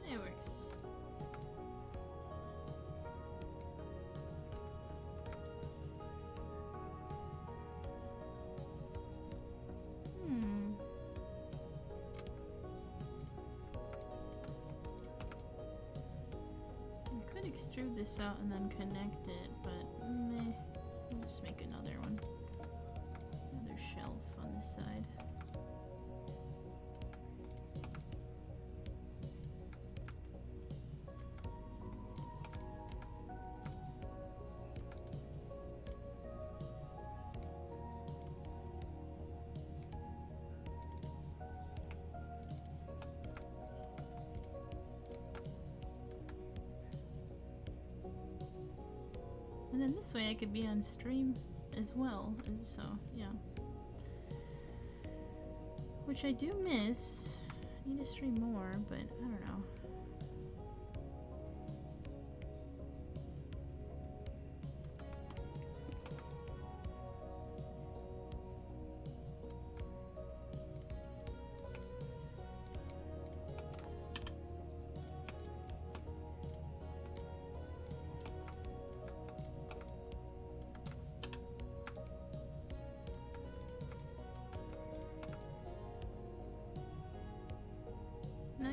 It works. I could extrude this out and then connect it, but meh. I'll just make another one. Another shelf on this side. And then this way I could be on stream as well, so yeah. Which I do miss. I need to stream more, but I don't know.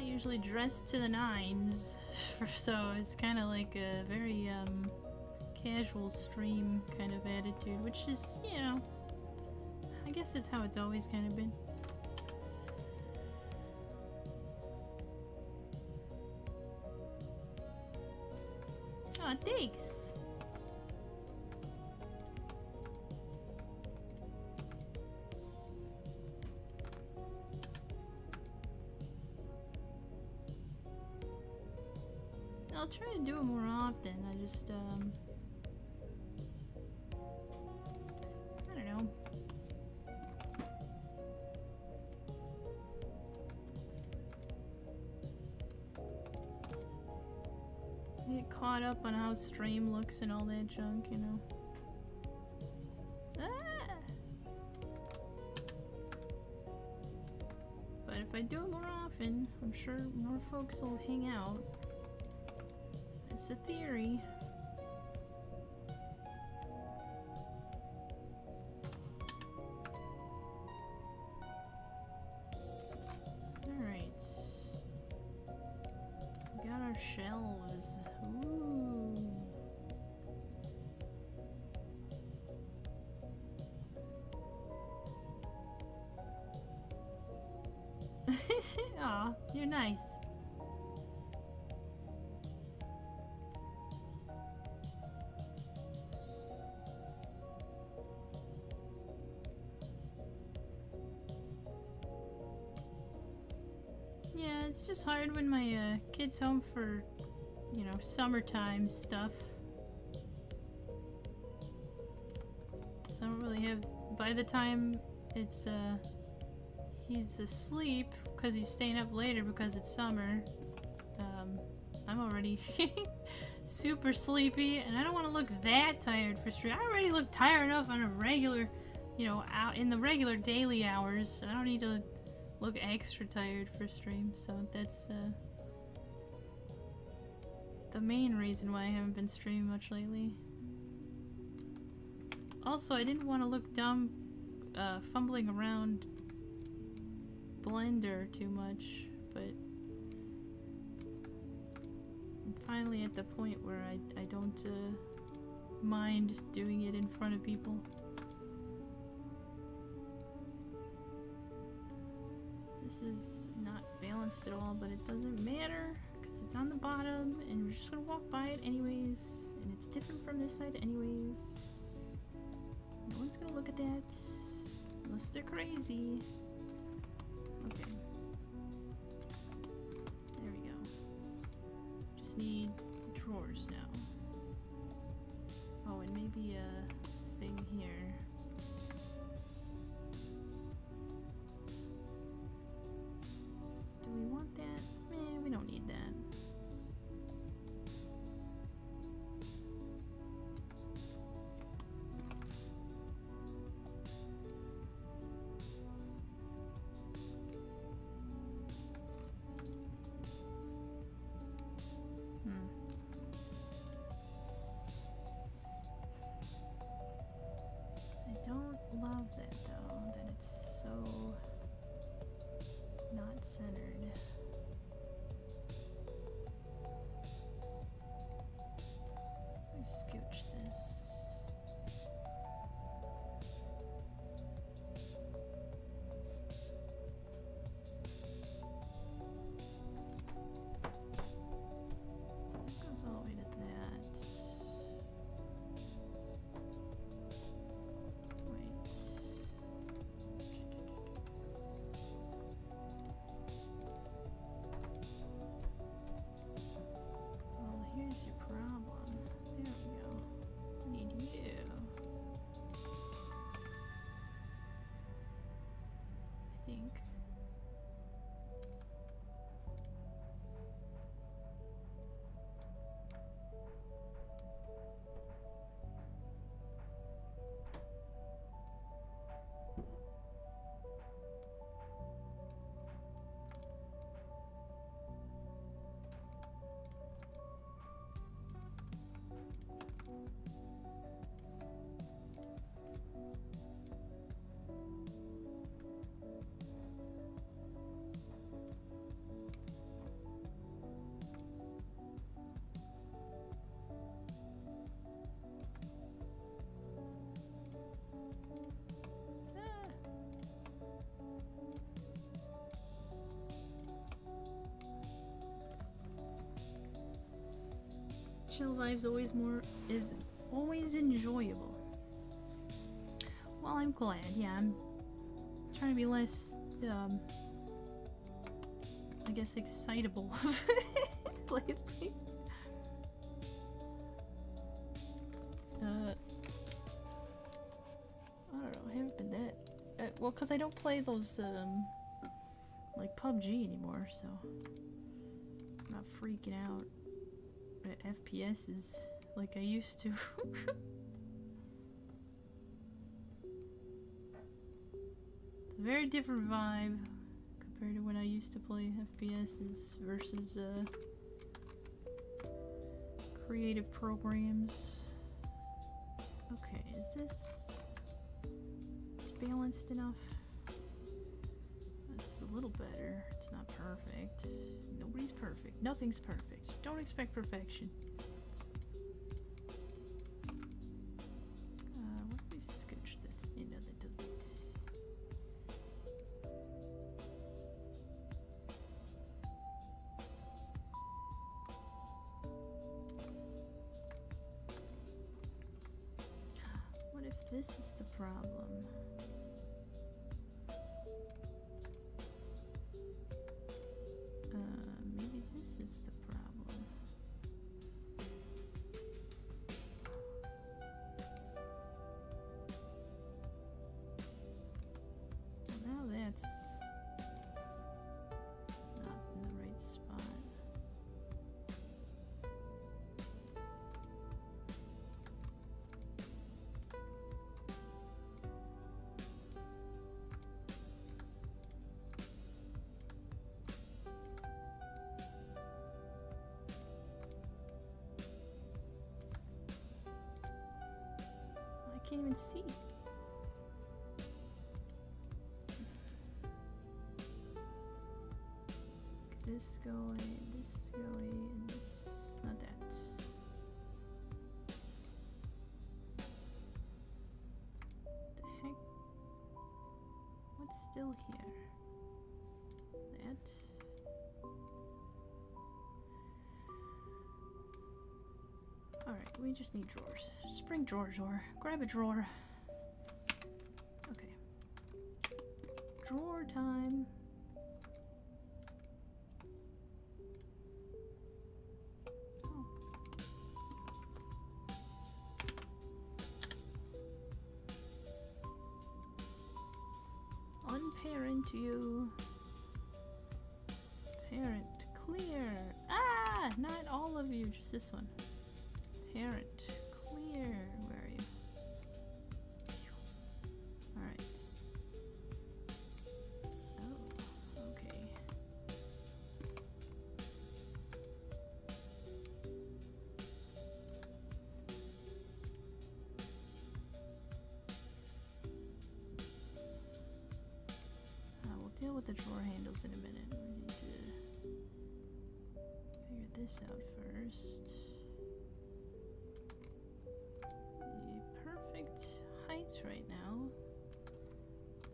Usually dressed to the nines, so it's kind of like a very casual stream kind of attitude, which is, you know, I guess it's how it's always kind of been. Aw, thanks! I'll try to do it more often. I just, I don't know. I get caught up on how stream looks and all that junk, you know. Ah! But if I do it more often, I'm sure more folks will hang out. It's a theory. Alright. We got our shelves. Ooh. Aw, you're nice. Yeah, it's just hard when my kid's home for, you know, summertime stuff. So I don't really have, by the time it's he's asleep because he's staying up later because it's summer, I'm already super sleepy and I don't want to look that tired for stream. I already look tired enough on a regular, you know, out in the regular daily hours. I don't need to look extra tired for stream, so that's the main reason why I haven't been streaming much lately. Also, I didn't want to look dumb fumbling around Blender too much, but I'm finally at the point where I don't mind doing it in front of people. This is not balanced at all, but it doesn't matter because it's on the bottom and we're just gonna walk by it anyways, and it's different from this side anyways. No one's gonna look at that unless they're crazy. Okay. There we go. Just need drawers now. Oh, and maybe a thing here. Do we want that? Eh, we don't need that. I don't love that though, that it's so not centered. Let me scooch this. That goes all the way to that. Wait. Well, here's your problem. There we go. I need you. I think. Chill vibes is always enjoyable. Well, I'm glad. Yeah, I'm trying to be less, I guess, excitable lately. Well, because I don't play those, like PUBG anymore, so I'm not freaking out at FPSs like I used to. It's a very different vibe compared to when I used to play FPSs versus, creative programs. Okay, is this... it's balanced enough? This is a little better. It's not perfect. Nobody's perfect. Nothing's perfect. Don't expect perfection. Let me scooch this in a little bit. What if this is the problem? Maybe this is the problem. Now that's not in the right spot. I can't even see. This go away, this go away, and this, not that. The heck? What's still here? That. Alright, we just need drawers. Just bring drawers, or grab a drawer. Okay. Drawer time. Oh. Unparent you. Parent clear. Ah! Not all of you, just this one. Parent clear. Where are you? Alright. Oh, okay. We'll deal with the drawer handles in a minute. We need to figure this out first. The perfect height right now.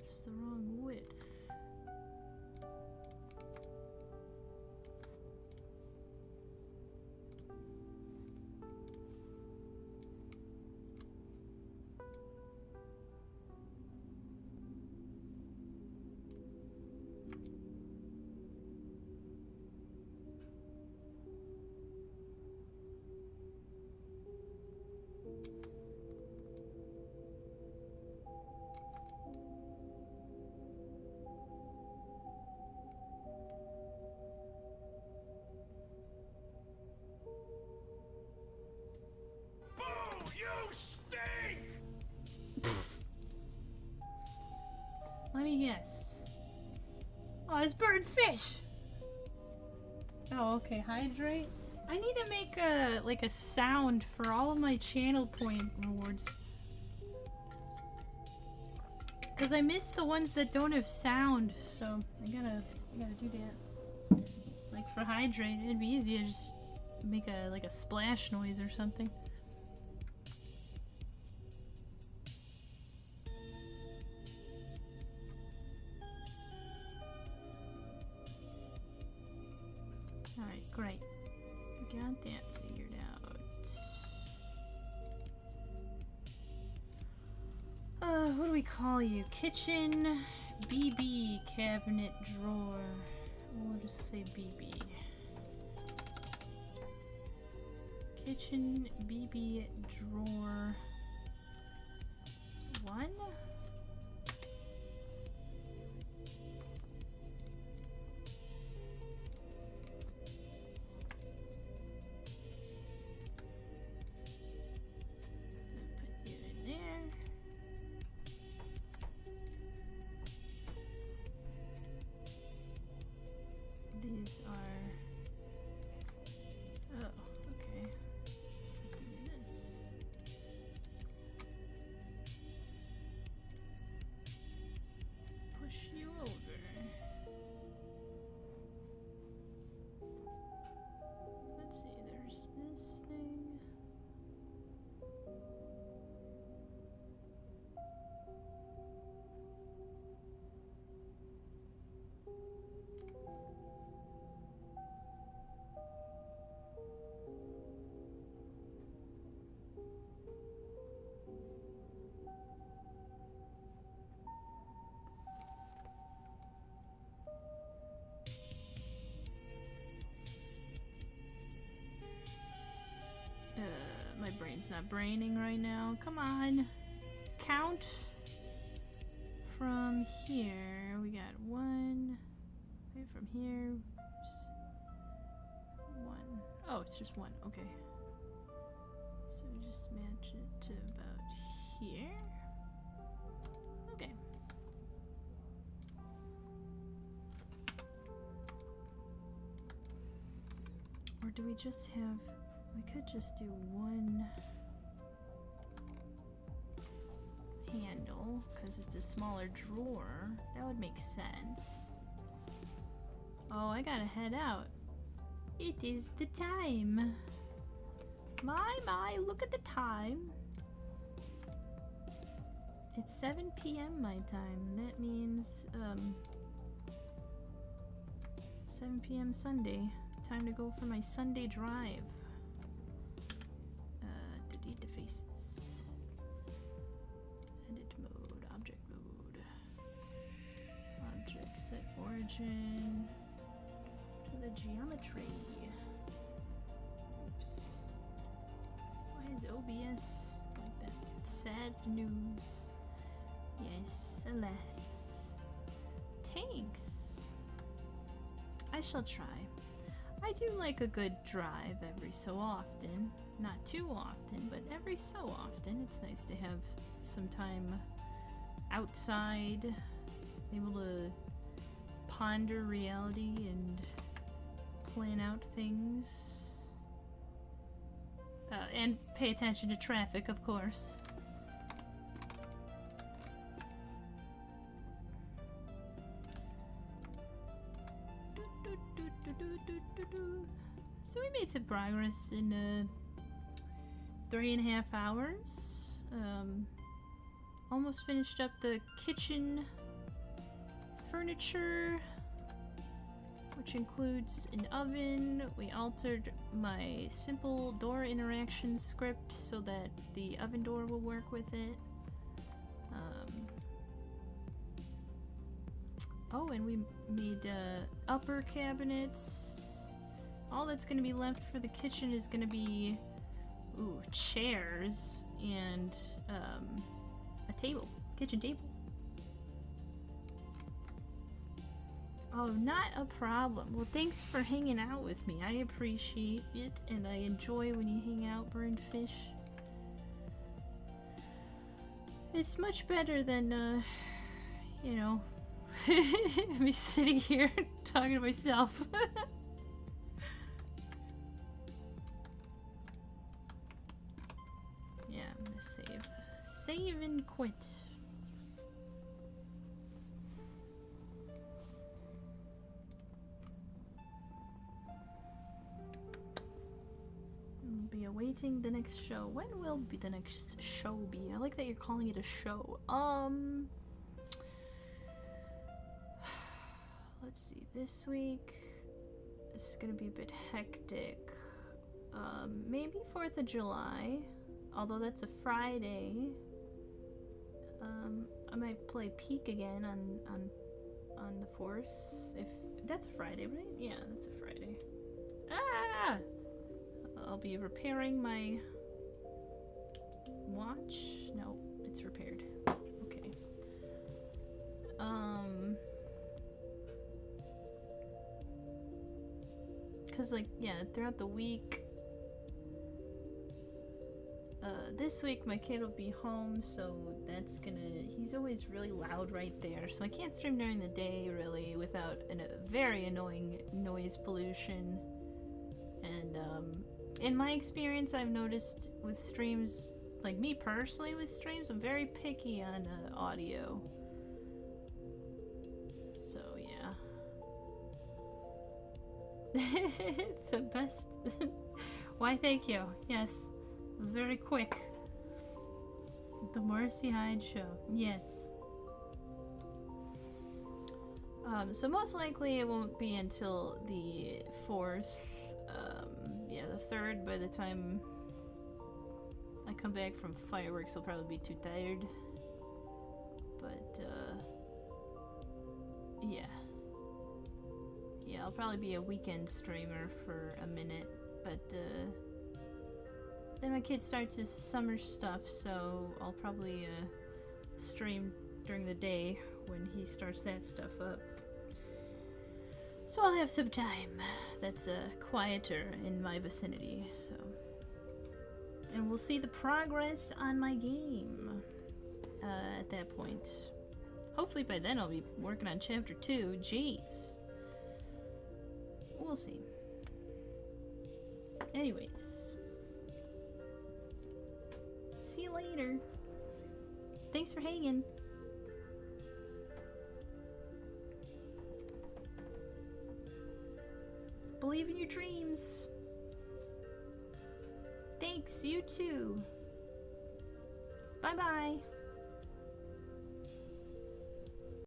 Just the wrong width. Let me guess. Oh, it's burnt fish. Oh, okay. Hydrate. I need to make a like a sound for all of my channel point rewards. Cause I missed the ones that don't have sound, so I gotta do that. Like for hydrate, it'd be easy to just make a like a splash noise or something. Alright, great. We got that figured out. What do we call you? Kitchen BB cabinet drawer. We'll just say BB. Kitchen BB drawer 1. these are... Oh, okay. So to do this. Push you over. Let's see, there's this thing. My brain's not braining right now. Come on. Count from here. We got one. Wait, from here. One. Oh, it's just one. Okay. So we just match it to about here. Okay. Or do we just have... We could just do one handle, because it's a smaller drawer. That would make sense. Oh, I gotta head out. It is the time. My, look at the time. It's 7 p.m. my time. That means, 7 p.m. Sunday. Time to go for my Sunday drive. Delete the faces. Edit mode, object mode. Object set origin to the geometry. Oops. Why is OBS like that? Sad news. Yes, alas. Thanks. I shall try. I do like a good drive every so often. Not too often, but every so often. It's nice to have some time outside, able to ponder reality and plan out things. And pay attention to traffic, of course. So we made some progress in 3.5 hours. Almost finished up the kitchen furniture, which includes an oven. We altered my simple door interaction script so that the oven door will work with it. Oh, and we made upper cabinets. All that's going to be left for the kitchen is going to be, ooh, chairs and a table, kitchen table. Oh, not a problem. Well, thanks for hanging out with me. I appreciate it, and I enjoy when you hang out, Burned Fish. It's much better than, you know, me sitting here talking to myself. Yeah, I'm gonna save. Save and quit. I'll be awaiting the next show. When will be the next show be? I like that you're calling it a show. Let's see, this week is gonna be a bit hectic. Maybe 4th of July, although that's a Friday. I might play Peak again on the 4th. If that's a Friday, right? Yeah, that's a Friday. Ah! I'll be repairing my watch. No, it's repaired. Okay. Cause like, yeah, throughout the week This week my kid will be home, so that's gonna... He's always really loud right there, so I can't stream during the day, really, without a very annoying noise pollution. And, in my experience, I've noticed with streams, like me personally with streams, I'm very picky on audio. So, yeah. The best... Why, thank you. Yes. Very quick. The Marcy Hyde Show. Yes. So most likely it won't be until the 4th. Yeah, the 3rd. By the time I come back from fireworks, I'll probably be too tired. But, yeah. Yeah, I'll probably be a weekend streamer for a minute, but, then my kid starts his summer stuff, so I'll probably stream during the day when he starts that stuff up. So I'll have some time that's quieter in my vicinity, so. And we'll see the progress on my game at that point. Hopefully by then I'll be working on chapter 2. Jeez. We'll see. Anyways. See you later. Thanks for hanging. Believe in your dreams. Thanks, you too. Bye-bye.